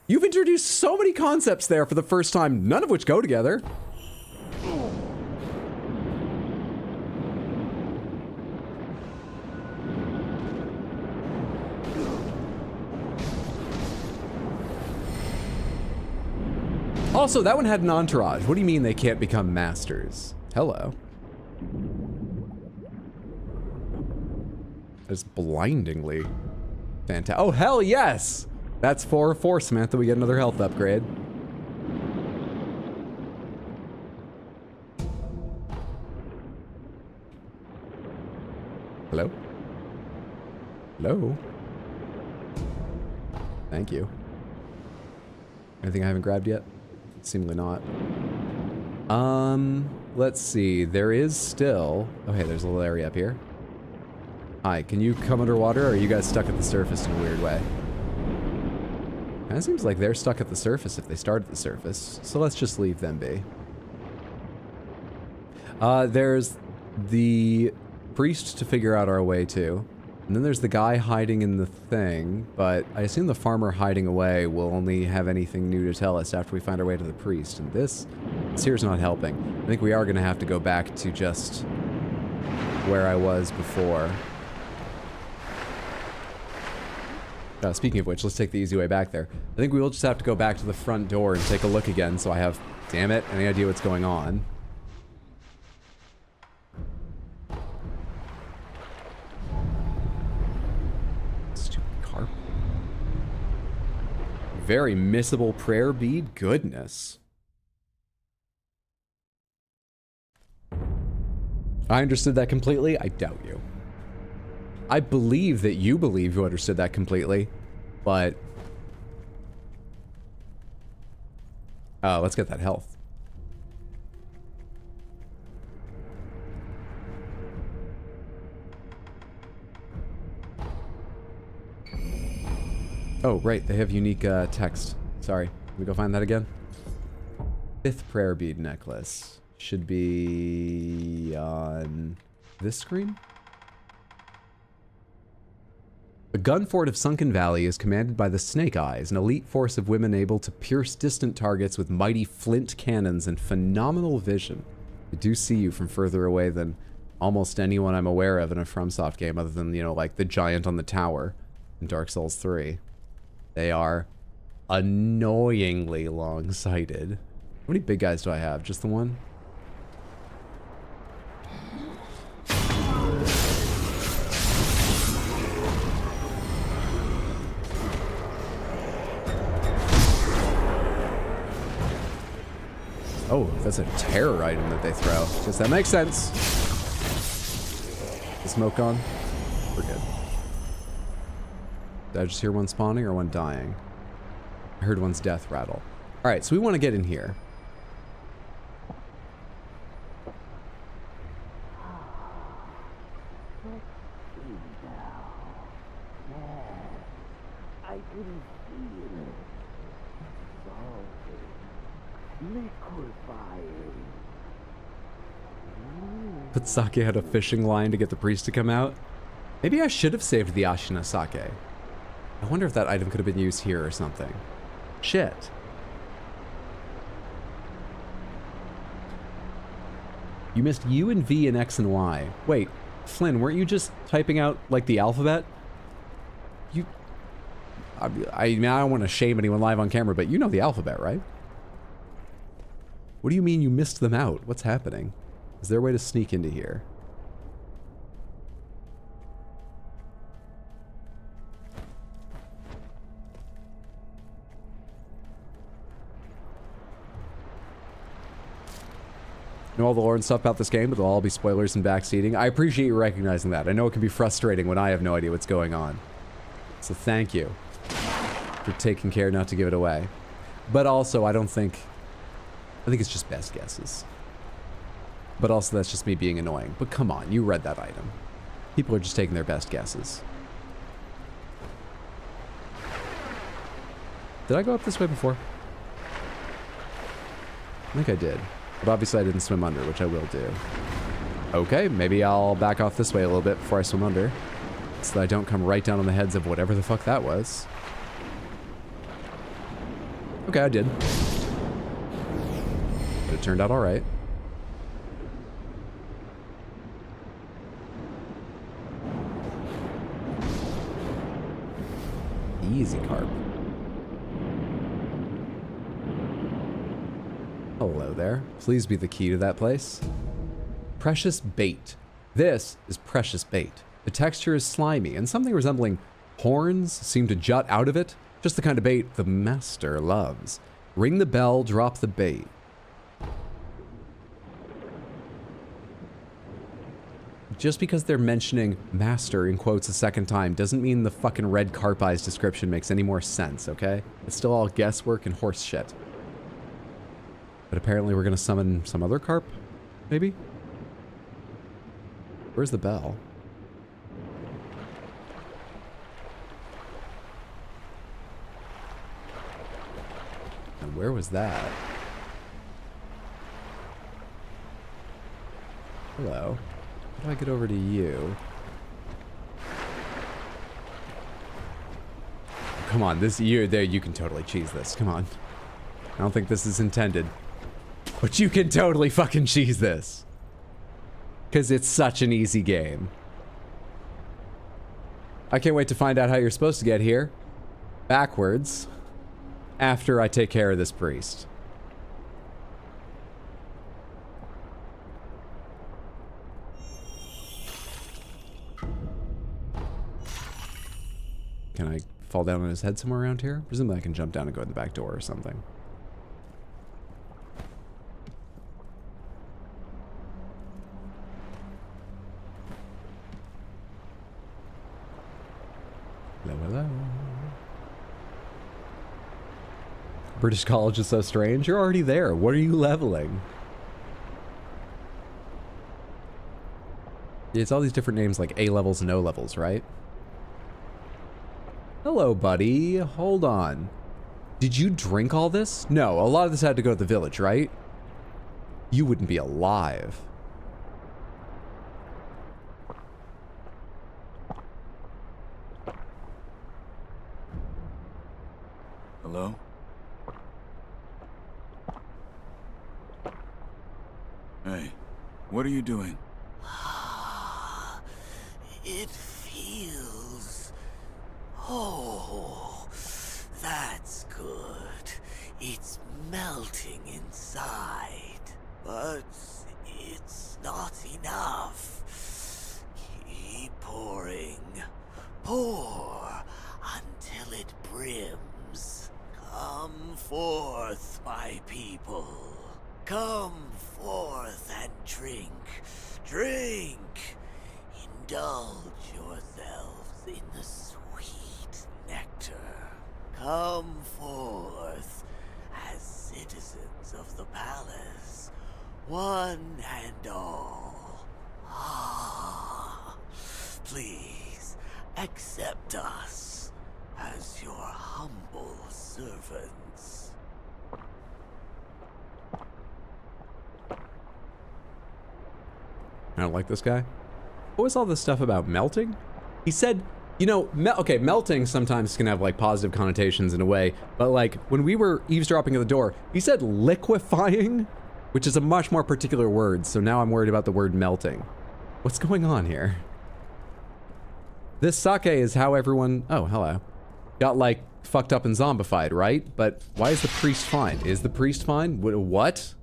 S1: You've introduced so many concepts there for the first time, none of which go together. Also, that one had an entourage. What do you mean they can't become masters? Hello. That's blindingly fantastic. Oh, hell yes! That's 4/4, Samantha. We get another health upgrade. Hello? Hello? Thank you. Anything I haven't grabbed yet? Seemingly not. Let's see. There is still... Oh, hey, there's a little area up here. Hi, can you come underwater, or are you guys stuck at the surface in a weird way? Kind of seems like they're stuck at the surface if they start at the surface, so let's just leave them be. There's the priest to figure out our way to, and then there's the guy hiding in the thing, but I assume the farmer hiding away will only have anything new to tell us after we find our way to the priest, and this here's not helping. I think we are going to have to go back to just where I was before. Speaking of which, let's take the easy way back there. I think we will just have to go back to the front door and take a look again so I have, damn it, any idea what's going on. Stupid carp. Very missable prayer bead? Goodness. I understood that completely? I doubt you. I believe that you believe you understood that completely, but... let's get that health. Oh, right, they have unique text. Sorry, can we go find that again? 5th prayer bead necklace. Should be on this screen? The gun fort of Sunken Valley is commanded by the Snake Eyes, an elite force of women able to pierce distant targets with mighty flint cannons and phenomenal vision. They do see you from further away than almost anyone I'm aware of in a FromSoft game, other than, you know, like the giant on the tower in Dark Souls 3. They are annoyingly long-sighted. How many big guys do I have? Just the one? Oh, that's a terror item that they throw. Guess that makes sense. The smoke on? We're good. Did I just hear one spawning or one dying? I heard one's death rattle. Alright, so we want to get in here.
S8: I can feel it. Liquefying.
S1: But Sake had a fishing line to get the priest to come out. Maybe I should have saved the Ashina Sake. I wonder if that item could have been used here or something. Shit. You missed U and V and X and Y. Wait, Flynn, weren't you just typing out, like, the alphabet? You... I mean, I don't want to shame anyone live on camera, but you know the alphabet, right? What do you mean you missed them out? What's happening? Is there a way to sneak into here? Know all the lore and stuff about this game, but they'll all be spoilers and backseating. I appreciate you recognizing that. I know it can be frustrating when I have no idea what's going on. So thank you for taking care not to give it away. But also, I think it's just best guesses. But also, that's just me being annoying. But come on, you read that item. People are just taking their best guesses. Did I go up this way before? I think I did. But obviously I didn't swim under, which I will do. Okay, maybe I'll back off this way a little bit before I swim under. So that I don't come right down on the heads of whatever the fuck that was. Okay, I did. But it turned out alright. Easy carp. Hello there. Please be the key to that place. Precious bait. This is precious bait. The texture is slimy, and something resembling horns seem to jut out of it. Just the kind of bait the master loves. Ring the bell, drop the bait. Just because they're mentioning master in quotes a second time doesn't mean the fucking red carp eyes description makes any more sense, okay? It's still all guesswork and horse shit. But apparently we're gonna summon some other carp, maybe? Where's the bell? And where was that? Hello. How do I get over to you? Come on, you can totally cheese this. Come on. I don't think this is intended. But you can totally fucking cheese this. Because it's such an easy game. I can't wait to find out how you're supposed to get here. backwards after I take care of this priest. Can I fall down on his head somewhere around here? Presumably I can jump down and go in the back door or something. Hello, hello. British college is so strange. You're already there. What are you leveling? It's all these different names like A levels and O levels, right? Hello, buddy. Hold on. Did you drink all this? No, a lot of this had to go to the village, right? You wouldn't be alive.
S4: Hello? Hey, what are you doing?
S3: It feels... Oh, that's good. It's melting inside. But it's not enough. Keep pouring. Pour until it brims. Come forth, my people. Come forth and drink. Drink! Indulge yourselves in the sweet nectar. Come forth as citizens of the palace, one and all. Ah, please accept us as your humble servants.
S1: I don't like this guy. What was all this stuff about melting? He said, you know, okay, melting sometimes can have like positive connotations in a way, but like when we were eavesdropping at the door, he said liquefying, which is a much more particular word, so now I'm worried about the word melting. What's going on here? This sake is how everyone, oh, hello, got like fucked up and zombified, right? But why is the priest fine? Is the priest fine? What?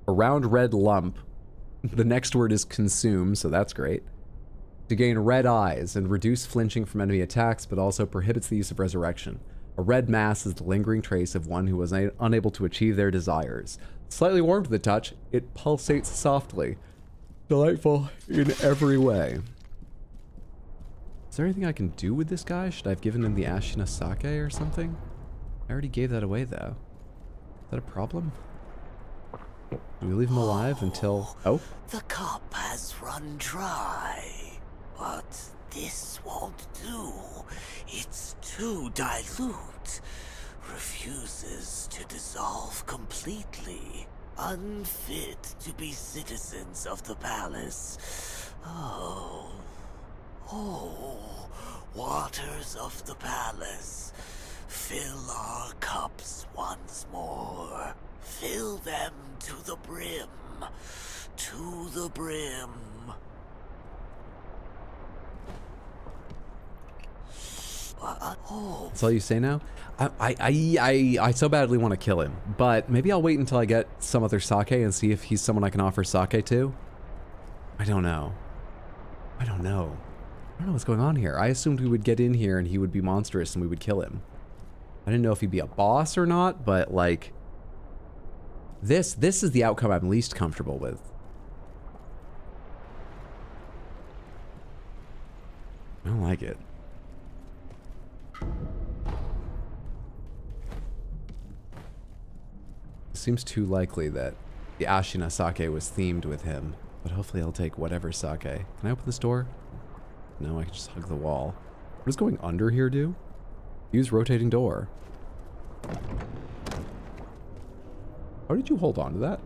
S1: A round red lump. The next word is consume, so that's great. To gain red eyes and reduce flinching from enemy attacks, but also prohibits the use of resurrection. A red mass is the lingering trace of one who was unable to achieve their desires. Slightly warm to the touch, it pulsates softly. Delightful in every way. Is there anything I can do with this guy? Should I have given him the Ashina sake or something? I already gave that away, though. Is that a problem? Do we leave him alive until... Oh?
S3: The cup has run dry, but this won't do. It's too dilute. Refuses to dissolve completely. Unfit to be citizens of the palace. Oh. Oh. Waters of the palace. Fill our cups once more. Fill them to the brim. To the brim. Oh.
S1: That's all you say now? I so badly want to kill him, but maybe I'll wait until I get some other sake and see if he's someone I can offer sake to. I don't know. I don't know what's going on here. I assumed we would get in here and he would be monstrous and we would kill him. I didn't know if he'd be a boss or not, but like... This is the outcome I'm least comfortable with. I don't like it. It seems too likely that the Ashina sake was themed with him, but hopefully I'll take whatever sake. Can I open this door? No, I can just hug the wall. What does going under here do? Use rotating door. How did you hold on to that?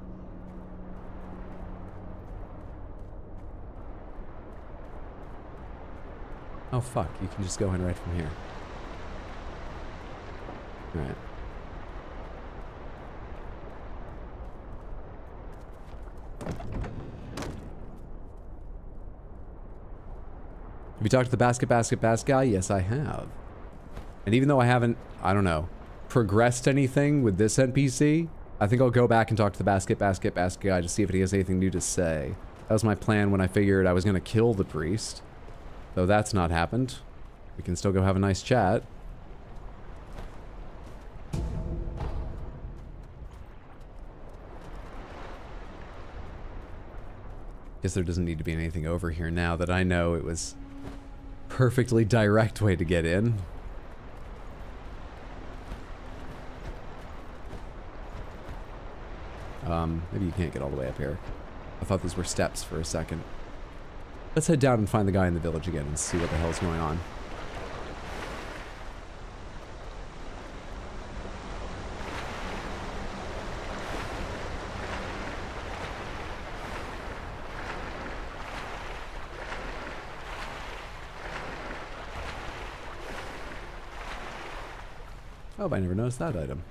S1: Oh fuck, you can just go in right from here. Alright. Have you talked to the basket guy? Yes, I have. And even though I haven't, I don't know, progressed anything with this NPC, I think I'll go back and talk to the basket guy to see if he has anything new to say. That was my plan when I figured I was going to kill the priest. Though that's not happened. We can still go have a nice chat. Guess there doesn't need to be anything over here now that I know it was perfectly direct way to get in. Maybe you can't get all the way up here. I thought these were steps for a second. Let's head down and find the guy in the village again and see what the hell's going on. Oh, I never noticed that item.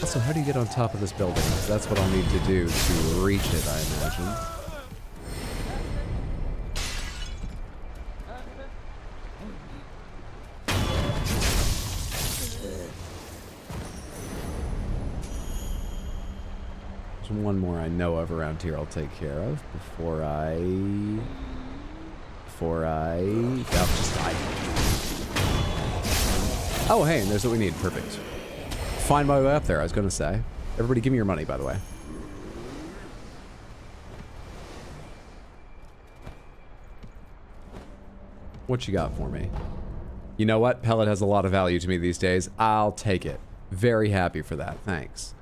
S1: Also, how do you get on top of this building? That's what I'll need to do to reach it, I imagine. There's one more I know of around here I'll take care of before I just die. Oh, hey, and there's what we need. Perfect. Find my way up there, I was gonna say. Everybody give me your money, by the way. What you got for me? You know what? Pellet has a lot of value to me these days. I'll take it. Very happy for that. Thanks.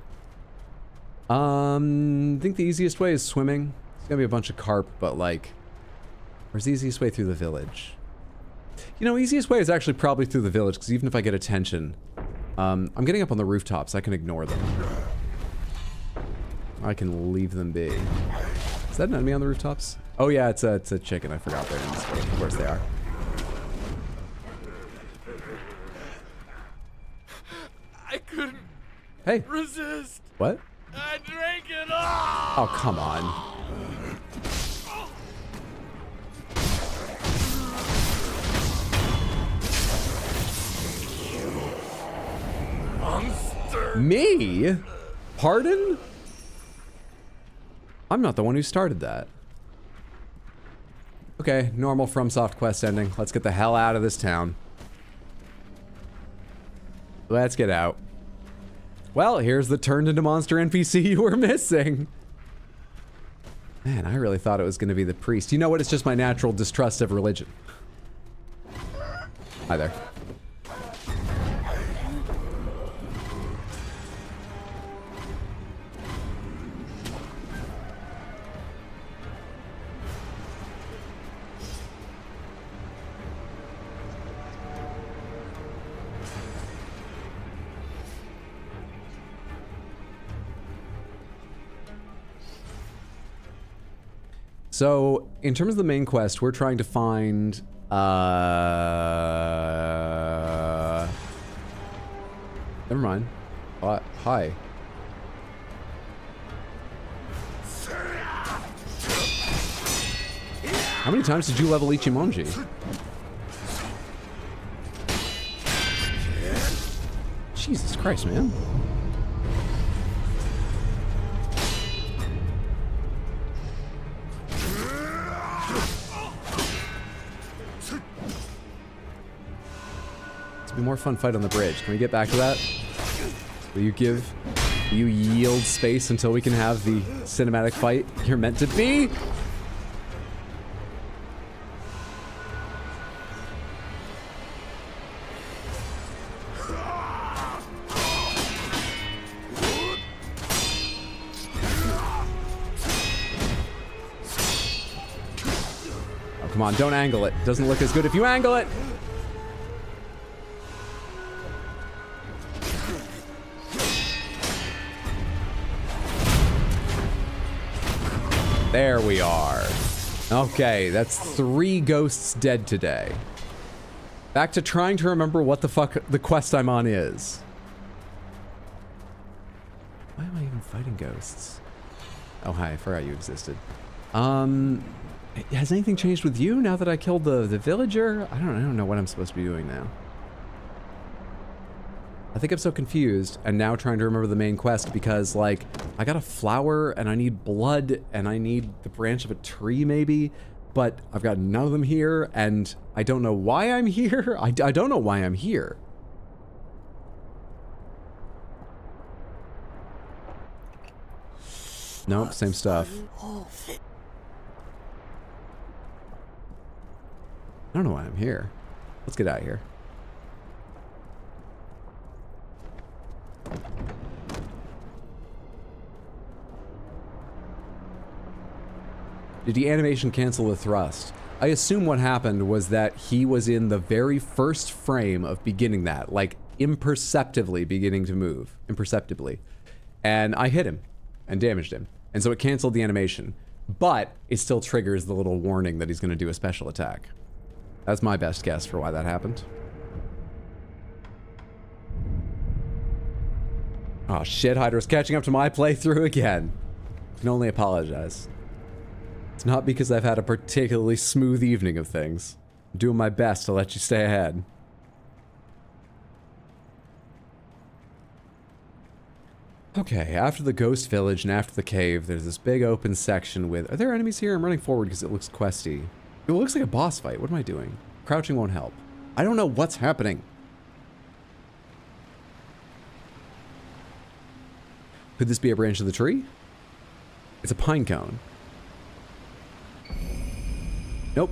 S1: I think the easiest way is swimming. It's gonna be a bunch of carp, but like, where's the easiest way through the village? You know, easiest way is actually probably through the village, because even if I get attention, I'm getting up on the rooftops. I can ignore them. I can leave them be. Is that an enemy on the rooftops? Oh yeah, it's a chicken. I forgot their names. Of course they are.
S3: I couldn't resist.
S1: What?
S3: I drank it all.
S1: Oh, come on.
S3: Monster.
S1: Me? Pardon? I'm not the one who started that. Okay, normal FromSoft quest ending. Let's get the hell out of this town. Let's get out. Well, here's the turned into monster NPC you were missing. Man, I really thought it was going to be the priest. You know what? It's just my natural distrust of religion. Hi there. So, in terms of the main quest, we're trying to find, never mind. Hi. How many times did you level Ichimonji? Jesus Christ, man. Be more fun fight on the bridge. Can we get back to that? Will you yield space until we can have the cinematic fight you're meant to be? Oh, come on, don't angle it. Doesn't look as good if you angle it. There we are. Okay, that's 3 ghosts dead today. Back to trying to remember what the fuck the quest I'm on is. Why am I even fighting ghosts? Oh, hi, I forgot you existed. Has anything changed with you now that I killed the villager? I don't know what I'm supposed to be doing now. I think I'm so confused and now trying to remember the main quest because, like, I got a flower and I need blood and I need the branch of a tree maybe, but I've got none of them here and I don't know why I'm here. I don't know why I'm here. Nope, same stuff. I don't know why I'm here. Let's get out of here. Did the animation cancel the thrust? I assume what happened was that he was in the very first frame of beginning that, like imperceptibly beginning to move, imperceptibly. And I hit him and damaged him. And so it canceled the animation, but it still triggers the little warning that he's gonna do a special attack. That's my best guess for why that happened. Oh shit, Hydra's catching up to my playthrough again. I can only apologize. It's not because I've had a particularly smooth evening of things. I'm doing my best to let you stay ahead. Okay, after the ghost village and after the cave, there's this big open section with... Are there enemies here? I'm running forward because it looks questy. It looks like a boss fight. What am I doing? Crouching won't help. I don't know what's happening. Could this be a branch of the tree? It's a pine cone. Nope.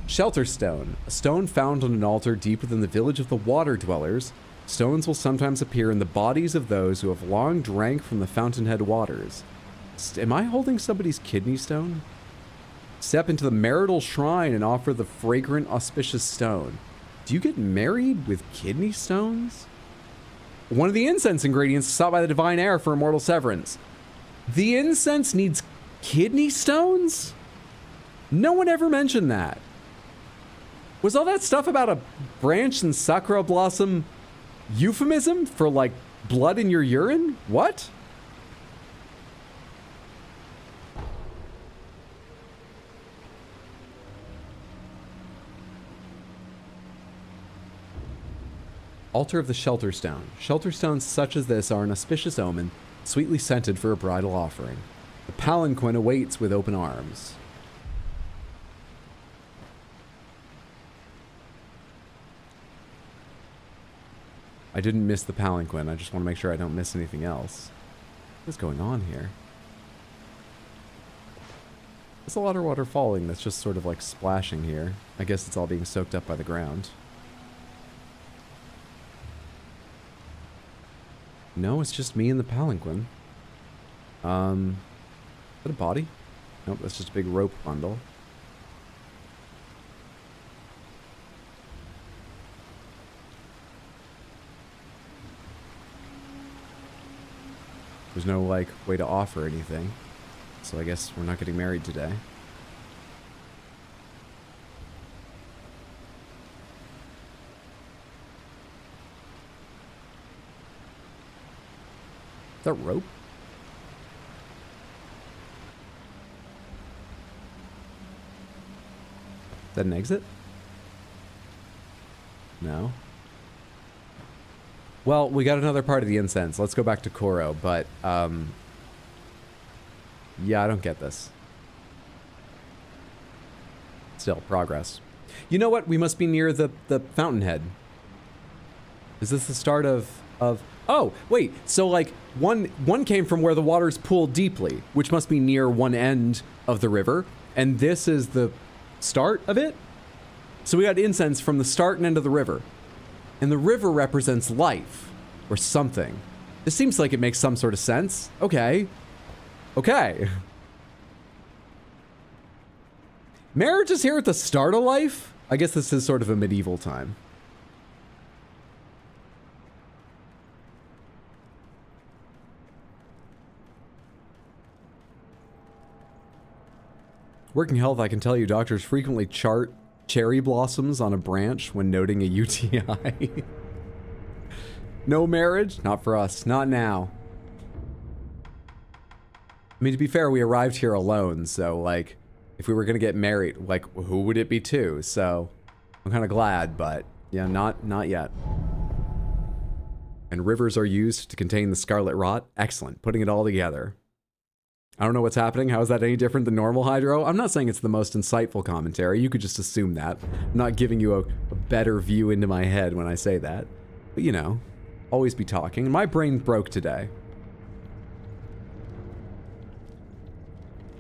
S1: Shelter stone. A stone found on an altar deep within the village of the water dwellers. Stones will sometimes appear in the bodies of those who have long drank from the fountainhead waters. Am I holding somebody's kidney stone? Step into the marital shrine and offer the fragrant, auspicious stone. Do you get married with kidney stones? One of the incense ingredients sought by the divine heir for immortal severance. The incense needs kidney stones? No one ever mentioned that. Was all that stuff about a branch and sakura blossom euphemism for, like, blood in your urine? What? Altar of the Shelter Stone. Shelter stones such as this are an auspicious omen, sweetly scented for a bridal offering. The palanquin awaits with open arms. I didn't miss the palanquin. I just want to make sure I don't miss anything else. What's going on here? There's a lot of water falling that's just sort of like splashing here. I guess it's all being soaked up by the ground. No, it's just me and the palanquin. Is that a body? Nope, that's just a big rope bundle. There's no, like, way to offer anything. So I guess we're not getting married today. Is that rope? Is that an exit? No. Well, we got another part of the incense. Let's go back to Koro, but, yeah, I don't get this. Still, progress. You know what? We must be near the fountainhead. Is this the start of... Oh, wait. So, like, one came from where the waters pool deeply, which must be near one end of the river, and this is the start of it? So we got incense from the start and end of the river. And the river represents life, or something. This seems like it makes some sort of sense. Okay. Okay. Marriage is here at the start of life? I guess this is sort of a medieval time. Working health, I can tell you doctors frequently chart cherry blossoms on a branch when noting a UTI. No marriage? Not for us. Not now. I mean, to be fair, we arrived here alone, so, like, if we were gonna get married, like, who would it be to? So, I'm kind of glad, but, yeah, not yet. And rivers are used to contain the scarlet rot. Excellent. Putting it all together. I don't know what's happening. How is that any different than normal hydro? I'm not saying it's the most insightful commentary. You could just assume that. I'm not giving you a better view into my head when I say that. But, you know, always be talking. My brain broke today.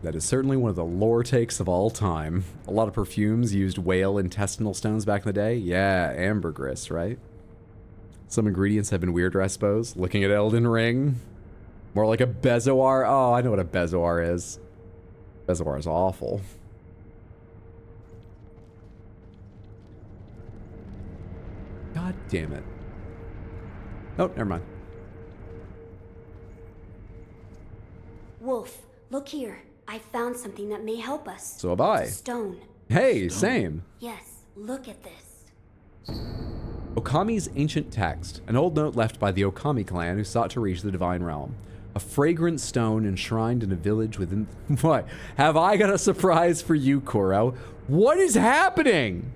S1: That is certainly one of the lore takes of all time. A lot of perfumes used whale intestinal stones back in the day. Yeah, ambergris, right? Some ingredients have been weirder, I suppose. Looking at Elden Ring. More like a bezoar. Oh, I know what a bezoar is. Bezoar is awful. God damn it. Oh, never mind.
S9: Wolf, look here. I found something that may help us.
S1: So have I.
S9: It's a stone.
S1: Hey, same.
S9: Yes, look at this.
S1: Okami's ancient text, an old note left by the Okami clan who sought to reach the divine realm. A fragrant stone enshrined in a village within... What? Have I got a surprise for you, Kuro? What is happening?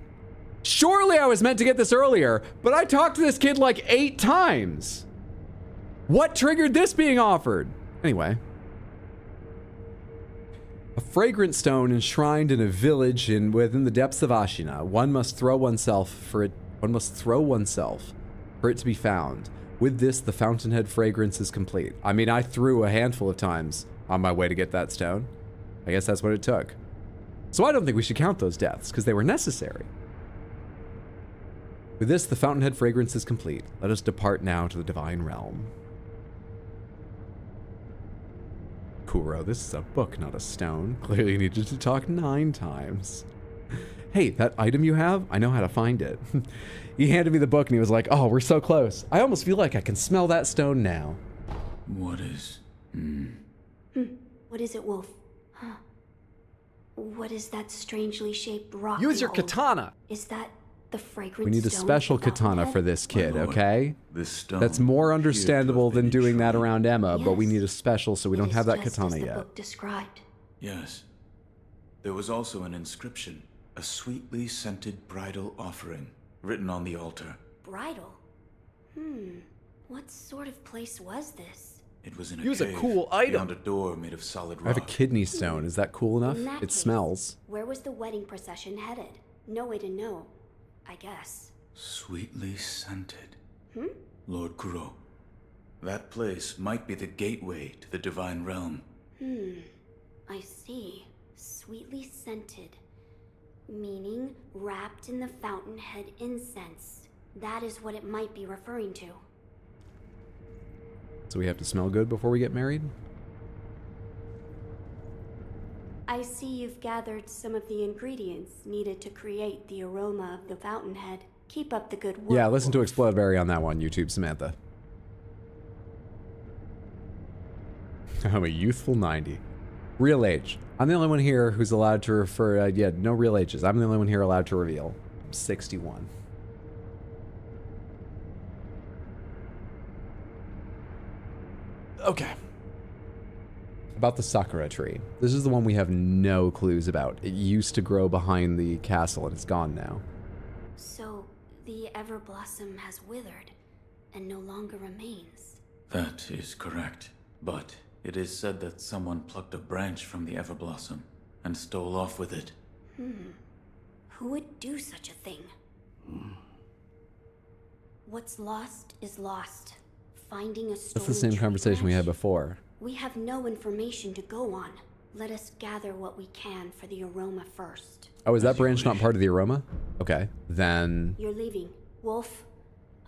S1: Surely I was meant to get this earlier, but I talked to this kid like 8 times. What triggered this being offered? Anyway. A fragrant stone enshrined in a village within the depths of Ashina. One must throw oneself for it to be found. With this, the fountainhead fragrance is complete. I mean, I threw a handful of times on my way to get that stone. I guess that's what it took. So I don't think we should count those deaths, because they were necessary. With this, the fountainhead fragrance is complete. Let us depart now to the divine realm. Kuro, this is a book, not a stone. Clearly needed to talk 9 times. Hey, that item you have, I know how to find it. He handed me the book and he was like, oh, we're so close. I almost feel like I can smell that stone now.
S4: What is...
S9: What is it, Wolf? Huh. What is that strangely shaped rock?
S6: Use your katana.
S9: Is that the fragrant
S1: We need a
S9: stone
S1: special
S9: of the
S1: katana
S9: fountainhead?
S1: for this kid,
S4: Lord,
S1: okay?
S4: this stone
S1: That's more
S4: appeared to have
S1: understandable than
S4: been
S1: doing that
S4: enshrined.
S1: around Emma, but we
S9: Yes.
S1: need a special so we
S9: It
S1: don't
S9: is
S1: have that
S9: just
S1: katana
S9: as the
S1: yet.
S9: book described.
S4: Yes. There was also an inscription, a sweetly scented bridal offering, written on the altar.
S9: Bridal? What sort of place was this?
S4: It was in a
S6: Use a
S4: cave
S6: cool item.
S4: beyond a door made of solid rock.
S1: I have a kidney stone. Is that cool enough?
S9: In that
S1: It
S9: case,
S1: smells.
S9: Where was the wedding procession headed? No way to know, I guess.
S4: Sweetly scented. Lord Kuro, that place might be the gateway to the divine realm.
S9: I see. Sweetly scented. Meaning wrapped in the fountainhead incense. That is what it might be referring to.
S1: So we have to smell good before we get married?
S9: I see you've gathered some of the ingredients needed to create the aroma of the fountainhead. Keep up the good work.
S1: Yeah, listen to
S9: Wolf.
S1: Explodeberry on that one, YouTube Samantha. I'm a youthful 90. Real age. I'm the only one here who's allowed to refer, yeah, no real ages. I'm the only one here allowed to reveal. I'm 61. Okay. About the Sakura tree. This is the one we have no clues about. It used to grow behind the castle and it's gone now.
S9: So, the Everblossom has withered and no longer remains.
S4: That is correct. But it is said that someone plucked a branch from the Everblossom and stole off with it.
S9: Who would do such a thing? What's lost is lost. Finding a stolen
S1: That's the same
S9: tree
S1: conversation we had
S9: branch.
S1: before.
S9: We have no information to go on. Let us gather what we can for the aroma first.
S1: Oh, is that
S4: As you
S1: branch not
S4: wish.
S1: part of the aroma? Okay, then...
S9: You're leaving. Wolf,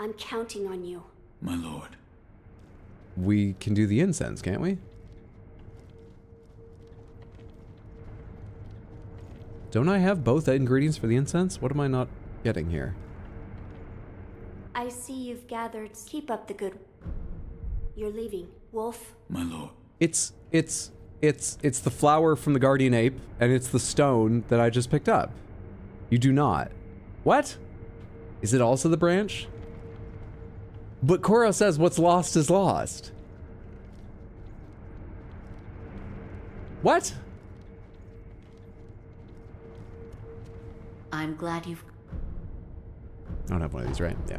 S9: I'm counting on you.
S4: My lord.
S1: we can do the incense, can't we? Don't I have both ingredients for the incense? What am I not getting here?
S9: I see you've gathered. Keep up the good. You're leaving. Wolf,
S4: My lord.
S1: It's the flower from the guardian ape, and it's the stone that I just picked up. You do not. What? Is it also the branch? But Koro says what's lost is lost. What?
S5: I'm glad you've...
S1: I don't have one of these, right? Yeah.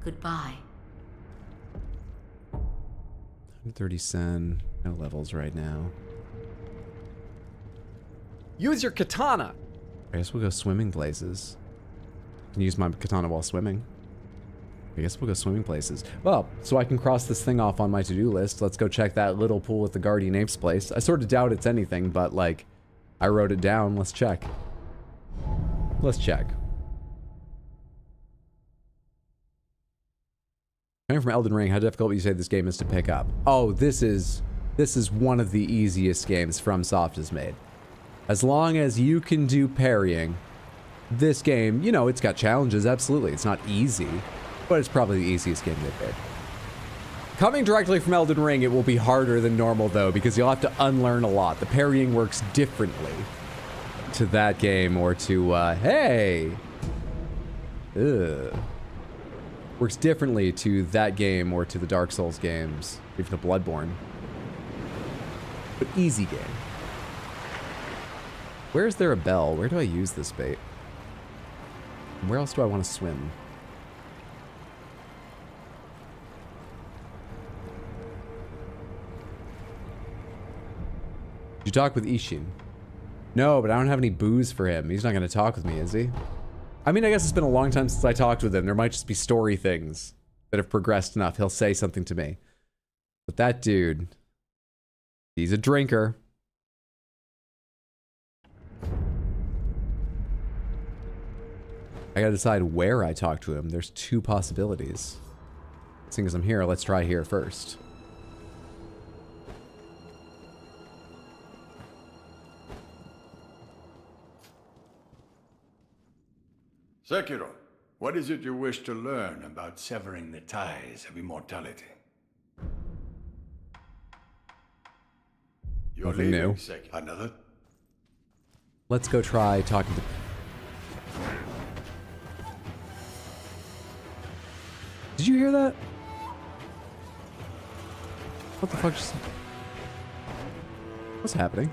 S5: Goodbye.
S1: 130 sen. No levels right now.
S6: Use your katana.
S1: I guess we'll go swimming places. I can use my katana while swimming. I guess we'll go swimming places. Well, so I can cross this thing off on my to-do list. Let's go check that little pool at the Guardian Apes place. I sort of doubt it's anything, but like, I wrote it down. Let's check. Let's check. Coming from Elden Ring, how difficult would you say this game is to pick up? Oh, this is one of the easiest games FromSoft has made. As long as you can do parrying, this game, you know, it's got challenges, absolutely. It's not easy, but it's probably the easiest game they've made. Coming directly from Elden Ring, it will be harder than normal, though, because you'll have to unlearn a lot. The parrying works differently to that game or to, hey! Ugh. Works differently to that game or to the Dark Souls games, even to Bloodborne. But easy game. Where is there a bell? Where do I use this bait? Where else do I want to swim? Did you talk with Ishin? No, but I don't have any booze for him. He's not going to talk with me, is he? I mean, I guess it's been a long time since I talked with him. There might just be story things that have progressed enough. He'll say something to me. But that dude, he's a drinker. I gotta decide where I talk to him. There's two possibilities. Seeing as I'm here, let's try here first.
S10: Sekiro, what is it you wish to learn about severing the ties of immortality? You're
S1: Nothing
S10: leaving,
S1: new.
S10: Sekiro. Another?
S1: Let's go try talking to... Did you hear that? What the fuck just... What's happening?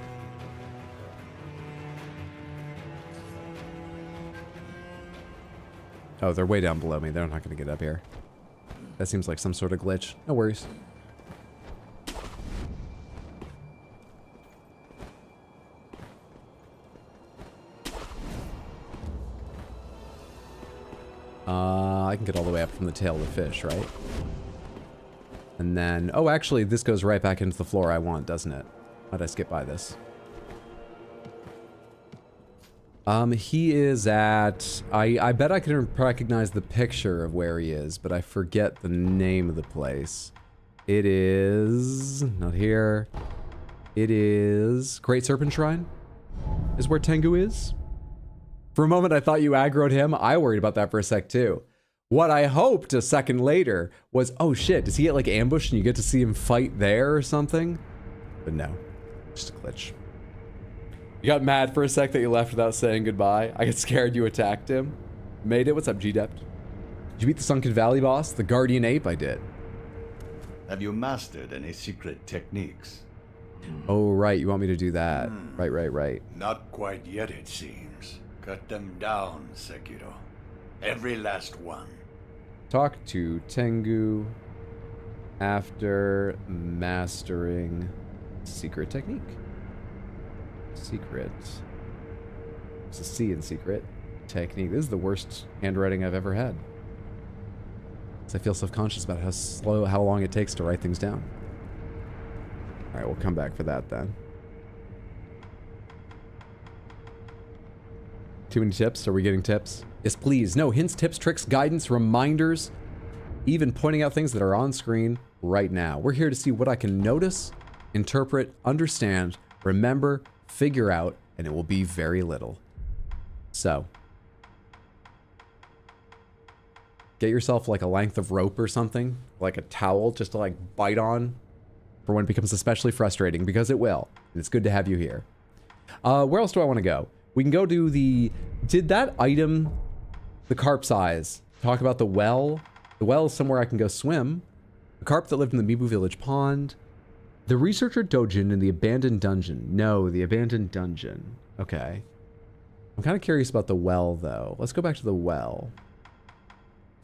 S1: Oh, they're way down below me. They're not going to get up here. That seems like some sort of glitch. No worries. I can get all the way up from the tail of the fish, right? And then... Oh, actually, this goes right back into the floor I want, doesn't it? Why'd I skip by this? He is at... I bet I can recognize the picture of where he is, but I forget the name of the place. It is... Not here. It is... Great Serpent Shrine? Is where Tengu is? For a moment, I thought you aggroed him. I worried about that for a sec, too. What I hoped a second later was, oh shit, does he get like ambushed and you get to see him fight there or something? But no, just a glitch. You got mad for a sec that you left without saying goodbye. I got scared you attacked him. Made it. What's up, G-Dept? Did you beat the Sunken Valley boss? The Guardian Ape? I did.
S10: Have you mastered any secret techniques?
S1: Oh, right. You want me to do that. Right.
S10: Not quite yet, it seems. Cut them down, Sekiro. Every last one.
S1: Talk to Tengu after mastering secret technique. Secret. It's a C in secret. Technique. This is the worst handwriting I've ever had. I feel self-conscious about how long it takes to write things down. Alright, we'll come back for that then. Too many tips? Are we getting tips? Yes, please. No, hints, tips, tricks, guidance, reminders, even pointing out things that are on screen right now. We're here to see what I can notice, interpret, understand, remember, figure out, and it will be very little. So, get yourself like a length of rope or something, like a towel, just to like bite on for when it becomes especially frustrating, because it will. And it's good to have you here. Where else do I want to go? We can go to the... Did that item, the carp's eyes, talk about the well? The well is somewhere I can go swim. The carp that lived in the Mibu Village pond. The researcher Dojin in the abandoned dungeon. No, the abandoned dungeon. Okay. I'm kind of curious about the well, though. Let's go back to the well.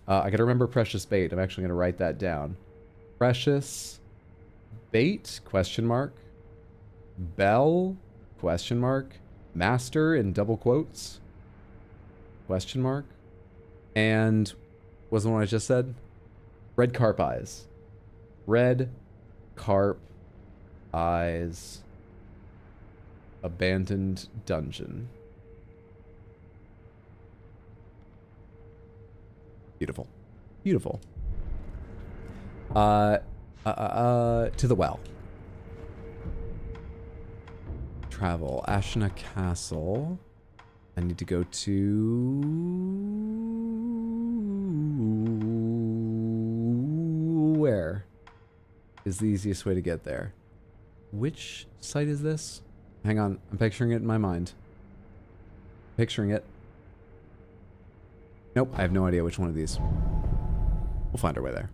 S1: I gotta remember precious bait. I'm actually gonna write that down. Precious bait? Question mark. Bell? Question mark. Master in double quotes? Question mark. And was the one I just said? Red carp eyes. Red carp eyes. Abandoned dungeon. Beautiful. Beautiful. To the well. Travel. Ashina Castle. I need to go to... Where is the easiest way to get there? Which site is this? Hang on. I'm picturing it in my mind. Picturing it. Nope, I have no idea which one of these. We'll find our way there.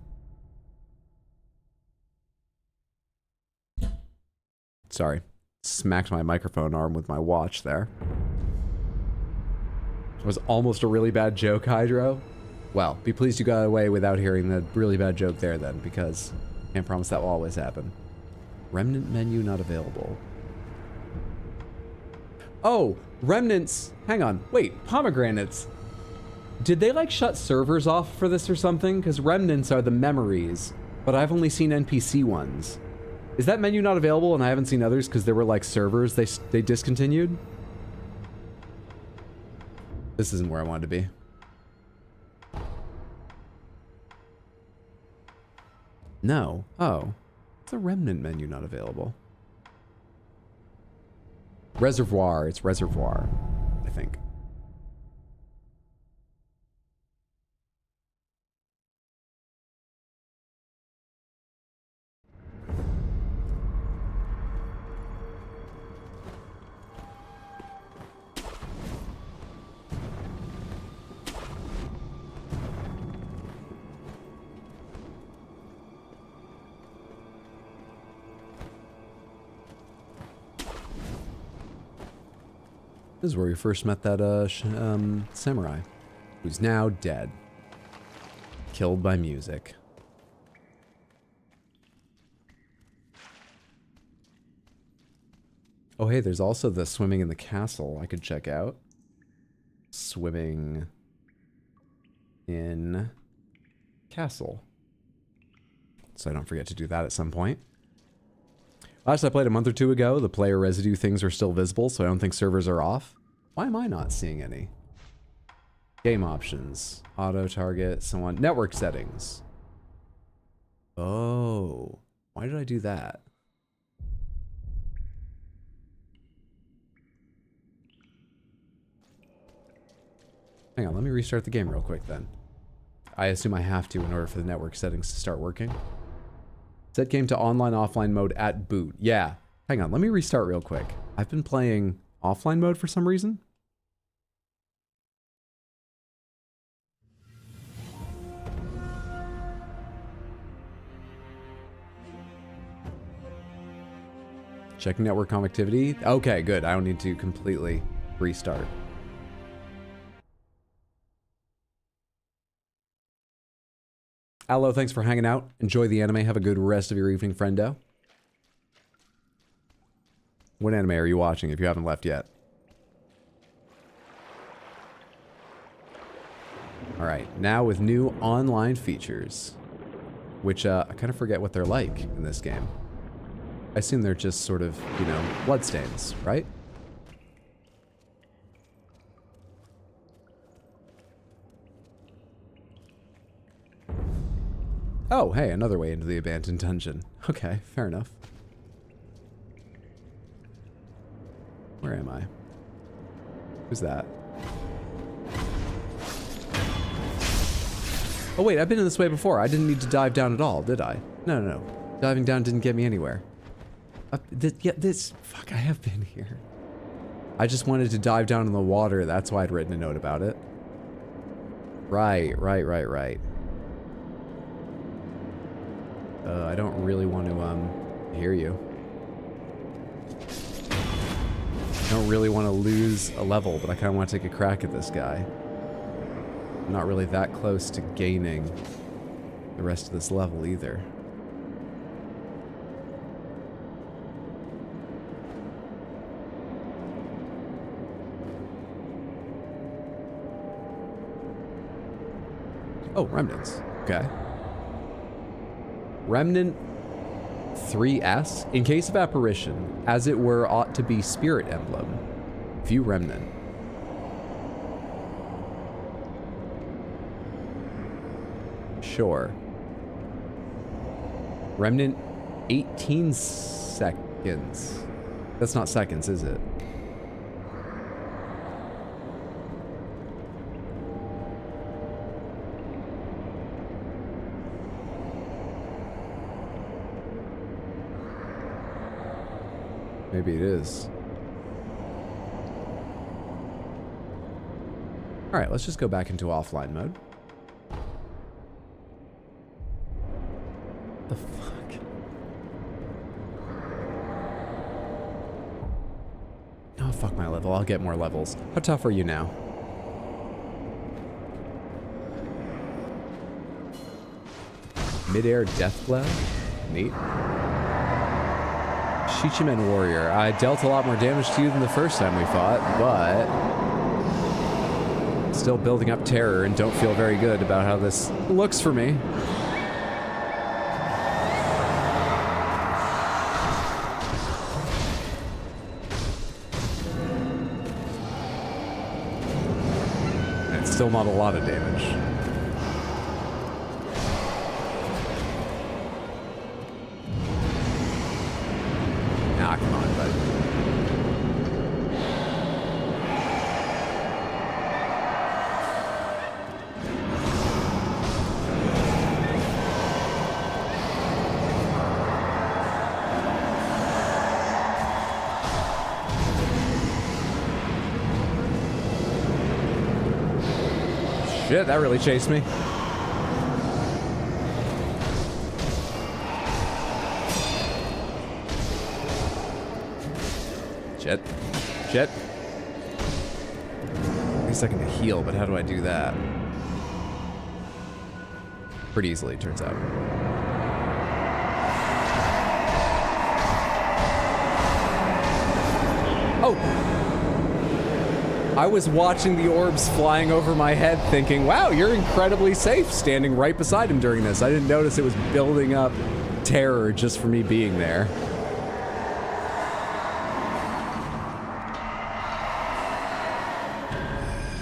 S1: Sorry. Smacked my microphone arm with my watch there. It was almost a really bad joke, Hydro. Well, be pleased you got away without hearing the really bad joke there then, because can't promise that will always happen. Remnant menu not available. Oh, remnants. Hang on. Wait, pomegranates. Did they like shut servers off for this or something? Because remnants are the memories, but I've only seen NPC ones. Is that menu not available and I haven't seen others because there were like servers they discontinued? This isn't where I wanted to be. No. Oh. It's a remnant menu not available. Reservoir. It's reservoir, I think. This is where we first met that samurai, who's now dead. Killed by music. Oh hey, there's also the swimming in the castle I could check out. Swimming in castle. So I don't forget to do that at some point. Last I played a month or two ago, the player residue things are still visible, so I don't think servers are off. Why am I not seeing any? Game options. Auto target, so on. Network settings. Oh. Why did I do that? Hang on, let me restart the game real quick then. I assume I have to in order for the network settings to start working. Set game to online offline mode at boot. Yeah. Hang on, let me restart real quick. I've been playing offline mode for some reason. Checking network connectivity. Okay, good. I don't need to completely restart. Allo, thanks for hanging out. Enjoy the anime. Have a good rest of your evening, friendo. What anime are you watching if you haven't left yet? Alright, now with new online features. Which, I kind of forget what they're like in this game. I assume they're just sort of, you know, bloodstains, right? Oh, hey, another way into the abandoned dungeon. Okay, fair enough. Where am I? Who's that? Oh wait, I've been in this way before. I didn't need to dive down at all, did I? No, no, no. Diving down didn't get me anywhere. Fuck, I have been here. I just wanted to dive down in the water. That's why I'd written a note about it. Right. I don't really want to, I hear you. I don't really want to lose a level, but I kind of want to take a crack at this guy. I'm not really that close to gaining the rest of this level either. Oh, remnants. Okay. Remnant 3S. In case of apparition, as it were, ought to be spirit emblem. View remnant. Sure. Remnant 18 seconds. That's not seconds, is it? Maybe it is. All right, let's just go back into offline mode. The fuck? Oh, fuck my level. I'll get more levels. How tough are you now? Mid-air death blow? Neat. Shichimen warrior. I dealt a lot more damage to you than the first time we fought, but still building up terror and don't feel very good about how this looks for me. And it's still not a lot of damage. Nah, come on, bud. Shit, that really chased me. Shit. Shit. Take a second to heal, but how do I do that? Pretty easily, it turns out. Oh! I was watching the orbs flying over my head thinking, wow, you're incredibly safe standing right beside him during this. I didn't notice it was building up terror just for me being there.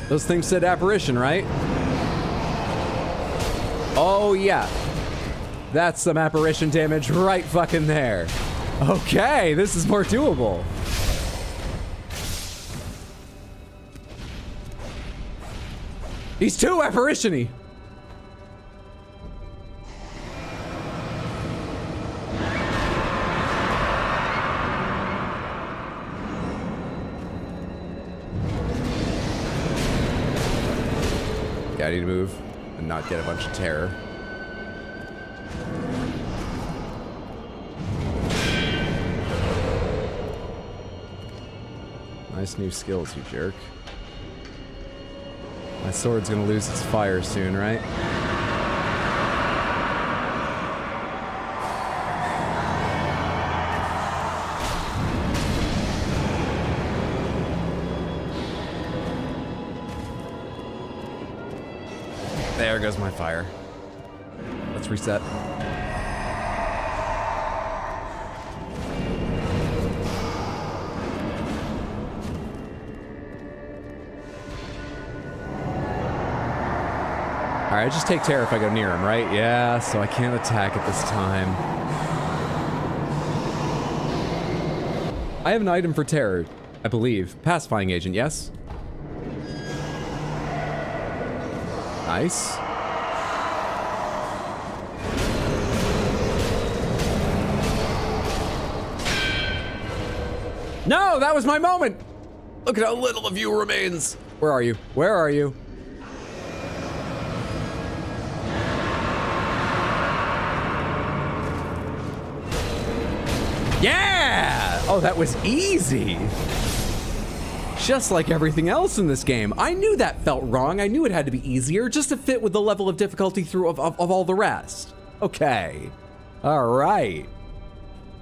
S1: Those things said apparition, right? Oh, yeah. That's some apparition damage right fucking there. Okay, this is more doable. He's too apparition-y. I need to move and not get a bunch of terror. Nice new skills, you jerk. My sword's gonna lose its fire soon, right? There goes my fire. Let's reset. Alright, I just take terror if I go near him, right? Yeah, so I can't attack at this time. I have an item for terror, I believe. Pacifying agent, yes? Nice. No, that was my moment! Look at how little of you remains. Where are you? Where are you? Yeah! Oh, that was easy. Just like everything else in this game. I knew that felt wrong. I knew it had to be easier just to fit with the level of difficulty through of all the rest. Okay. All right.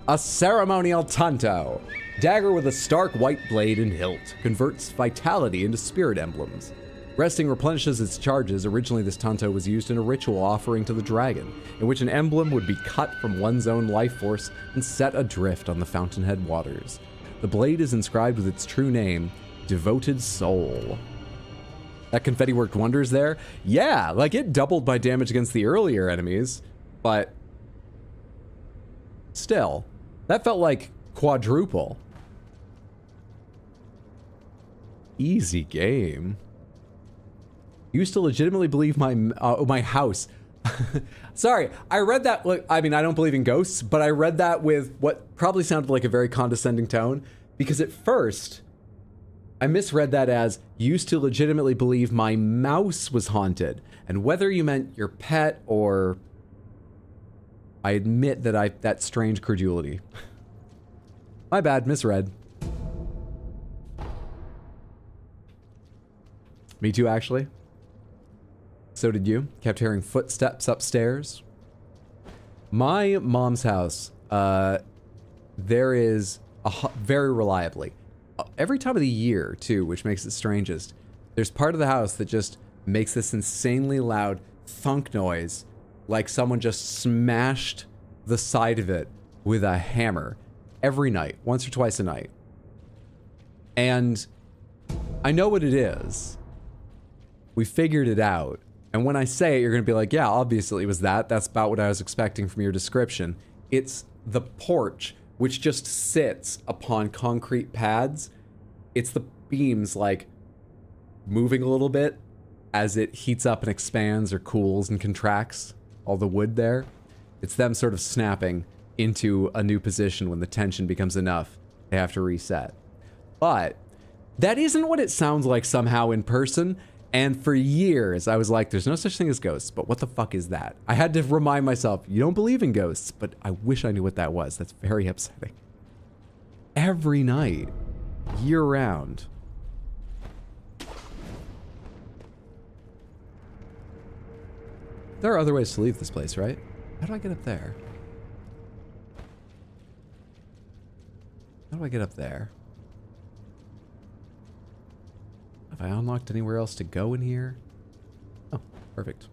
S1: A ceremonial tanto. Dagger with a stark white blade and hilt. Converts vitality into spirit emblems. Resting replenishes its charges. Originally, this tanto was used in a ritual offering to the dragon, in which an emblem would be cut from one's own life force and set adrift on the fountainhead waters. The blade is inscribed with its true name, Devoted Soul. That confetti worked wonders there. Yeah, like it doubled my damage against the earlier enemies, but still, that felt like quadruple. Easy game. Used to legitimately believe my house. Sorry, I read that. Look, I mean, I don't believe in ghosts, but I read that with what probably sounded like a very condescending tone, because at first I misread that as used to legitimately believe my mouse was haunted, and whether you meant your pet or I admit that that's strange credulity. My bad, misread. Me too, actually. So did you. Kept hearing footsteps upstairs. My mom's house, there is very reliably, every time of the year too, which makes it strangest, there's part of the house that just makes this insanely loud thunk noise, like someone just smashed the side of it with a hammer every night, once or twice a night. And I know what it is. We figured it out. And when I say it, you're going to be like, yeah, obviously it was that. That's about what I was expecting from your description. It's the porch, which just sits upon concrete pads. It's the beams, like, moving a little bit as it heats up and expands or cools and contracts. All the wood there. It's them sort of snapping into a new position when the tension becomes enough. They have to reset. But that isn't what it sounds like somehow in person. And for years, I was like, there's no such thing as ghosts, but what the fuck is that? I had to remind myself, you don't believe in ghosts, but I wish I knew what that was. That's very upsetting. Every night, year round. There are other ways to leave this place, right? How do I get up there? How do I get up there? Have I unlocked anywhere else to go in here? Oh, perfect.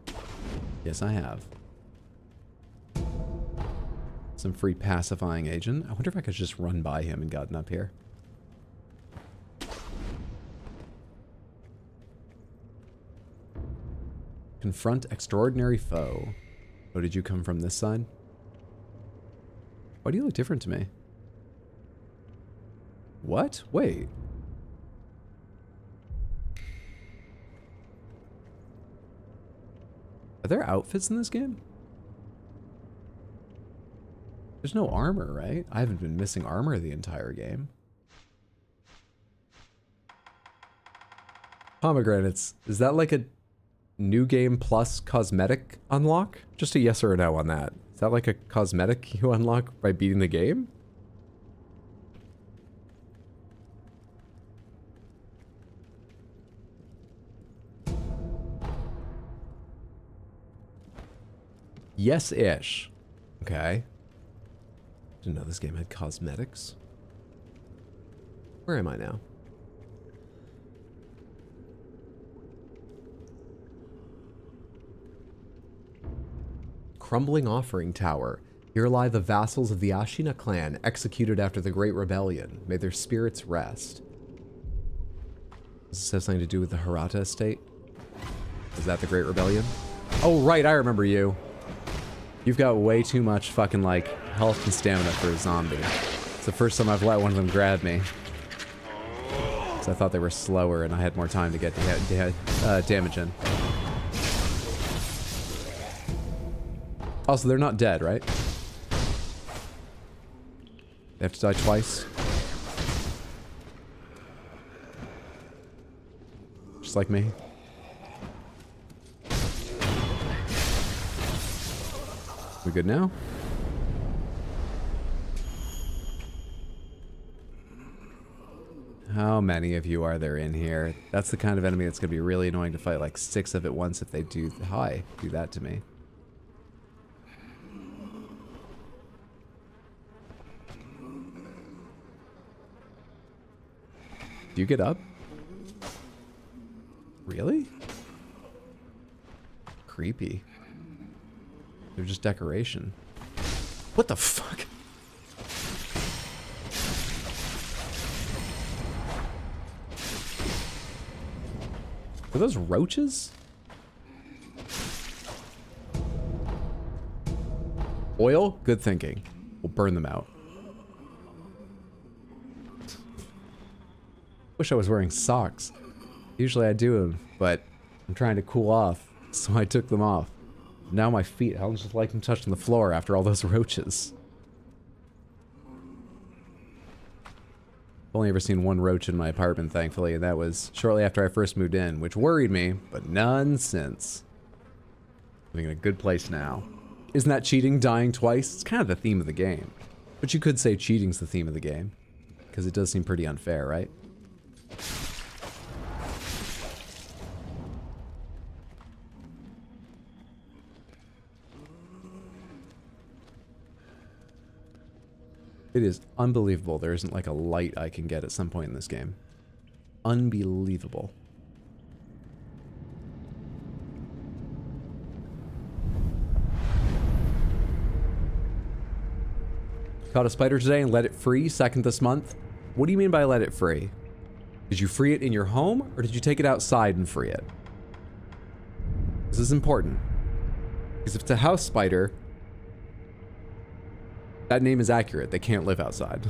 S1: Yes, I have. Some free pacifying agent. I wonder if I could just run by him and gotten up here. Confront extraordinary foe. Oh, did you come from this side? Why do you look different to me? What? Wait. Are there outfits in this game? There's no armor, right? I haven't been missing armor the entire game. Pomegranates. Is that like a new game plus cosmetic unlock? Just a yes or a no on that. Is that like a cosmetic you unlock by beating the game? Yes-ish. Okay. Didn't know this game had cosmetics. Where am I now? Crumbling Offering Tower. Here lie the vassals of the Ashina clan, executed after the Great Rebellion. May their spirits rest. Does this have something to do with the Hirata estate? Is that the Great Rebellion? Oh, right, I remember you. You've got way too much fucking, like, health and stamina for a zombie. It's the first time I've let one of them grab me. Because I thought they were slower and I had more time to get damage in. Also, they're not dead, right? They have to die twice. Just like me. We good now? How many of you are there in here? That's the kind of enemy that's going to be really annoying to fight like 6 of at once if they do that to me. Do you get up? Really? Creepy. They're just decoration. What the fuck? Are those roaches? Oil? Good thinking. We'll burn them out. Wish I was wearing socks. Usually I do them, but I'm trying to cool off, so I took them off. Now my feet, I don't just like them touching the floor after all those roaches. I've only ever seen one roach in my apartment, thankfully, and that was shortly after I first moved in, which worried me, but none since. Living in a good place now. Isn't that cheating, dying twice? It's kind of the theme of the game. But you could say cheating's the theme of the game, because it does seem pretty unfair, right? It is unbelievable there isn't like a light I can get at some point in this game. Unbelievable. Caught a spider today and let it free, second this month. What do you mean by let it free? Did you free it in your home, or did you take it outside and free it? This is important. Because if it's a house spider, that name is accurate. They can't live outside.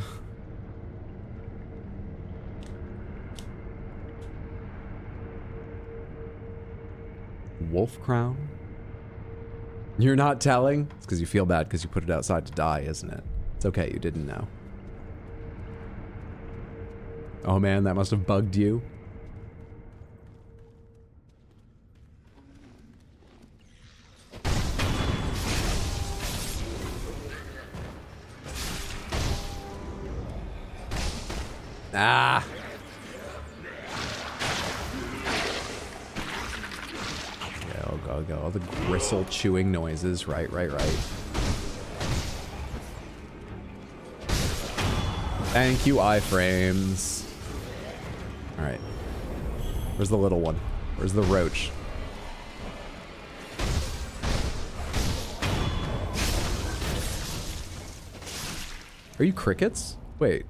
S1: Wolf crown? You're not telling? It's because you feel bad because you put it outside to die, isn't it? It's okay, you didn't know. Oh man, that must have bugged you. Ah! Go. All the gristle chewing noises. Right. Thank you, iframes. Alright. Where's the little one? Where's the roach? Are you crickets? Wait.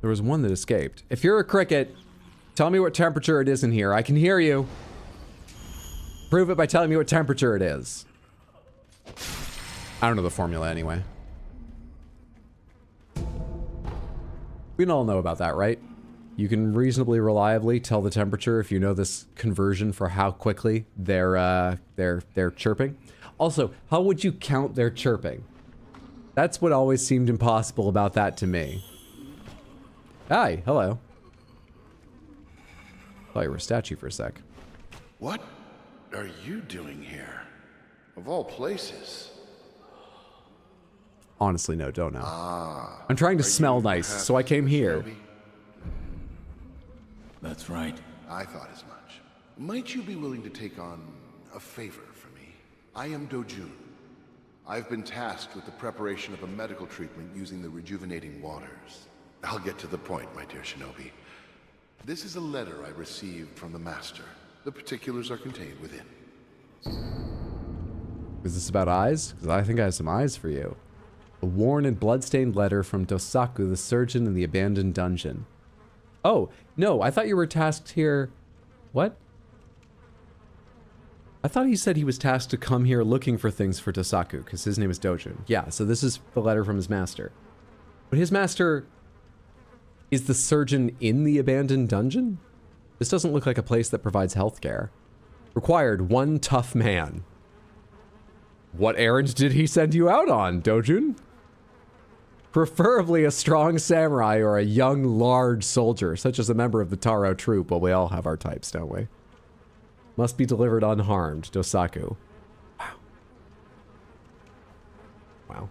S1: There was one that escaped. If you're a cricket, tell me what temperature it is in here. I can hear you. Prove it by telling me what temperature it is. I don't know the formula anyway. We all know about that, right? You can reasonably reliably tell the temperature if you know this conversion for how quickly they're chirping. Also, how would you count their chirping? That's what always seemed impossible about that to me. Hi, hello. Thought you were a statue for a sec.
S2: What are you doing here? Of all places.
S1: Honestly, no, don't know. I'm trying to smell nice, so I came here.
S2: Shinobi?
S4: That's right.
S2: I thought as much. Might you be willing to take on a favor for me? I am Dojun. I've been tasked with the preparation of a medical treatment using the rejuvenating waters. I'll get to the point, my dear Shinobi. This is a letter I received from the Master. The particulars are contained within.
S1: Is this about eyes? Because I think I have some eyes for you. A worn and bloodstained letter from Dosaku, the surgeon in the abandoned dungeon. Oh, no, I thought you were tasked here... What? I thought he said he was tasked to come here looking for things for Dosaku, because his name is Dojun. Yeah, so this is the letter from his master. But his master... is the surgeon in the abandoned dungeon? This doesn't look like a place that provides healthcare. Required one tough man. What errand did he send you out on, Dojun? Preferably a strong samurai or a young, large soldier, such as a member of the Taro troop. Well, we all have our types, don't we? Must be delivered unharmed, Dosaku. Wow. Wow.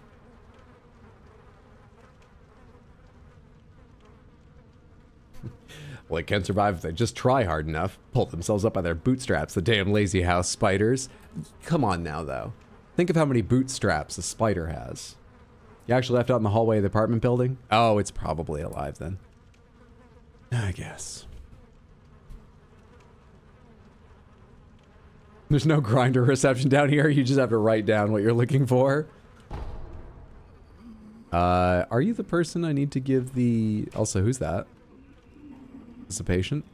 S1: Well, they can't survive if they just try hard enough. Pull themselves up by their bootstraps, the damn lazy house spiders. Come on now, though. Think of how many bootstraps a spider has. You actually left out in the hallway of the apartment building? Oh, it's probably alive then. I guess. There's no grinder reception down here. You just have to write down what you're looking for. Are you the person I need to give the... Also, who's that? Is a patient?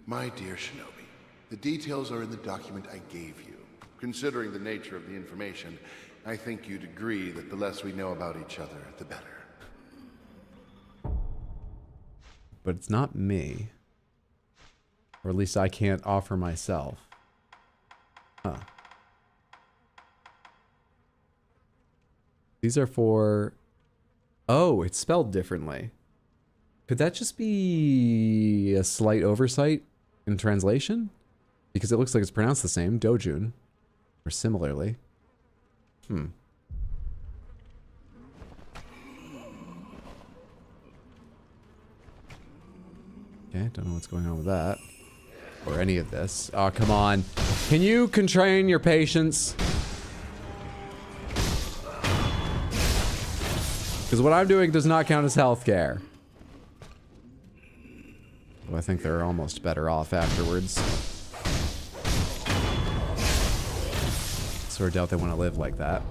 S2: My dear Shinobi, the details are in the document I gave you. Considering the nature of the information, I think you'd agree that the less we know about each other, the better.
S1: But it's not me. Or at least I can't offer myself. Huh. These are for... Oh, it's spelled differently. Could that just be a slight oversight in translation? Because it looks like it's pronounced the same, Dojun. Or similarly. Hmm. Okay, don't know what's going on with that. Or any of this. Oh, come on. Can you constrain your patience? Because what I'm doing does not count as healthcare. Well, I think they're almost better off afterwards. Sort of doubt they want to live like that.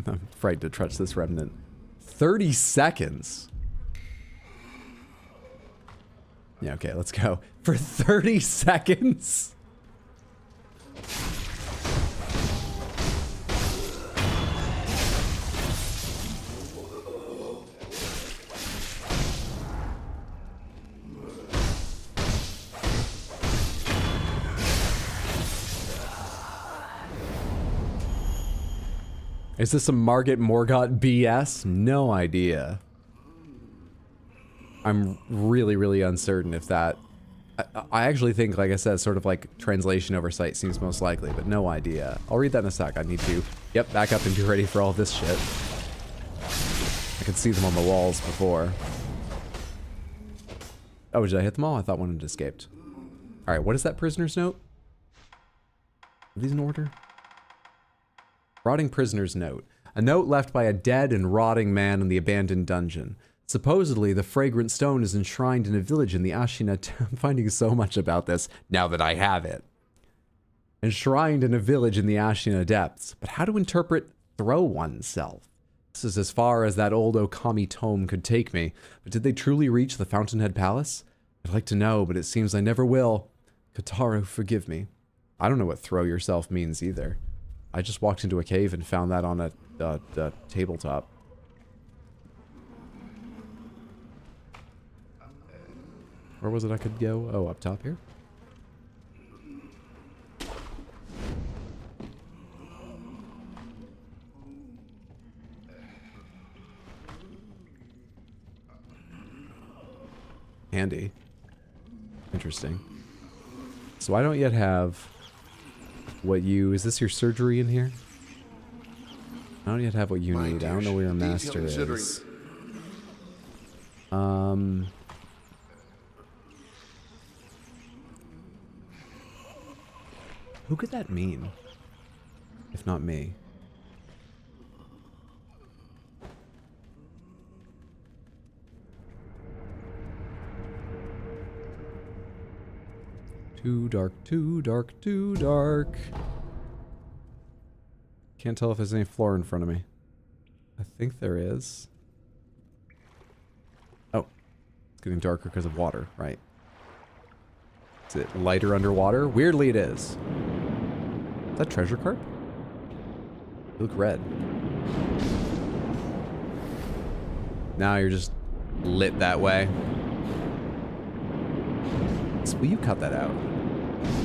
S1: I'm afraid to touch this remnant. 30 seconds. Yeah, okay, let's go. For 30 seconds? Is this some Margit Morgott BS? No idea. I'm really, really uncertain if that... I actually think, like I said, sort of like translation oversight seems most likely, but no idea. I'll read that in a sec. I need to, yep, back up and be ready for all this shit. I could see them on the walls before. Oh, did I hit them all? I thought one had escaped. Alright, what is that prisoner's note? Are these in order? Rotting prisoner's note. A note left by a dead and rotting man in the abandoned dungeon. Supposedly, the fragrant stone is enshrined in a village in the Ashina. I'm finding so much about this now that I have it. Enshrined in a village in the Ashina depths. But how to interpret throw oneself? This is as far as that old Okami tome could take me. But did they truly reach the Fountainhead Palace? I'd like to know, but it seems I never will. Kotaro, forgive me. I don't know what throw yourself means either. I just walked into a cave and found that on a tabletop. Where was it I could go? Oh, up top here? Handy. Interesting. So I don't yet have what you... Is this your surgery in here? I don't yet have what you need. I don't know where your master is. Who could that mean? If not me. Too dark, too dark, too dark. Can't tell if there's any floor in front of me. I think there is. Oh. It's getting darker because of water, right. Is it lighter underwater? Weirdly it is. Is that treasure carp? You look red. Now you're just lit that way. So will you cut that out?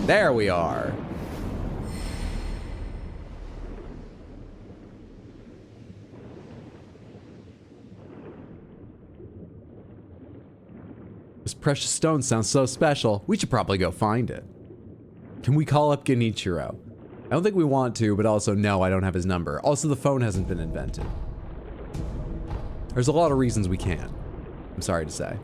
S1: There we are. This precious stone sounds so special. We should probably go find it. Can we call up Genichiro? I don't think we want to, but also no, I don't have his number. Also, the phone hasn't been invented. There's a lot of reasons we can't. I'm sorry to say.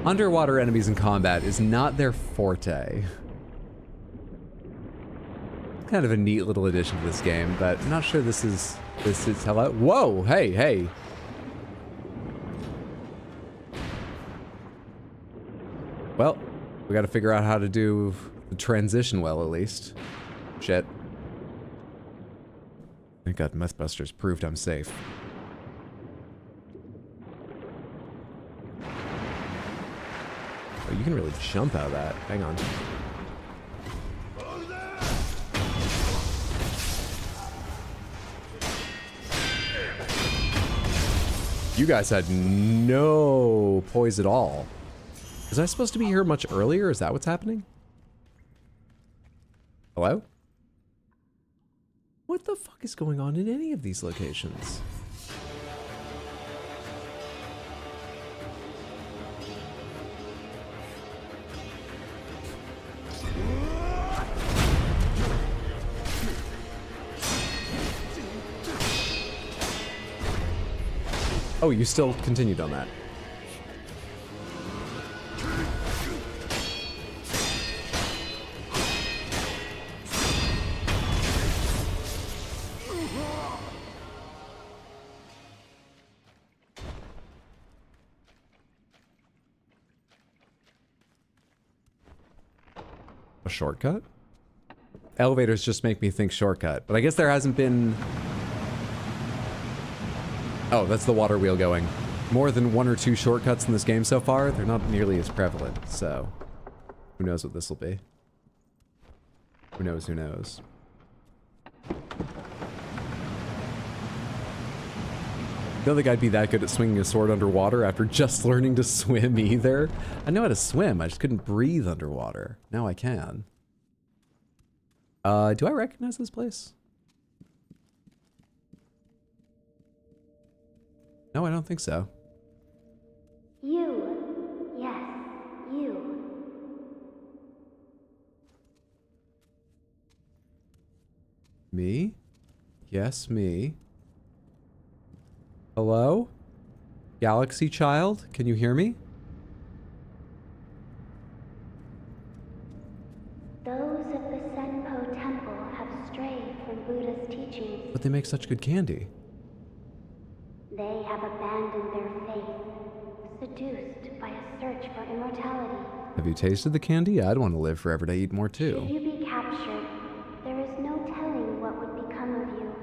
S1: Underwater enemies in combat is not their forte. Kind of a neat little addition to this game, but I'm not sure this is hello? Whoa, hey. Well, we gotta figure out how to do the transition well, at least. Shit. Thank God Mythbusters proved I'm safe. Oh, you can really jump out of that. Hang on. You guys had no poise at all. Was I supposed to be here much earlier? Is that what's happening? Hello? What the fuck is going on in any of these locations? Oh, you still continued on that. A shortcut? Elevators just make me think shortcut, but I guess there hasn't been... Oh, that's the water wheel going. More than 1 or 2 shortcuts in this game so far. They're not nearly as prevalent, so... Who knows what this will be? Who knows, who knows? I don't think I'd be that good at swinging a sword underwater after just learning to swim either. I know how to swim, I just couldn't breathe underwater. Now I can. Do I recognize this place? No, I don't think so.
S9: You. Yes, you.
S1: Me? Yes, me. Hello? Galaxy child? Can you hear me?
S9: Those of the Senpo Temple have strayed from Buddha's teachings.
S1: But they make such good candy.
S9: They have abandoned their faith, seduced by a search for immortality.
S1: Have you tasted the candy? I'd want to live forever to eat more too.
S9: Should you be captured, there is no telling what would become of you.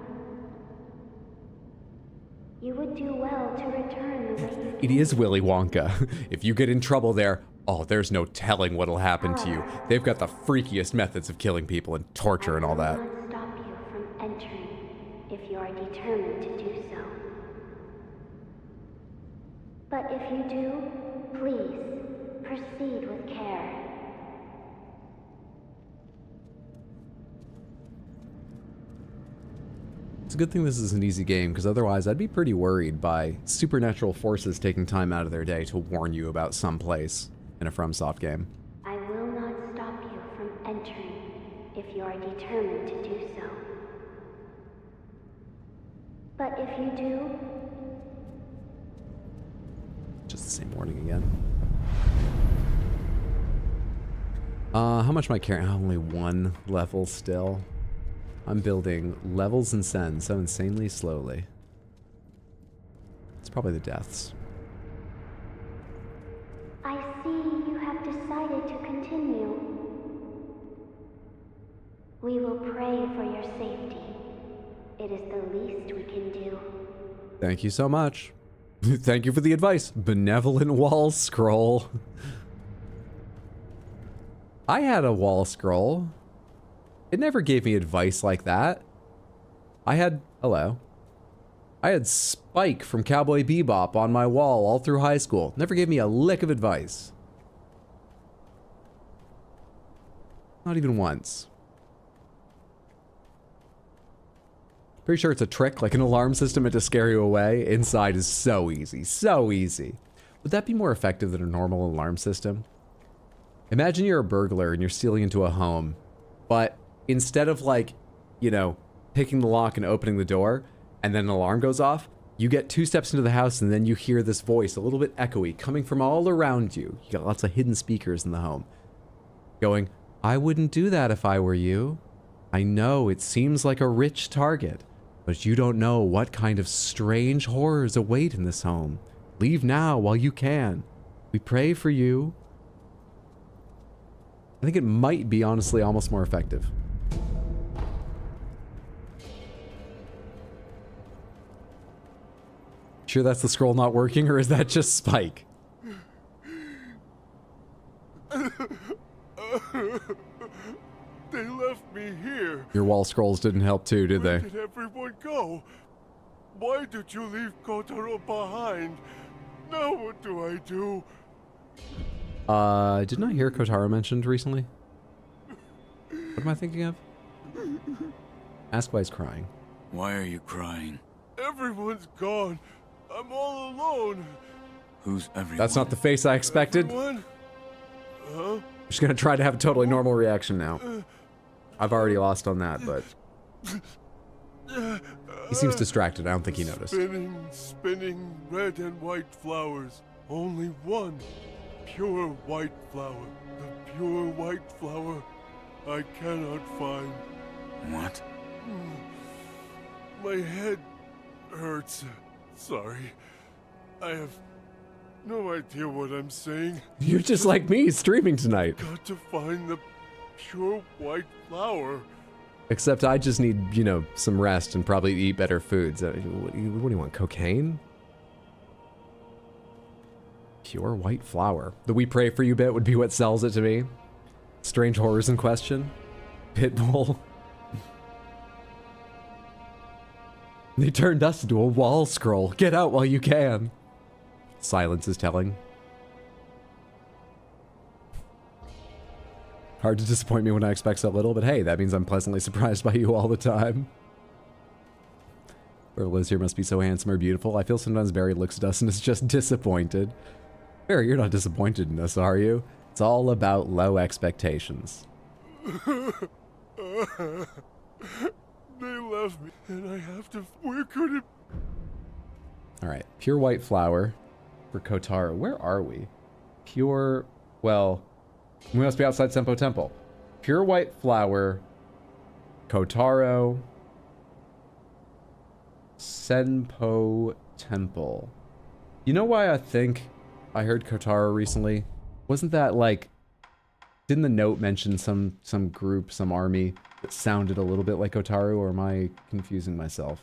S9: You would do well to return the way you
S1: It is Willy Wonka. If you get in trouble there, oh, there's no telling what'll happen to you. They've got the freakiest methods of killing people and torture and all that.
S9: I will not stop you from entering if you are determined to do so. But if you do, please proceed with care.
S1: It's a good thing this is an easy game, because otherwise I'd be pretty worried by supernatural forces taking time out of their day to warn you about some place in a FromSoft game.
S9: I will not stop you from entering if you are determined to do so. But if you do...
S1: Just the same warning again. How much am I carrying? Only 1 level still. I'm building levels and sends so insanely slowly. It's probably the deaths.
S9: I see you have decided to continue. We will pray for your safety. It It is the least we can do.
S1: Thank you so much. Thank you for the advice. Benevolent wall scroll. I had a wall scroll. It never gave me advice like that. I had Spike from Cowboy Bebop on my wall all through high school. Never gave me a lick of advice. Not even once. Pretty sure it's a trick, like an alarm system meant to scare you away. Inside is so easy, so easy. Would that be more effective than a normal alarm system? Imagine you're a burglar and you're stealing into a home, but instead of like, you know, picking the lock and opening the door, and then an alarm goes off, you get 2 steps into the house and then you hear this voice, a little bit echoey, coming from all around you. You got lots of hidden speakers in the home. Going, I wouldn't do that if I were you. I know it seems like a rich target, but you don't know what kind of strange horrors await in this home. Leave now while you can. We pray for you. I think it might be, honestly, almost more effective. Sure that's the scroll not working, or is that just Spike?
S2: They left me here.
S1: Your wall scrolls didn't help too, did
S2: Where
S1: they?
S2: did everyone go? Why did you leave Kotaro behind? Now what do I do?
S1: Didn't I hear Kotaro mentioned recently? What am I thinking of? Ask why he's crying.
S4: Why are you crying?
S2: Everyone's gone. I'm all alone.
S4: Who's everyone?
S1: That's not the face I expected.
S2: Everyone? Huh?
S1: I'm just gonna try to have a totally normal reaction now. I've already lost on that, but... He seems distracted. I don't think he noticed.
S2: Spinning red and white flowers. Only one pure white flower. The pure white flower I cannot find.
S4: What?
S2: My head hurts. Sorry. I have no idea what I'm saying.
S1: You're just like me, streaming tonight.
S2: Got to find the pure white flower.
S1: Except I just need, you know, some rest and probably eat better foods. What do you want, cocaine? Pure white flower. The we pray for you bit would be what sells it to me. Strange horrors in question. Pitbull. They turned us into a wall scroll. Get out while you can. Silence is telling. Hard to disappoint me when I expect so little, but hey, that means I'm pleasantly surprised by you all the time. Whoever lives here must be so handsome or beautiful. I feel sometimes Barry looks at us and is just disappointed. Barry, you're not disappointed in us, are you? It's all about low expectations.
S2: They left me, and I have to... Where could it...
S1: Alright, pure white flower for Kotaro. Where are we? Pure... Well, we must be outside Senpo Temple. Pure white flower, Kotaro, Senpo Temple. You know why I think I heard Kotaro recently? Wasn't that like... Didn't the note mention some group, some army that sounded a little bit like Kotaro, or am I confusing myself?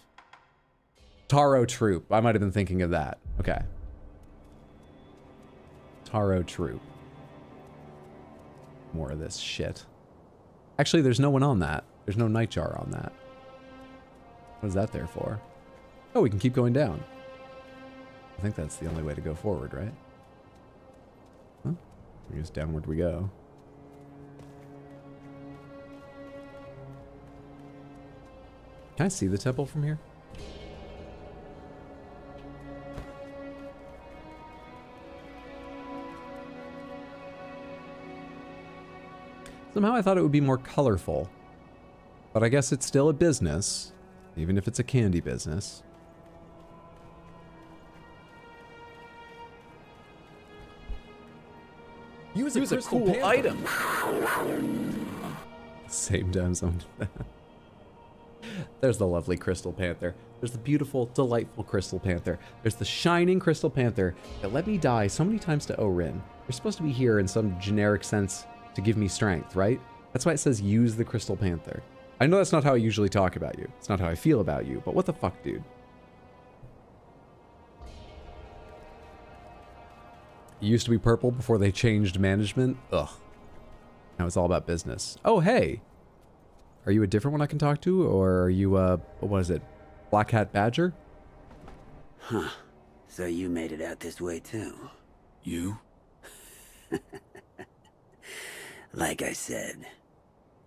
S1: Taro Troop. I might have been thinking of that. Okay. Taro Troop. More of this shit. Actually, there's no one on that. There's no nightjar on that. What is that there for? Oh, we can keep going down. I think that's the only way to go forward, right? Huh? I guess downward we go. Can I see the temple from here? Somehow I thought it would be more colorful. But I guess it's still a business, even if it's a candy business.
S6: Use a cool item.
S1: Same damn zone. There's the lovely Crystal Panther. There's the beautiful, delightful Crystal Panther. There's the shining Crystal Panther that let me die so many times to Orin. You're supposed to be here in some generic sense to give me strength, right? That's why it says use the Crystal Panther. I know that's not how I usually talk about you. It's not how I feel about you, but what the fuck, dude? It used to be purple before they changed management. Ugh. Now it's all about business. Oh, hey. Are you a different one I can talk to? Or are you, what is it? Black Hat Badger?
S8: Huh. So you made it out this way too?
S4: You?
S8: Like I said,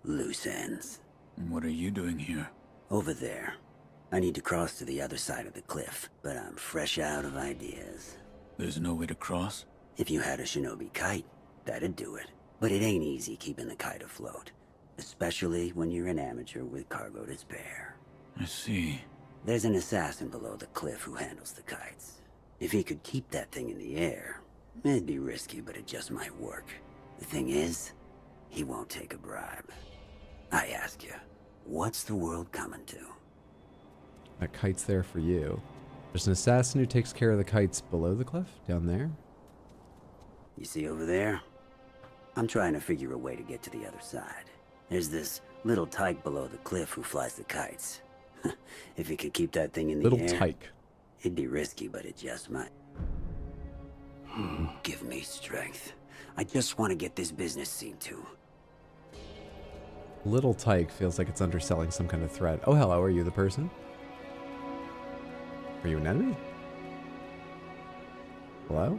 S8: loose ends.
S4: What are you doing here?
S8: Over there. I need to cross to the other side of the cliff, but I'm fresh out of ideas.
S4: There's no way to cross?
S8: If you had a shinobi kite, that'd do it. But it ain't easy keeping the kite afloat, especially when you're an amateur with cargo to spare.
S4: I see.
S8: There's an assassin below the cliff who handles the kites. If he could keep that thing in the air, it'd be risky, but it just might work. The thing is, he won't take a bribe. I ask you, what's the world coming to?
S1: That kite's there for you. There's an assassin who takes care of the kites below the cliff, down there.
S8: You see over there? I'm trying to figure a way to get to the other side. There's this little tyke below the cliff who flies the kites. If he could keep that thing in the air...
S1: Little tyke.
S8: It'd be risky, but it just might. Give me strength. I just want to get this business seen to.
S1: Little tyke feels like it's underselling some kind of threat. Oh, hello, are you the person? Are you an enemy? Hello?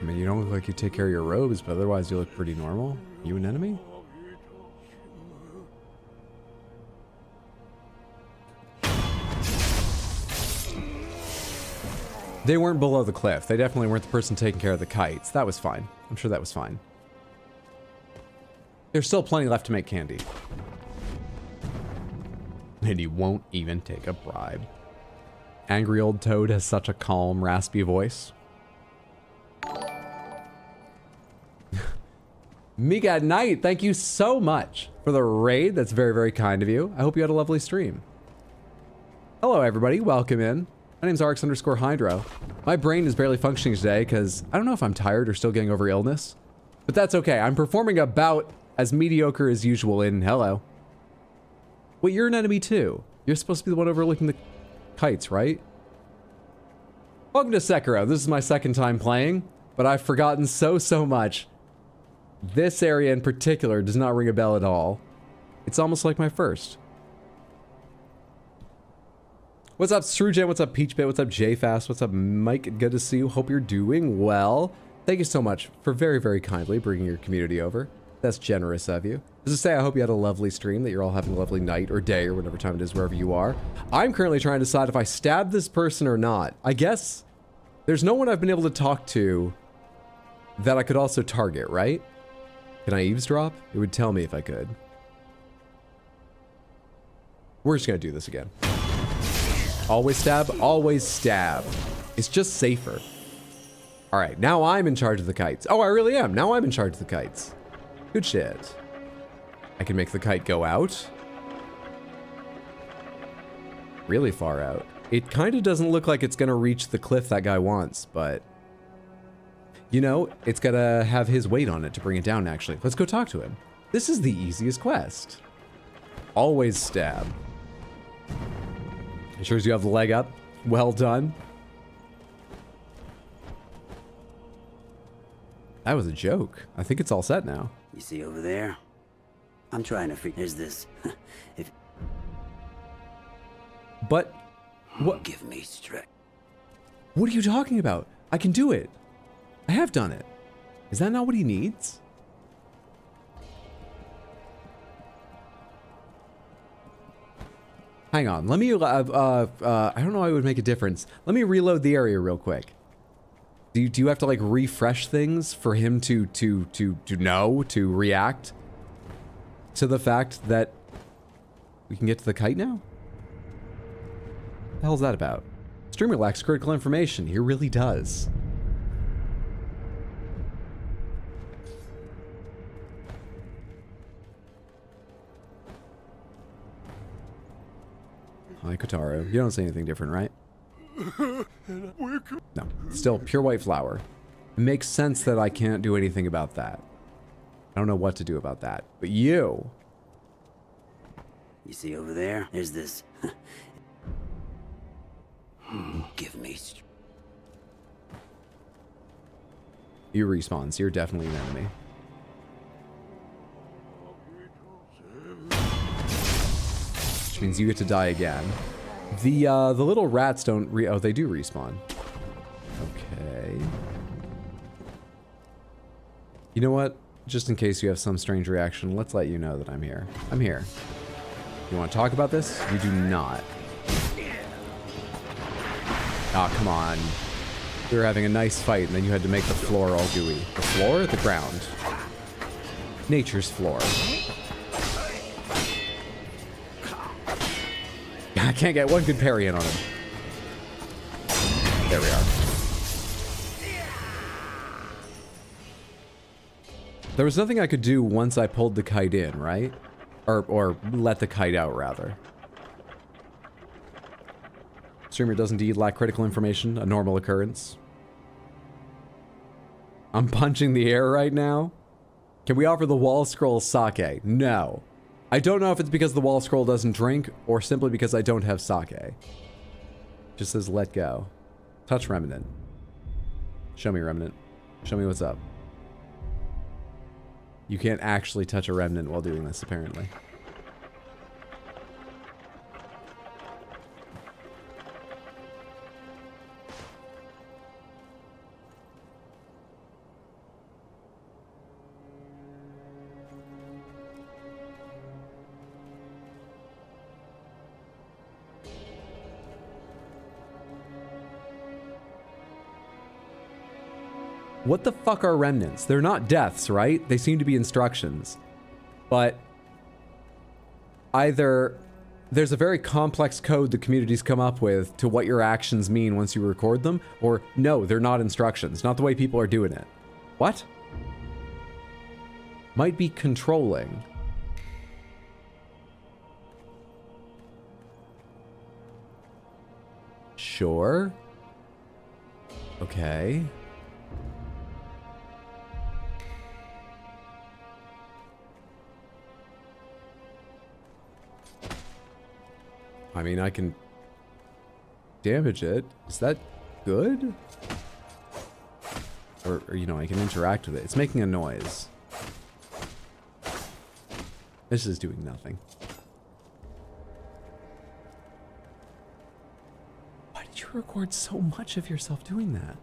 S1: I mean, you don't look like you take care of your robes, but otherwise you look pretty normal. You an enemy? They weren't below the cliff. They definitely weren't the person taking care of the kites. That was fine. I'm sure that was fine. There's still plenty left to make candy. And he won't even take a bribe. Angry old Toad has such a calm, raspy voice. Mika at Night, thank you so much for the raid. That's very, very kind of you. I hope you had a lovely stream. Hello, everybody. Welcome in. My name's RX_Hydro. My brain is barely functioning today because I don't know if I'm tired or still getting over illness. But that's okay. I'm performing about as mediocre as usual in Hello. Wait, you're an enemy too. You're supposed to be the one overlooking the kites, right? Welcome to Sekiro. This is my second time playing, but I've forgotten so much. This area in particular does not ring a bell at all. It's almost like my first. What's up, Strujan? What's up, Peachbit? What's up, JFast? What's up, Mike? Good to see you. Hope you're doing well. Thank you so much for very, very kindly bringing your community over. That's generous of you. As I say, I hope you had a lovely stream, that you're all having a lovely night or day or whatever time it is, wherever you are. I'm currently trying to decide if I stab this person or not. I guess there's no one I've been able to talk to that I could also target, right? Can I eavesdrop? It would tell me if I could. We're just gonna do this again. Always stab, always stab. It's just safer. All right, now I'm in charge of the kites. Oh, I really am. Now I'm in charge of the kites. Good shit. I can make the kite go out. Really far out. It kind of doesn't look like it's gonna reach the cliff that guy wants, but you know, it's gotta have his weight on it to bring it down, actually. Let's go talk to him. This is the easiest quest. Always stab. Ensures you have the leg up. Well done. That was a joke. I think it's all set now.
S8: You see over there? I'm trying to figure. There's this.
S1: But what?
S8: Give me strength.
S1: What are you talking about? I can do it. I have done it. Is that not what he needs? Hang on. Let me. I don't know how it would make a difference. Let me reload the area real quick. Do you have to like refresh things for him to react to the fact that we can get to the kite now? What the hell's that about? Streamer lacks critical information. He really does. Hi, Kotaro. You don't say anything different, right? No. Still pure white flower. It makes sense that I can't do anything about that. I don't know what to do about that. But you...
S8: You see over there? There's this... Give me...
S1: You respawn, so you're definitely an enemy. Which means you get to die again. The little rats don't oh, they do respawn. Okay. You know what? Just in case you have some strange reaction, let's let you know that I'm here. I'm here. You want to talk about this? You do not. Ah, come on. We were having a nice fight, and then you had to make the floor all gooey. The floor? The ground. Nature's floor. I can't get one good parry in on him. There we are. There was nothing I could do once I pulled the kite in, right? Or let the kite out, rather. Streamer does indeed lack critical information, a normal occurrence. I'm punching the air right now. Can we offer the wall scroll sake? No. I don't know if it's because the wall scroll doesn't drink or simply because I don't have sake. Just says let go. Touch remnant. Show me remnant. Show me what's up. You can't actually touch a remnant while doing this, apparently. What the fuck are remnants? They're not deaths, right? They seem to be instructions. But either there's a very complex code the community's come up with to what your actions mean once you record them, or no, they're not instructions. Not the way people are doing it. What? Might be controlling. Sure. Okay. I mean, I can damage it. Is that good? Or, you know, I can interact with it. It's making a noise. This is doing nothing. Why did you record so much of yourself doing that?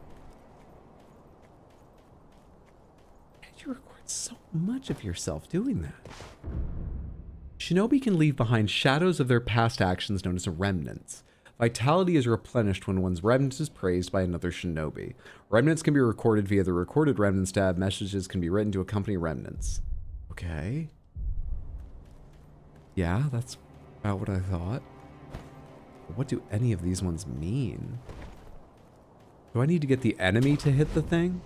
S1: Why did you record so much of yourself doing that? Shinobi can leave behind shadows of their past actions known as remnants. Vitality is replenished when one's remnant is praised by another shinobi. Remnants can be recorded via the Recorded Remnants tab. Messages can be written to accompany remnants. Okay. Yeah, that's about what I thought. But what do any of these ones mean? Do I need to get the enemy to hit the thing?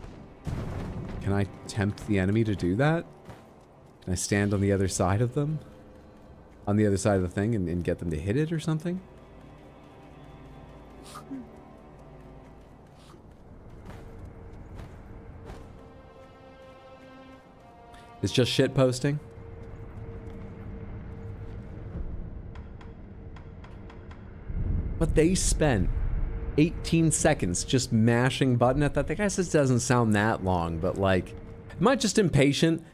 S1: Can I tempt the enemy to do that? Can I stand on the other side of them? On the other side of the thing and get them to hit it or something? It's just shit posting? But they spent 18 seconds just mashing button at that thing. I guess this doesn't sound that long, but like, am I just impatient?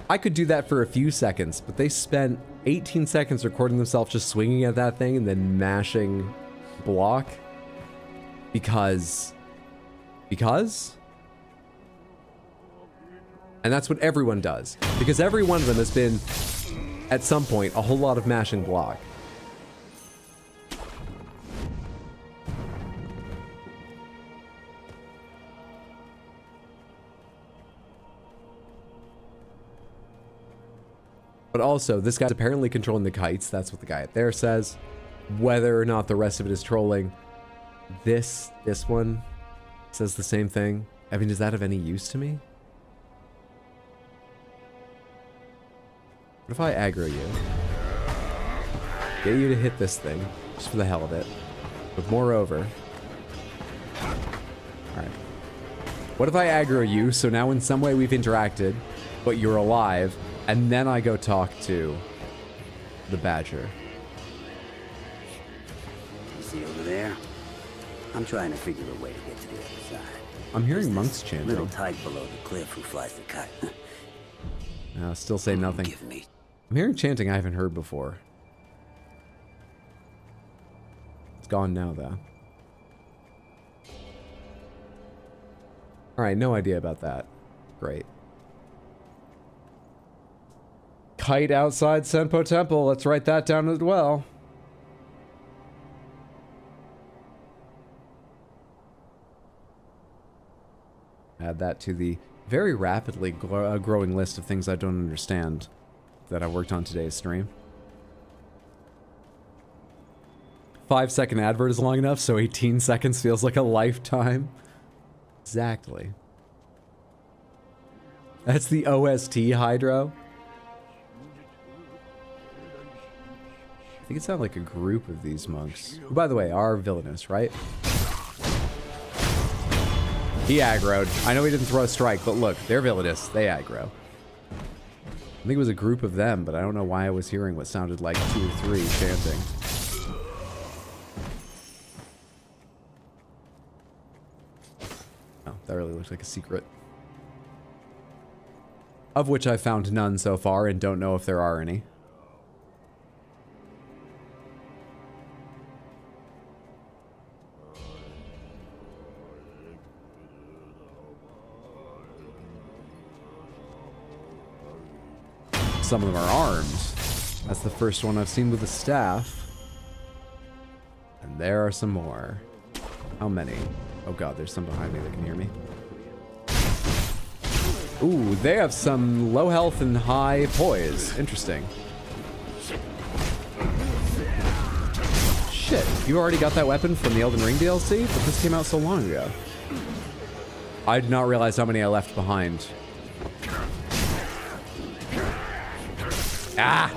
S1: I could do that for a few seconds, but they spent 18 seconds recording themselves just swinging at that thing and then mashing block. Because? And that's what everyone does. Because every one of them has been, at some point, a whole lot of mashing block. But also, this guy's apparently controlling the kites. That's what the guy up there says. Whether or not the rest of it is trolling. This one says the same thing. I mean, does that have any use to me? What if I aggro you? Get you to hit this thing. Just for the hell of it. But moreover... Alright. What if I aggro you, so now in some way we've interacted, but you're alive, and then I go talk to the badger?
S8: You see over there? I'm trying to figure a way to get to the other side.
S1: I'm hearing monks chanting.
S8: Little tyke below the cliff who flies the kite.
S1: Still say nothing. I'm hearing chanting I haven't heard before. It's gone now, though. Alright, no idea about that. Great. Kite outside Senpo Temple. Let's write that down as well. Add that to the very rapidly growing list of things I don't understand that I worked on today's stream. 5-second advert is long enough, so 18 seconds feels like a lifetime. Exactly. That's the OST, Hydro. I think it sounded like a group of these monks. Who, by the way, are villainous, right? He aggroed. I know he didn't throw a strike, but look, they're villainous. They aggro. I think it was a group of them, but I don't know why I was hearing what sounded like 2 or 3 chanting. Oh, that really looks like a secret. Of which I've found none so far and don't know if there are any. Some of them are armed. That's the first one I've seen with a staff. And there are some more. How many? Oh god, there's some behind me that can hear me. Ooh, they have some low health and high poise. Interesting. Shit, you already got that weapon from the Elden Ring DLC? But this came out so long ago. I did not realize how many I left behind. Ah!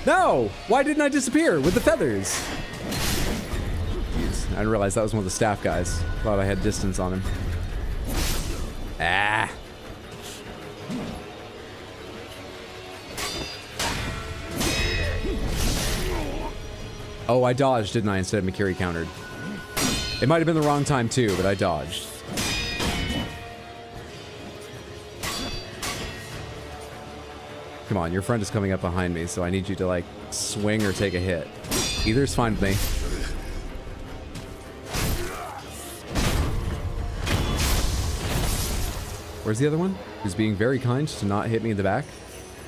S1: No! Why didn't I disappear with the feathers? Jeez, I didn't realize that was one of the staff guys. Thought I had distance on him. Ah! Oh, I dodged, didn't I, instead of Mikiri countered. It might have been the wrong time, too, but I dodged. Come on, your friend is coming up behind me, so I need you to, like, swing or take a hit. Either's fine with me. Where's the other one? Who's being very kind to not hit me in the back?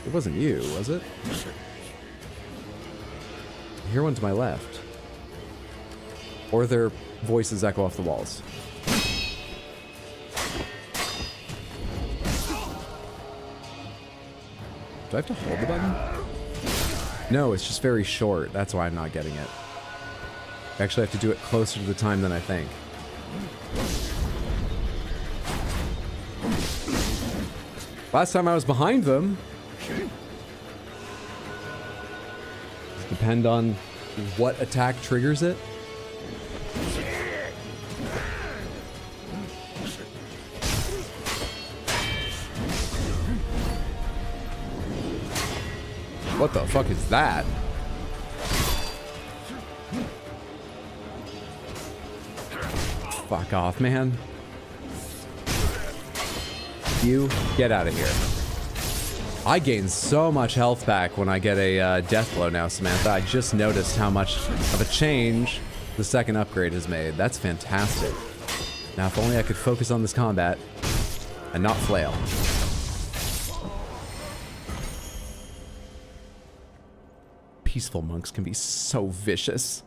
S1: It wasn't you, was it? I hear one to my left. Or their voices echo off the walls. Do I have to hold the button? No, it's just very short. That's why I'm not getting it. I actually have to do it closer to the time than I think. Last time I was behind them. Depend on what attack triggers it. What the fuck is that? Fuck off, man. You get out of here. I gain so much health back when I get a death blow now, Samantha. I just noticed how much of a change the second upgrade has made. That's fantastic. Now, if only I could focus on this combat and not flail. Peaceful monks can be so vicious.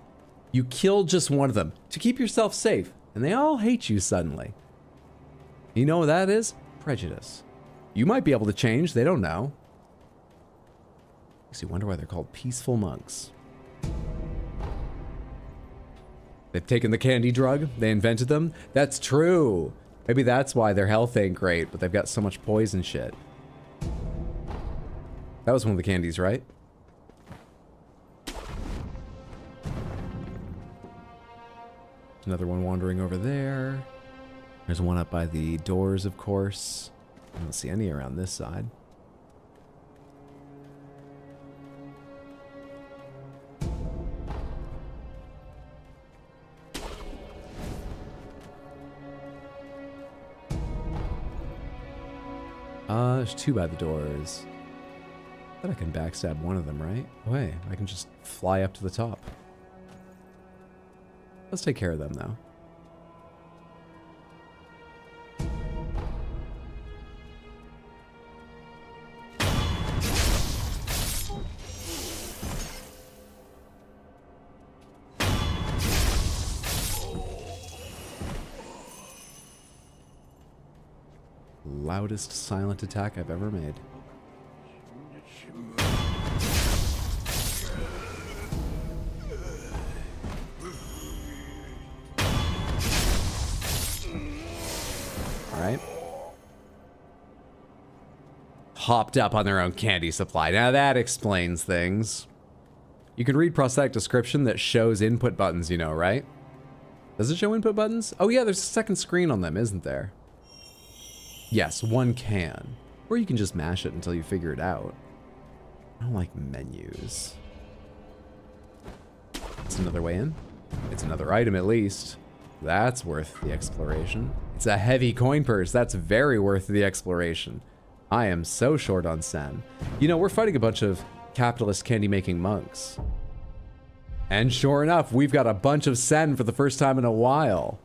S1: You kill just one of them to keep yourself safe, and they all hate you suddenly. You know what that is? Prejudice. You might be able to change, they don't know. Makes you wonder why they're called peaceful monks. They've taken the candy drug. They invented them. That's true. Maybe that's why their health ain't great, but they've got so much poison shit. That was one of the candies, right? Another one wandering over there. There's one up by the doors, of course. I don't see any around this side. There's two by the doors. I bet I can backstab one of them, right? Oh, hey, I can just fly up to the top. Let's take care of them, though. Loudest silent attack I've ever made. Alright. Hopped up on their own candy supply. Now that explains things. You can read prosthetic description that shows input buttons, you know, right? Does it show input buttons? Oh yeah, there's a second screen on them, isn't there? Yes, one can. Or you can just mash it until you figure it out. I don't like menus. It's another way in. It's another item at least. That's worth the exploration. It's a heavy coin purse. That's very worth the exploration. I am so short on sen. You know, we're fighting a bunch of capitalist candy-making monks. And sure enough, we've got a bunch of sen for the first time in a while.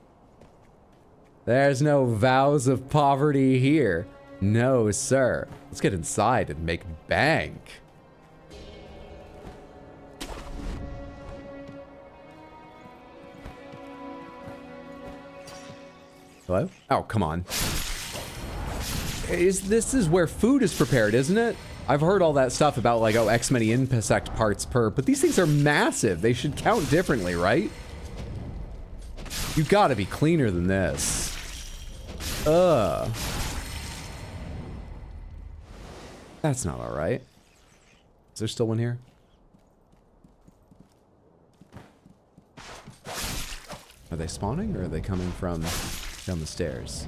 S1: There's no vows of poverty here. No, sir. Let's get inside and make bank. Hello? Oh, come on. This is where food is prepared, isn't it? I've heard all that stuff about like, oh, X many insect parts per, but these things are massive. They should count differently, right? You gotta be cleaner than this. Ugh. That's not alright. Is there still one here? Are they spawning or are they coming from down the stairs?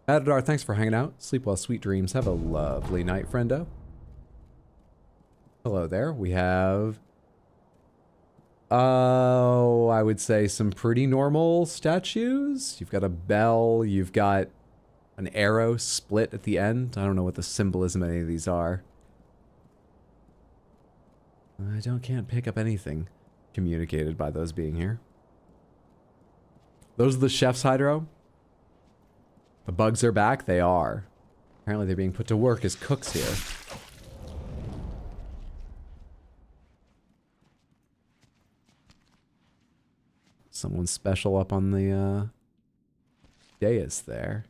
S1: Adadar, thanks for hanging out. Sleep well, sweet dreams. Have a lovely night, friendo. Hello there. We have... oh, I would say some pretty normal statues. You've got a bell. You've got an arrow split at the end. I don't know what the symbolism of any of these are. Can't pick up anything communicated by those being here. Those are the chef's hydro. The bugs are back. They are. Apparently they're being put to work as cooks here. Someone special up on the dais there.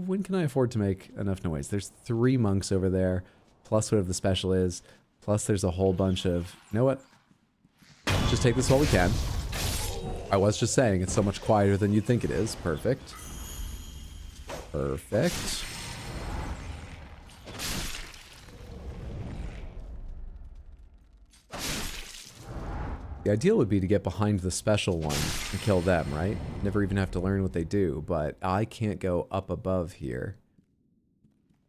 S1: When can I afford to make enough noise? There's 3 monks over there, plus whatever the special is, plus there's a whole bunch of... you know what? Just take this while we can. I was just saying, it's so much quieter than you'd think it is. Perfect. Perfect. The ideal would be to get behind the special one and kill them, right? Never even have to learn what they do, but I can't go up above here.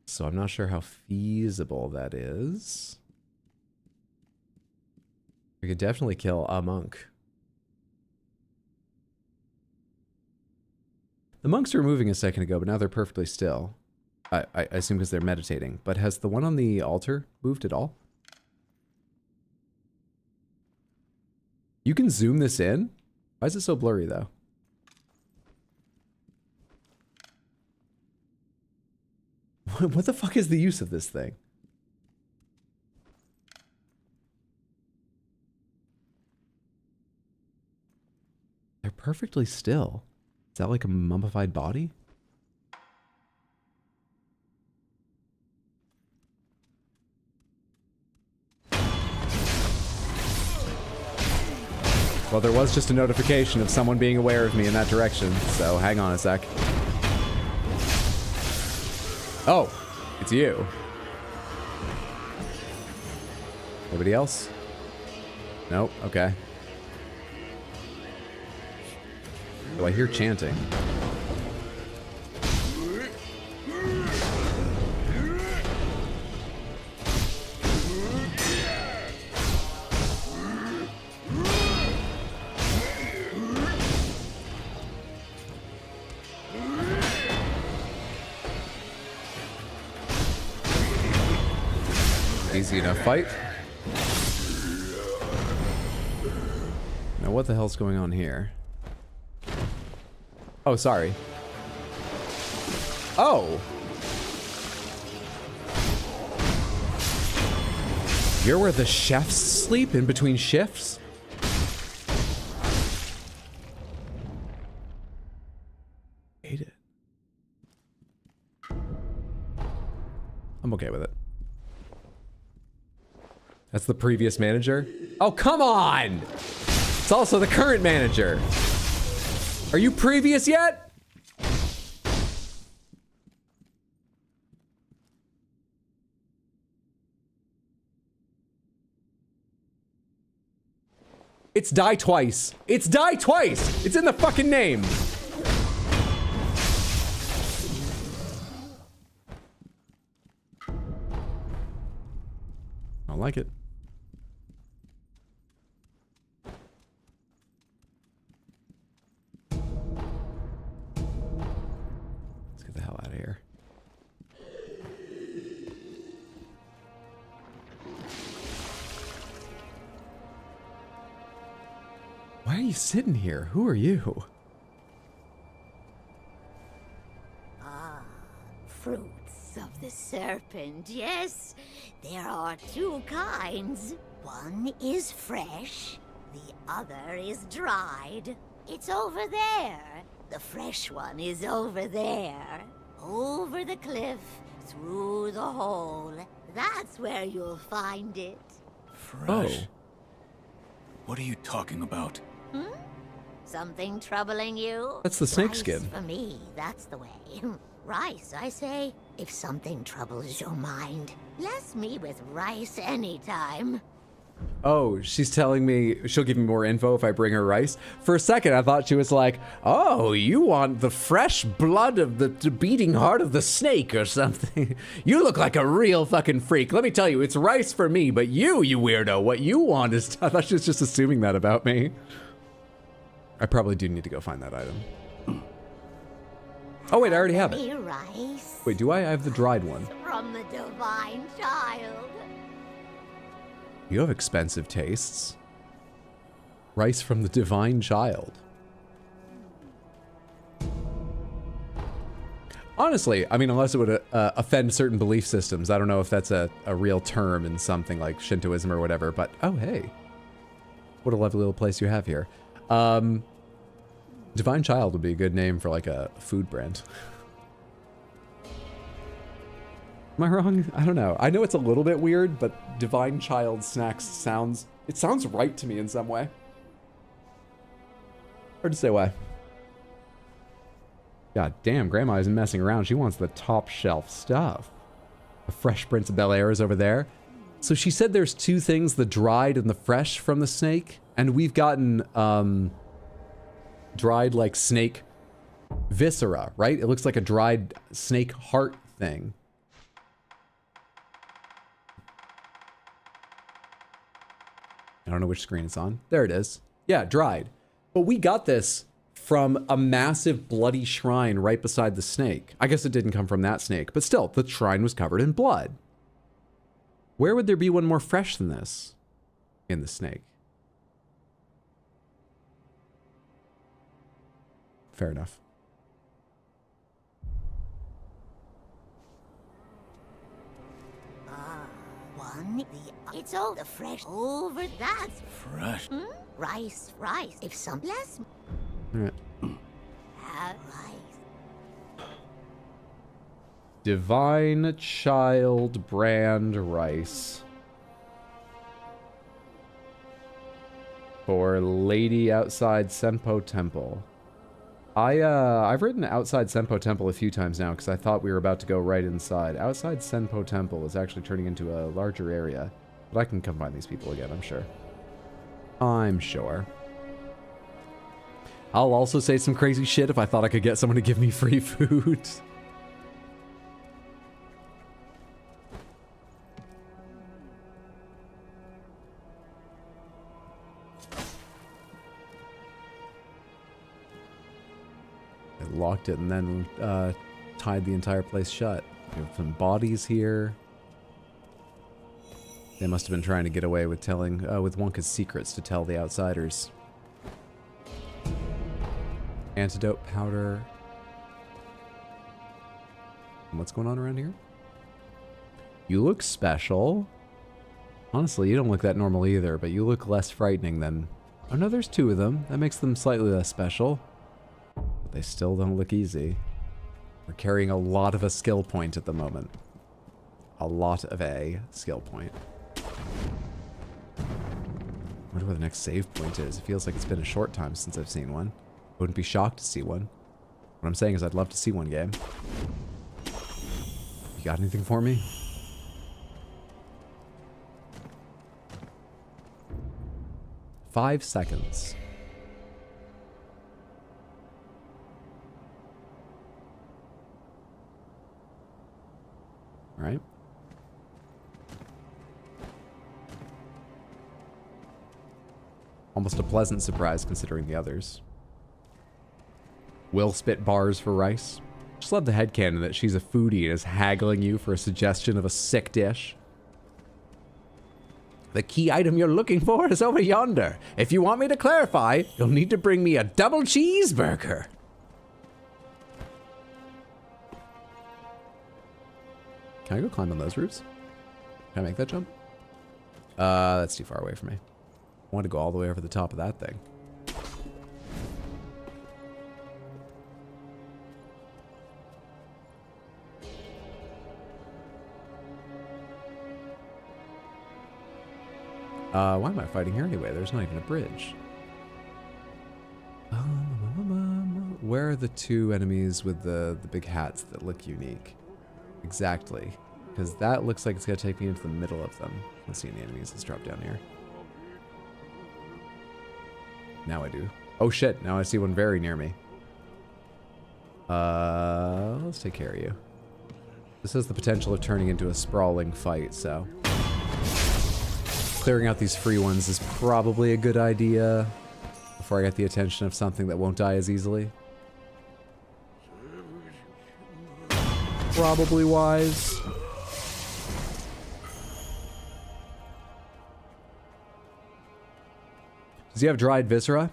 S1: So I'm not sure how feasible that is. We could definitely kill a monk. The monks were moving a second ago, but now they're perfectly still. I assume because they're meditating. But has the one on the altar moved at all? You can zoom this in? Why is it so blurry, though? What the fuck is the use of this thing? They're perfectly still. Is that like a mummified body? Well, there was just a notification of someone being aware of me in that direction, so hang on a sec. Oh, it's you. Anybody else? Nope, okay. Oh, I hear chanting. Easy enough fight. Now what the hell's going on here? Oh, sorry. Oh! You're where the chefs sleep in between shifts? Hate it. I'm okay with it. That's the previous manager? Oh, come on! It's also the current manager. Are you previous yet? It's die twice. It's die twice! It's in the fucking name. I don't like it. Here. Why are you sitting here? Who are you?
S11: Ah, fruits of the serpent, yes. There are two kinds. One is fresh, the other is dried. It's over there. The fresh one is over there. Over the cliff, through the hole. That's where you'll find it.
S4: Fresh? Oh. What are you talking about?
S11: Hmm? Something troubling you?
S1: That's the snake
S11: Rice
S1: skin.
S11: For me, that's the way. Rice, I say. If something troubles your mind, bless me with rice anytime.
S1: Oh, she's telling me she'll give me more info if I bring her rice. For a second, I thought she was like, oh, you want the fresh blood of the beating heart of the snake or something. You look like a real fucking freak. Let me tell you, it's rice for me, but you weirdo, what you want is... I thought she was just assuming that about me. I probably do need to go find that item. Oh, wait, I already have it.
S11: Rice.
S1: Wait, do I have the dried one?
S11: From the divine child.
S1: You have expensive tastes. Rice from the divine child. Honestly, I mean, unless it would offend certain belief systems. I don't know if that's a real term in something like Shintoism or whatever, but oh, hey. What a lovely little place you have here. Divine Child would be a good name for like a food brand. Am I wrong? I don't know. I know it's a little bit weird, but Divine Child Snacks sounds right to me in some way. Hard to say why. God damn, Grandma isn't messing around. She wants the top shelf stuff. The Fresh Prince of Bel-Air is over there. So she said there's two things, the dried and the fresh from the snake. And we've gotten dried like snake viscera, right? It looks like a dried snake heart thing. I don't know which screen it's on. There it is. Yeah, dried. But we got this from a massive bloody shrine right beside the snake. I guess it didn't come from that snake, but still, the shrine was covered in blood. Where would there be one more fresh than this in the snake? Fair enough.
S11: It's all the fresh over that.
S4: Fresh?
S11: Rice. If some less.
S1: All right.
S11: Have
S1: Divine Child brand rice. For Lady Outside Senpo Temple. I've written Outside Senpo Temple a few times now because I thought we were about to go right inside. Outside Senpo Temple is actually turning into a larger area. But I can come find these people again, I'm sure. I'm sure. I'll also say some crazy shit if I thought I could get someone to give me free food. I locked it and then tied the entire place shut. We have some bodies here. They must have been trying to get away with telling, with Wonka's secrets to tell the outsiders. Antidote powder. And what's going on around here? You look special. Honestly, you don't look that normal either, but you look less frightening than... Oh no, there's two of them. That makes them slightly less special. But they still don't look easy. We're carrying a lot of a skill point at the moment. A lot of a skill point. I wonder where the next save point is. It feels like it's been a short time since I've seen one. Wouldn't be shocked to see one. What I'm saying is I'd love to see one game. You got anything for me? Five seconds. All right. Almost a pleasant surprise considering the others. Will spit bars for rice. Just love the headcanon that she's a foodie and is haggling you for a suggestion of a sick dish. The key item you're looking for is over yonder. If you want me to clarify, you'll need to bring me a double cheeseburger. Can I go climb on those roofs? Can I make that jump? That's too far away from me. I want to go all the way over the top of that thing. Why am I fighting here anyway? There's not even a bridge. Where are the two enemies with the big hats that look unique? Exactly. Because that looks like it's going to take me into the middle of them. Let's see any enemies. Let's drop down here. Now I do. Oh shit, now I see one very near me. Let's take care of you. This has the potential of turning into a sprawling fight, so... Clearing out these free ones is probably a good idea before I get the attention of something that won't die as easily. Probably wise. Does he have dried viscera?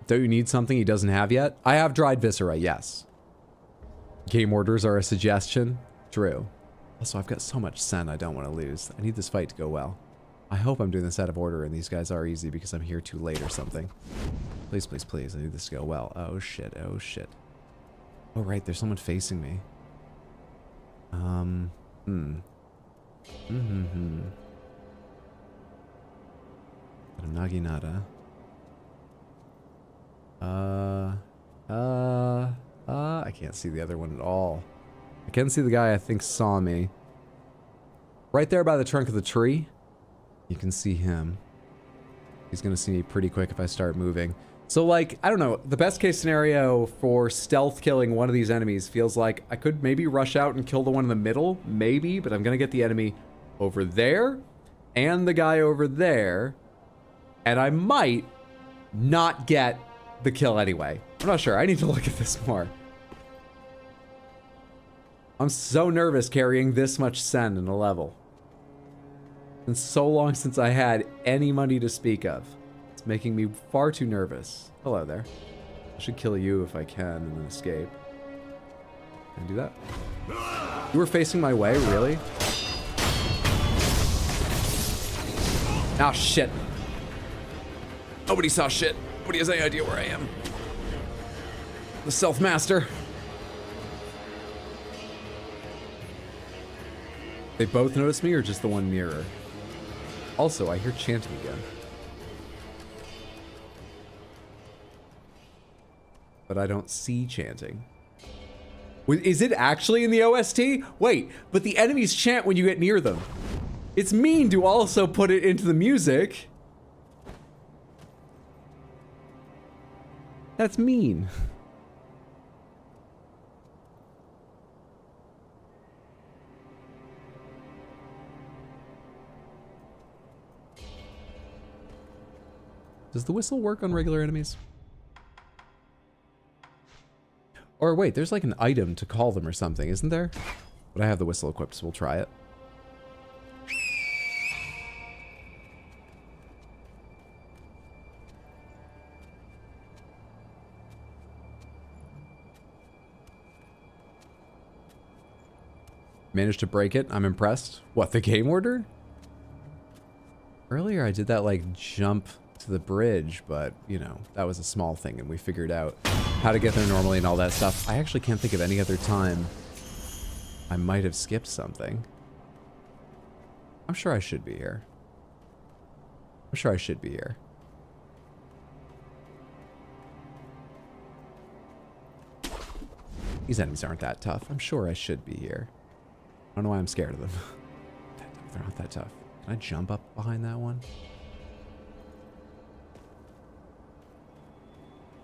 S1: Don't you need something he doesn't have yet? I have dried viscera, yes. Game orders are a suggestion. True. Also, I've got so much sen I don't want to lose. I need this fight to go well. I hope I'm doing this out of order and these guys are easy because I'm here too late or something. Please, please, please. I need this to go well. Oh shit, oh shit. Oh right, there's someone facing me. Naginata. I can't see the other one at all. I can see the guy I think saw me. Right there by the trunk of the tree. You can see him. He's gonna see me pretty quick if I start moving. So like, I don't know, the best case scenario for stealth killing one of these enemies feels like I could maybe rush out and kill the one in the middle, maybe, but I'm gonna get the enemy over there and the guy over there, and I might not get the kill anyway. I'm not sure, I need to look at this more. I'm so nervous carrying this much sen in a level. It's been so long since I had any money to speak of. It's making me far too nervous. Hello there. I should kill you if I can and then escape. Can I do that? You were facing my way, really? Oh shit. Nobody saw shit. Nobody has any idea where I am. The self-master. They both notice me or just the one nearer? Also, I hear chanting again. But I don't see chanting. Is it actually in the OST? Wait, but the enemies chant when you get near them. It's mean to also put it into the music. That's mean. Does the whistle work on regular enemies? Or wait, there's like an item to call them or something, isn't there? But I have the whistle equipped, so we'll try it. Managed to break it. I'm impressed. What, the game order? Earlier I did that like jump to the bridge, but you know, that was a small thing and we figured out how to get there normally and all that stuff. I actually can't think of any other time I might have skipped something. I'm sure I should be here. I'm sure I should be here. These enemies aren't that tough. I'm sure I should be here. I don't know why I'm scared of them. They're not that tough. Can I jump up behind that one?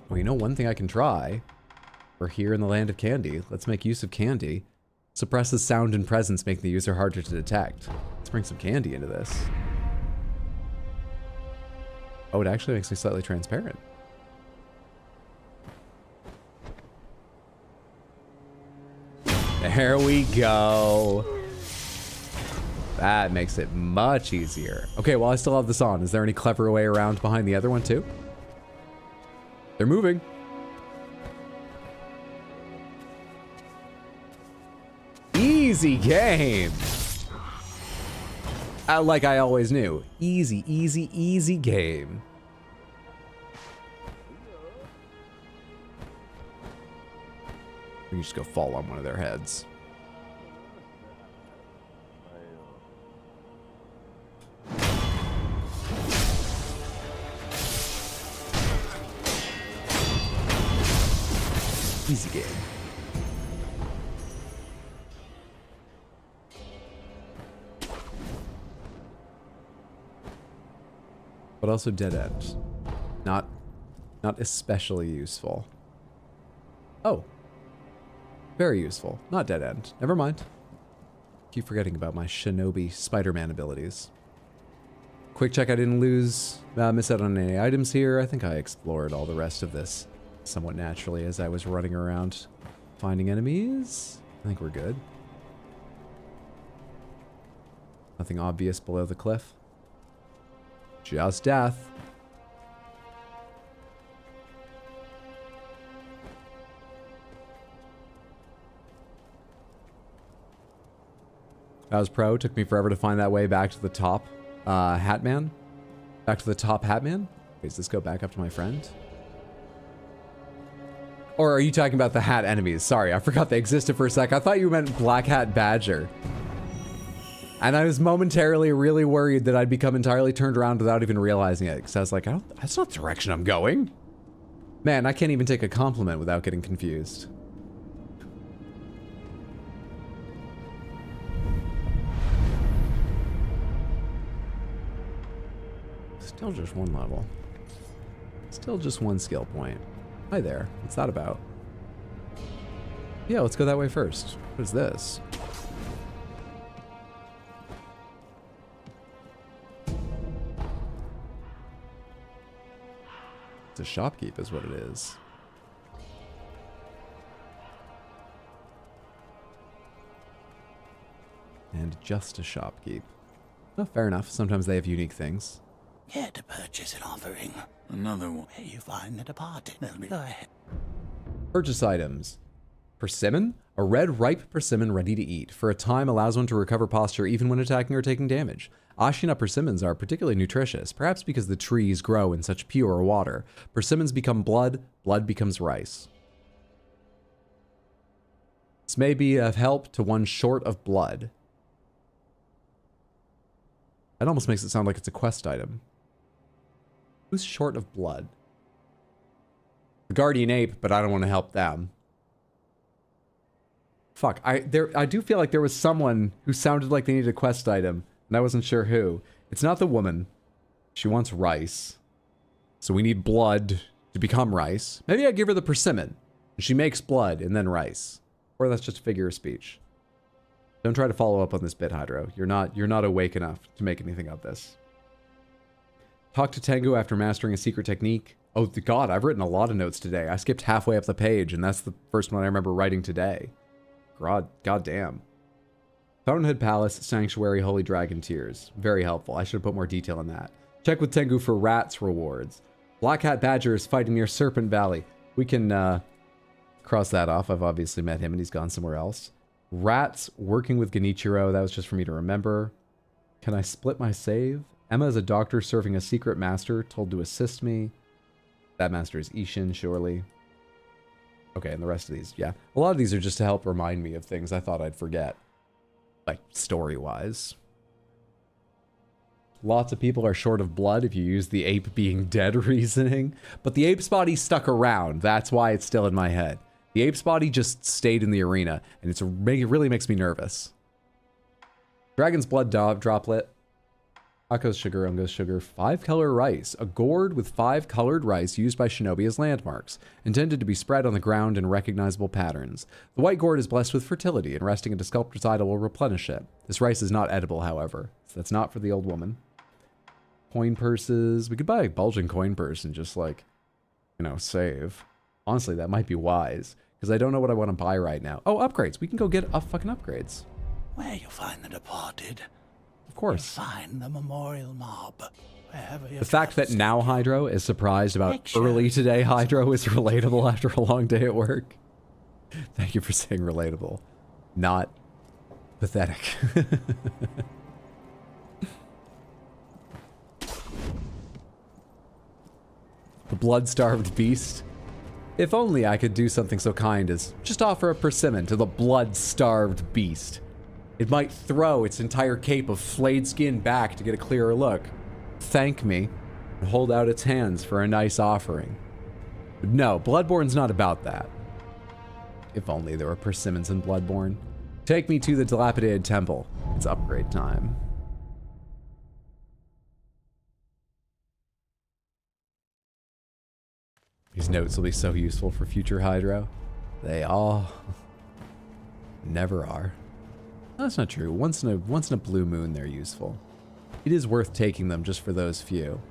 S1: Well, you know, one thing I can try. We're here in the land of candy. Let's make use of candy. Suppresses sound and presence, making the user harder to detect. Let's bring some candy into this. Oh, it actually makes me slightly transparent. There we go. That makes it much easier. Okay, well, I still have this on. Is there any clever way around behind the other one, too? They're moving. Easy game. Like I always knew. Easy, easy, easy game. We can just go fall on one of their heads. Easy game. But also dead end. Not especially useful. Oh. Very useful. Not dead end. Never mind. Keep forgetting about my shinobi Spider-Man abilities. Quick check, I didn't miss out on any items here. I think I explored all the rest of this somewhat naturally as I was running around finding enemies. I think we're good. Nothing obvious below the cliff. Just death. That was pro. Took me forever to find that way back to the top Hatman. Back to the top Hatman? Wait, does this go back up to my friend? Or are you talking about the hat enemies? Sorry, I forgot they existed for a sec. I thought you meant Black Hat Badger. And I was momentarily really worried that I'd become entirely turned around without even realizing it. Because I was like, that's not the direction I'm going. Man, I can't even take a compliment without getting confused. Still just one level. Still just one skill point. Hi there. What's that about? Yeah, let's go that way first. What is this? It's a shopkeep is what it is. And just a shopkeep. Oh, fair enough. Sometimes they have unique things.
S8: Here to purchase an offering.
S4: Another one.
S8: Where you find the departed, they'll be ahead.
S1: Purchase items. Persimmon? A red, ripe persimmon ready to eat. For a time, allows one to recover posture even when attacking or taking damage. Ashina persimmons are particularly nutritious, perhaps because the trees grow in such pure water. Persimmons become blood, blood becomes rice. This may be of help to one short of blood. That almost makes it sound like it's a quest item. Who's short of blood? The guardian ape, but I don't want to help them. Fuck, I do feel like there was someone who sounded like they needed a quest item, and I wasn't sure who. It's not the woman. She wants rice. So we need blood to become rice. Maybe I give her the persimmon. She makes blood and then rice. Or that's just a figure of speech. Don't try to follow up on this bit, Hydro. You're not awake enough to make anything of this. Talk to Tengu after mastering a secret technique. Oh god, I've written a lot of notes today. I skipped halfway up the page, and that's the first one I remember writing today. God damn. Fountainhead Palace, Sanctuary, Holy Dragon Tears. Very helpful. I should have put more detail in that. Check with Tengu for rats rewards. Black Hat Badger is fighting near Serpent Valley. We can cross that off. I've obviously met him and he's gone somewhere else. Rats working with Genichiro. That was just for me to remember. Can I split my save? Emma is a doctor serving a secret master told to assist me. That master is Ishin, surely. Okay, and the rest of these, yeah. A lot of these are just to help remind me of things I thought I'd forget. Like, story-wise. Lots of people are short of blood if you use the ape being dead reasoning. But the ape's body stuck around. That's why it's still in my head. The ape's body just stayed in the arena, and it really makes me nervous. Dragon's blood droplet. Akko's sugar, Ungo's sugar. 5-color rice. A gourd with 5 colored rice used by shinobi as landmarks, intended to be spread on the ground in recognizable patterns. The white gourd is blessed with fertility, and resting at a sculptor's idol will replenish it. This rice is not edible, however, so that's not for the old woman. Coin purses. We could buy a bulging coin purse and just, like, you know, save. Honestly, that might be wise, because I don't know what I want to buy right now. Oh, upgrades. We can go get fucking upgrades.
S12: Where you find the departed.
S1: Of course.
S12: You'll find the memorial mob.
S1: The fact that now Hydro is surprised about early today Hydro is relatable after a long day at work. Thank you for saying relatable. Not pathetic. The blood-starved beast. If only I could do something so kind as just offer a persimmon to the blood-starved beast. It might throw its entire cape of flayed skin back to get a clearer look, thank me, and hold out its hands for a nice offering. But no, Bloodborne's not about that. If only there were persimmons in Bloodborne. Take me to the dilapidated temple. It's upgrade time. These notes will be so useful for future Hydro. They all never are. That's not true. Once in a blue moon, they're useful. It is worth taking them just for those few.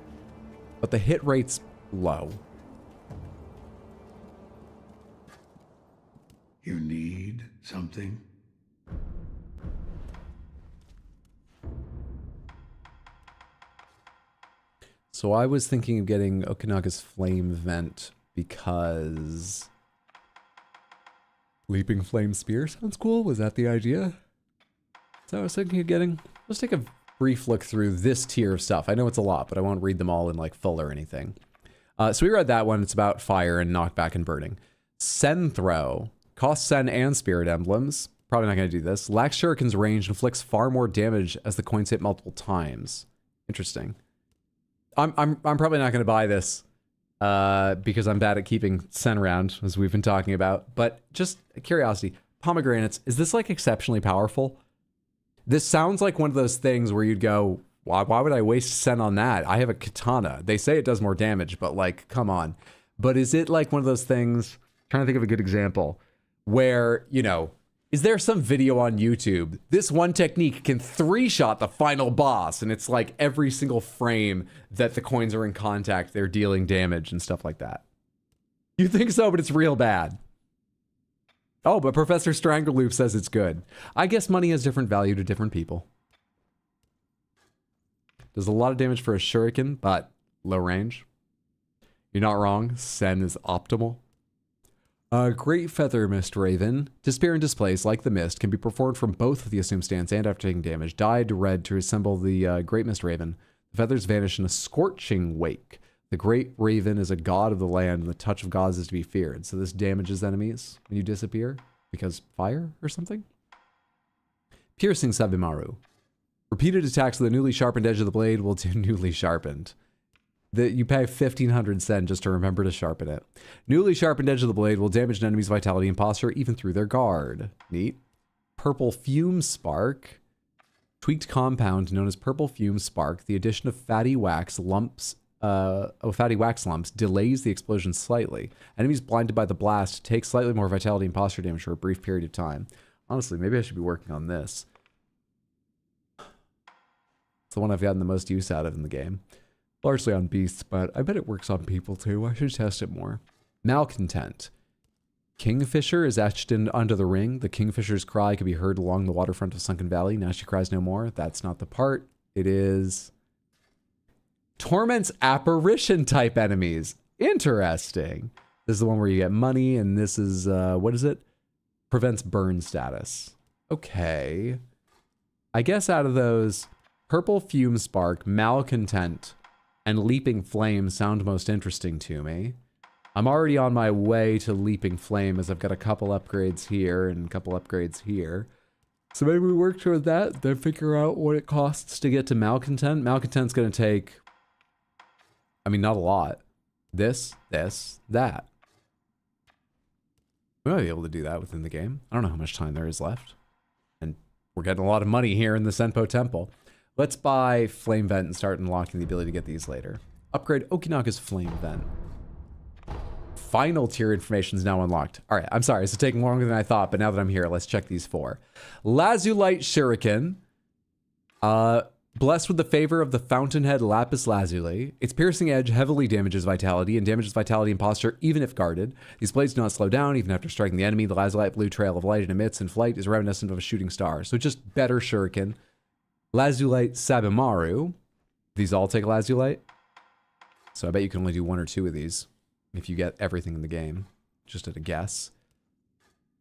S1: But the hit rate's low.
S10: You need something?
S1: So I was thinking of getting Okinaga's Flame Vent because Leaping Flame Spear sounds cool. Was that the idea? So I was thinking of getting. Let's take a brief look through this tier of stuff. I know it's a lot, but I won't read them all in like full or anything. So we read that one. It's about fire and knockback and burning. Sen Throw. Costs Sen and Spirit Emblems. Probably not going to do this. Lacks Shuriken's range, inflicts far more damage as the coins hit multiple times. Interesting. I'm probably not going to buy this because I'm bad at keeping Sen around, as we've been talking about. But just curiosity, pomegranates, is this like exceptionally powerful? This sounds like one of those things where you'd go, why would I waste Sen on that? I have a katana. They say it does more damage, but like, come on. But is it like one of those things, trying to think of a good example, where, you know, is there some video on YouTube? This one technique can 3-shot the final boss, and it's like every single frame that the coins are in contact, they're dealing damage and stuff like that. You think so, but it's real bad. Oh, but Professor Strangleloop says it's good. I guess money has different value to different people. Does a lot of damage for a shuriken, but low range. You're not wrong. Sen is optimal. Great Feather Mist Raven. Despair and Displace, like the Mist, can be performed from both the assumed stance and after taking damage. Dyed red to resemble the Great Mist Raven. The feathers vanish in a scorching wake. The Great Raven is a god of the land, and the touch of gods is to be feared. So this damages enemies when you disappear? Because fire or something? Piercing Sabimaru. Repeated attacks with the newly sharpened edge of the blade will do newly sharpened. You pay 1,500 sen just to remember to sharpen it. Newly sharpened edge of the blade will damage an enemy's vitality and posture even through their guard. Neat. Purple fume spark. Tweaked compound known as purple fume spark. The addition of fatty wax lumps delays the explosion slightly. Enemies blinded by the blast take slightly more vitality and posture damage for a brief period of time. Honestly, maybe I should be working on this. It's the one I've gotten the most use out of in the game. Largely on beasts, but I bet it works on people too. I should test it more. Malcontent. Kingfisher is etched under the ring. The kingfisher's cry can be heard along the waterfront of Sunken Valley. Now she cries no more. That's not the part. It is... torments apparition type enemies. Interesting. This is the one where you get money, and this is, what is it? Prevents burn status. Okay. I guess out of those, Purple Fume Spark, Malcontent, and Leaping Flame sound most interesting to me. I'm already on my way to Leaping Flame as I've got a couple upgrades here and a couple upgrades here. So maybe we work toward that, then figure out what it costs to get to Malcontent. Malcontent's going to take, I mean, not a lot. This, that. We might be able to do that within the game. I don't know how much time there is left. And we're getting a lot of money here in the Senpo Temple. Let's buy Flame Vent and start unlocking the ability to get these later. Upgrade Okinaga's Flame Vent. Final tier information is now unlocked. All right, I'm sorry, this is taking longer than I thought, but now that I'm here, let's check these 4. Lazulite Shuriken. Blessed with the favor of the Fountainhead Lapis Lazuli. Its piercing edge heavily damages vitality and damages vitality and posture even if guarded. These blades do not slow down even after striking the enemy. The Lazulite blue trail of light it emits in flight is reminiscent of a shooting star. So just better Shuriken. Lazulite Sabimaru. These all take Lazulite. So I bet you can only do 1 or 2 of these if you get everything in the game. Just at a guess.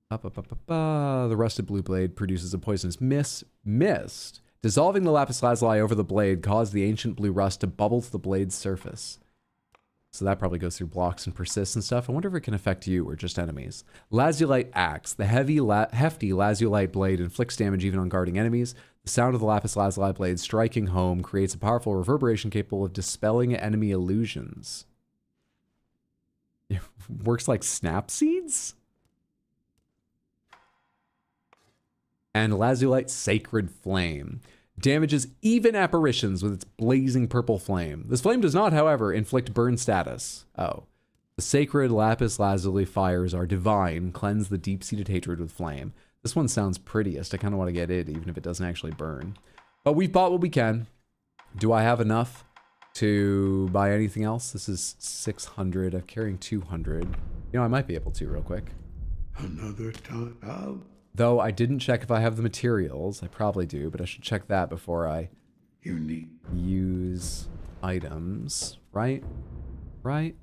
S1: The rusted blue blade produces a poisonous mist. Dissolving the lapis lazuli over the blade caused the ancient blue rust to bubble to the blade's surface. So that probably goes through blocks and persists and stuff. I wonder if it can affect you or just enemies. Lazulite Axe. The hefty lazulite blade inflicts damage even on guarding enemies. The sound of the lapis lazuli blade striking home creates a powerful reverberation capable of dispelling enemy illusions. It works like snap seeds? And Lazulite Sacred Flame. Damages even apparitions with its blazing purple flame. This flame does not, however, inflict burn status. Oh. The sacred lapis lazuli fires are divine, cleanse the deep-seated hatred with flame. This one sounds prettiest. I kind of want to get it, even if it doesn't actually burn. But we've bought what we can. Do I have enough to buy anything else? This is 600. I'm carrying 200. You know, I might be able to real quick.
S2: Another time.
S1: Though I didn't check if I have the materials. I probably do, but I should check that before I use items. Right? Right?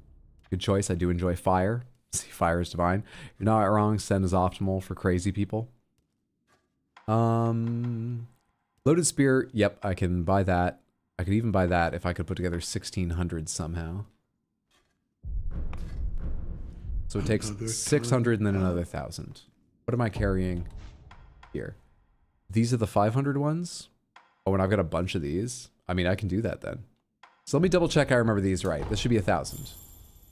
S1: Good choice. I do enjoy fire. See, fire is divine. You're not wrong. Sen is optimal for crazy people. Loaded spear. Yep, I can buy that. I could even buy that if I could put together 1,600 somehow. So it takes 600 and then another 1,000. What am I carrying here? These are the 500 ones? Oh, and I've got a bunch of these. I mean, I can do that then. So let me double check I remember these right. This should be 1,000.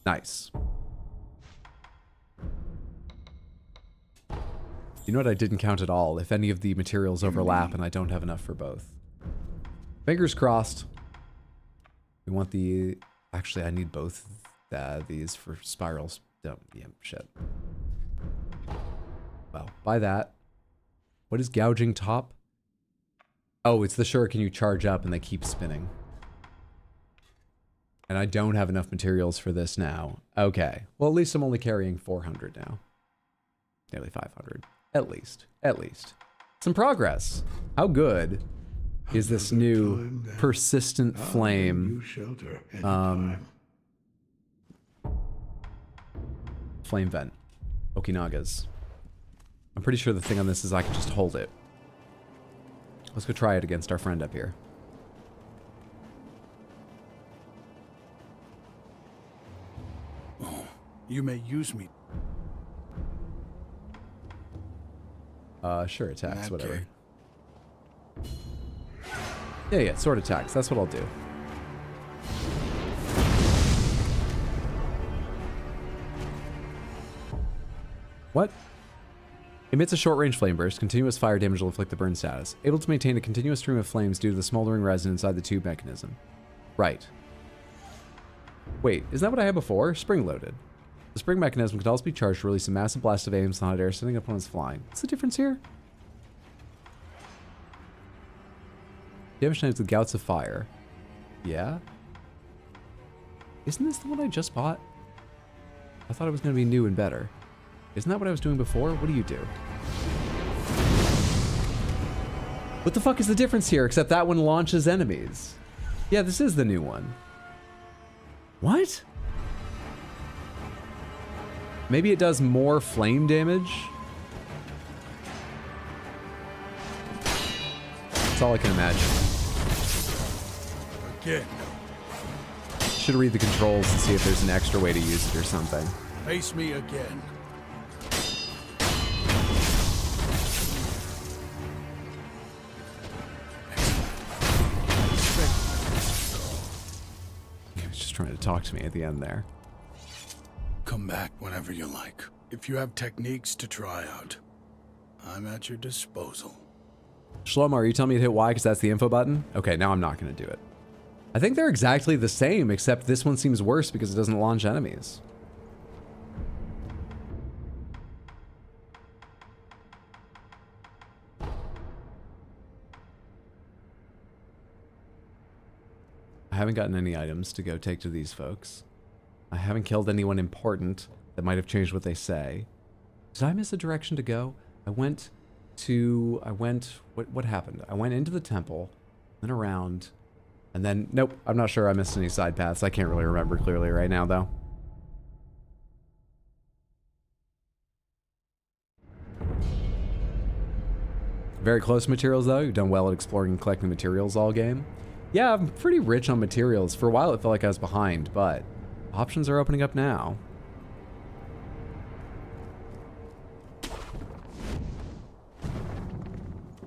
S1: Nice. You know what I didn't count at all? If any of the materials overlap and I don't have enough for both. Fingers crossed. We want the... Actually, I need both these for spirals. Oh, yeah, shit. Well, buy that. What is gouging top? Oh, it's the shuriken you charge up and they keep spinning. And I don't have enough materials for this now. Okay. Well, at least I'm only carrying 400 now. Nearly 500. At least. At least. Some progress. How good is this new persistent flame? Flame vent. Okinaga's. I'm pretty sure the thing on this is I can just hold it. Let's go try it against our friend up here.
S12: Oh, you may use me.
S1: Sure, attacks, whatever. Yeah, sword attacks. That's what I'll do. What? Emits a short-range flame burst. Continuous fire damage will inflict the burn status. Able to maintain a continuous stream of flames due to the smoldering resin inside the tube mechanism. Right. Wait, isn't that what I had before? Spring-loaded. The spring mechanism can also be charged to release a massive blast of aims in hot air, sending opponents flying. What's the difference here? Damage times with gouts of fire. Yeah? Isn't this the one I just bought? I thought it was going to be new and better. Isn't that what I was doing before? What do you do? What the fuck is the difference here, except that one launches enemies? Yeah, this is the new one. What? Maybe it does more flame damage? That's all I can imagine.
S12: Again.
S1: Should read the controls to see if there's an extra way to use it or something.
S12: Face me again.
S1: He was just trying to talk to me at the end there.
S12: Come back whenever you like. If you have techniques to try out, I'm at your disposal.
S1: Shlomo, are you telling me to hit Y because that's the info button? Okay, now I'm not going to do it. I think they're exactly the same, except this one seems worse because it doesn't launch enemies. I haven't gotten any items to go take to these folks. I haven't killed anyone important that might have changed what they say. Did I miss a direction to go? What happened? I went into the temple, then around, and then, nope, I'm not sure I missed any side paths. I can't really remember clearly right now, though. Very close materials, though. You've done well at exploring and collecting materials all game. Yeah, I'm pretty rich on materials. For a while, it felt like I was behind, but options are opening up now.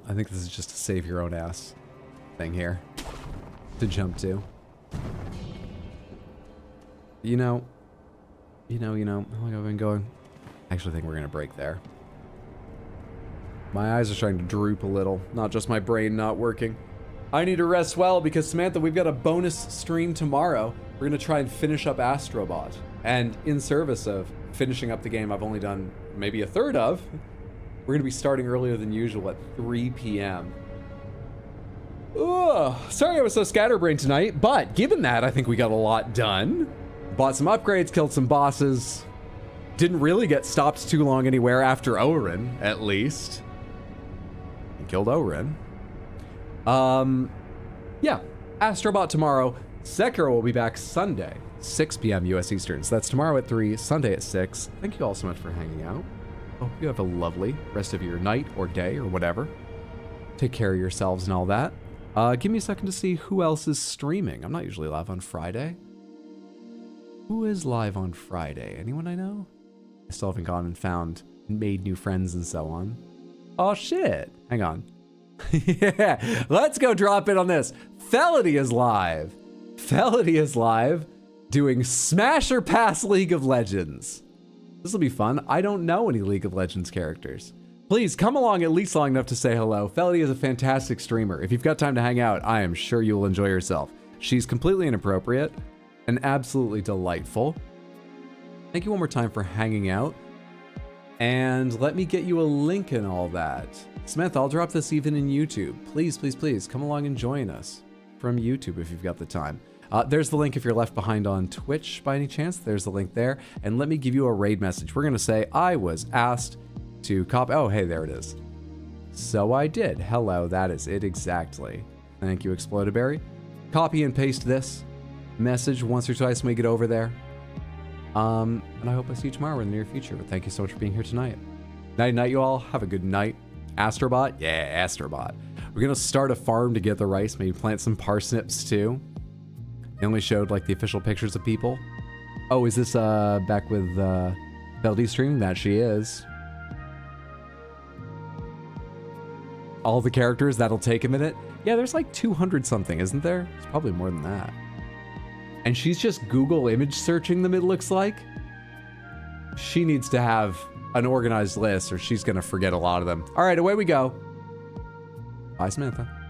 S1: I think this is just a save your own ass thing here to jump to. You know, how long have I been going? I actually think we're gonna break there. My eyes are starting to droop a little, not just my brain not working. I need to rest well because, Samantha, we've got a bonus stream tomorrow. We're gonna try and finish up Astrobot. And in service of finishing up the game I've only done maybe a third of, we're gonna be starting earlier than usual at 3 p.m. Ugh, sorry I was so scatterbrained tonight, but given that, I think we got a lot done. Bought some upgrades, killed some bosses. Didn't really get stopped too long anywhere after Orin, at least. And killed Orin. Yeah, Astrobot tomorrow. Sekiro will be back Sunday, 6 p.m. US Eastern. So that's tomorrow at 3, Sunday at 6. Thank you all so much for hanging out. Hope you have a lovely rest of your night or day or whatever. Take care of yourselves and all that. Give me a second to see who else is streaming. I'm not usually live on Friday. Who is live on Friday? Anyone I know? I still haven't gone and made new friends and so on. Oh shit. Hang on. Yeah, let's go drop in on this. Felony is live. Felony is live doing Smash or Pass League of Legends. This will be fun. I don't know any League of Legends characters. Please come along at least long enough to say hello. Felony is a fantastic streamer. If you've got time to hang out, I am sure you will enjoy yourself. She's completely inappropriate and absolutely delightful. Thank you one more time for hanging out. And let me get you a link and all that. Samantha, I'll drop this even in YouTube. Please, please, please come along and join us from YouTube if you've got the time. There's the link if you're left behind on Twitch by any chance. There's the link there. And let me give you a raid message. We're going to say, I was asked to copy. Oh, hey, there it is. So I did. Hello, that is it exactly. Thank you, Explodaberry. Copy and paste this message once or twice when we get over there. And I hope I see you tomorrow in the near future. But thank you so much for being here tonight. Night, night, you all. Have a good night. Astrobot? Yeah, Astrobot. We're going to start a farm to get the rice. Maybe plant some parsnips too. They only showed like the official pictures of people. Oh, is this back with Beldy streaming? That she is. all the characters, that'll take a minute. Yeah, there's like 200 something, isn't there? It's probably more than that. And she's just Google image searching them, it looks like. She needs to have an organized list or she's gonna forget a lot of them. All right, away we go. Bye, Samantha.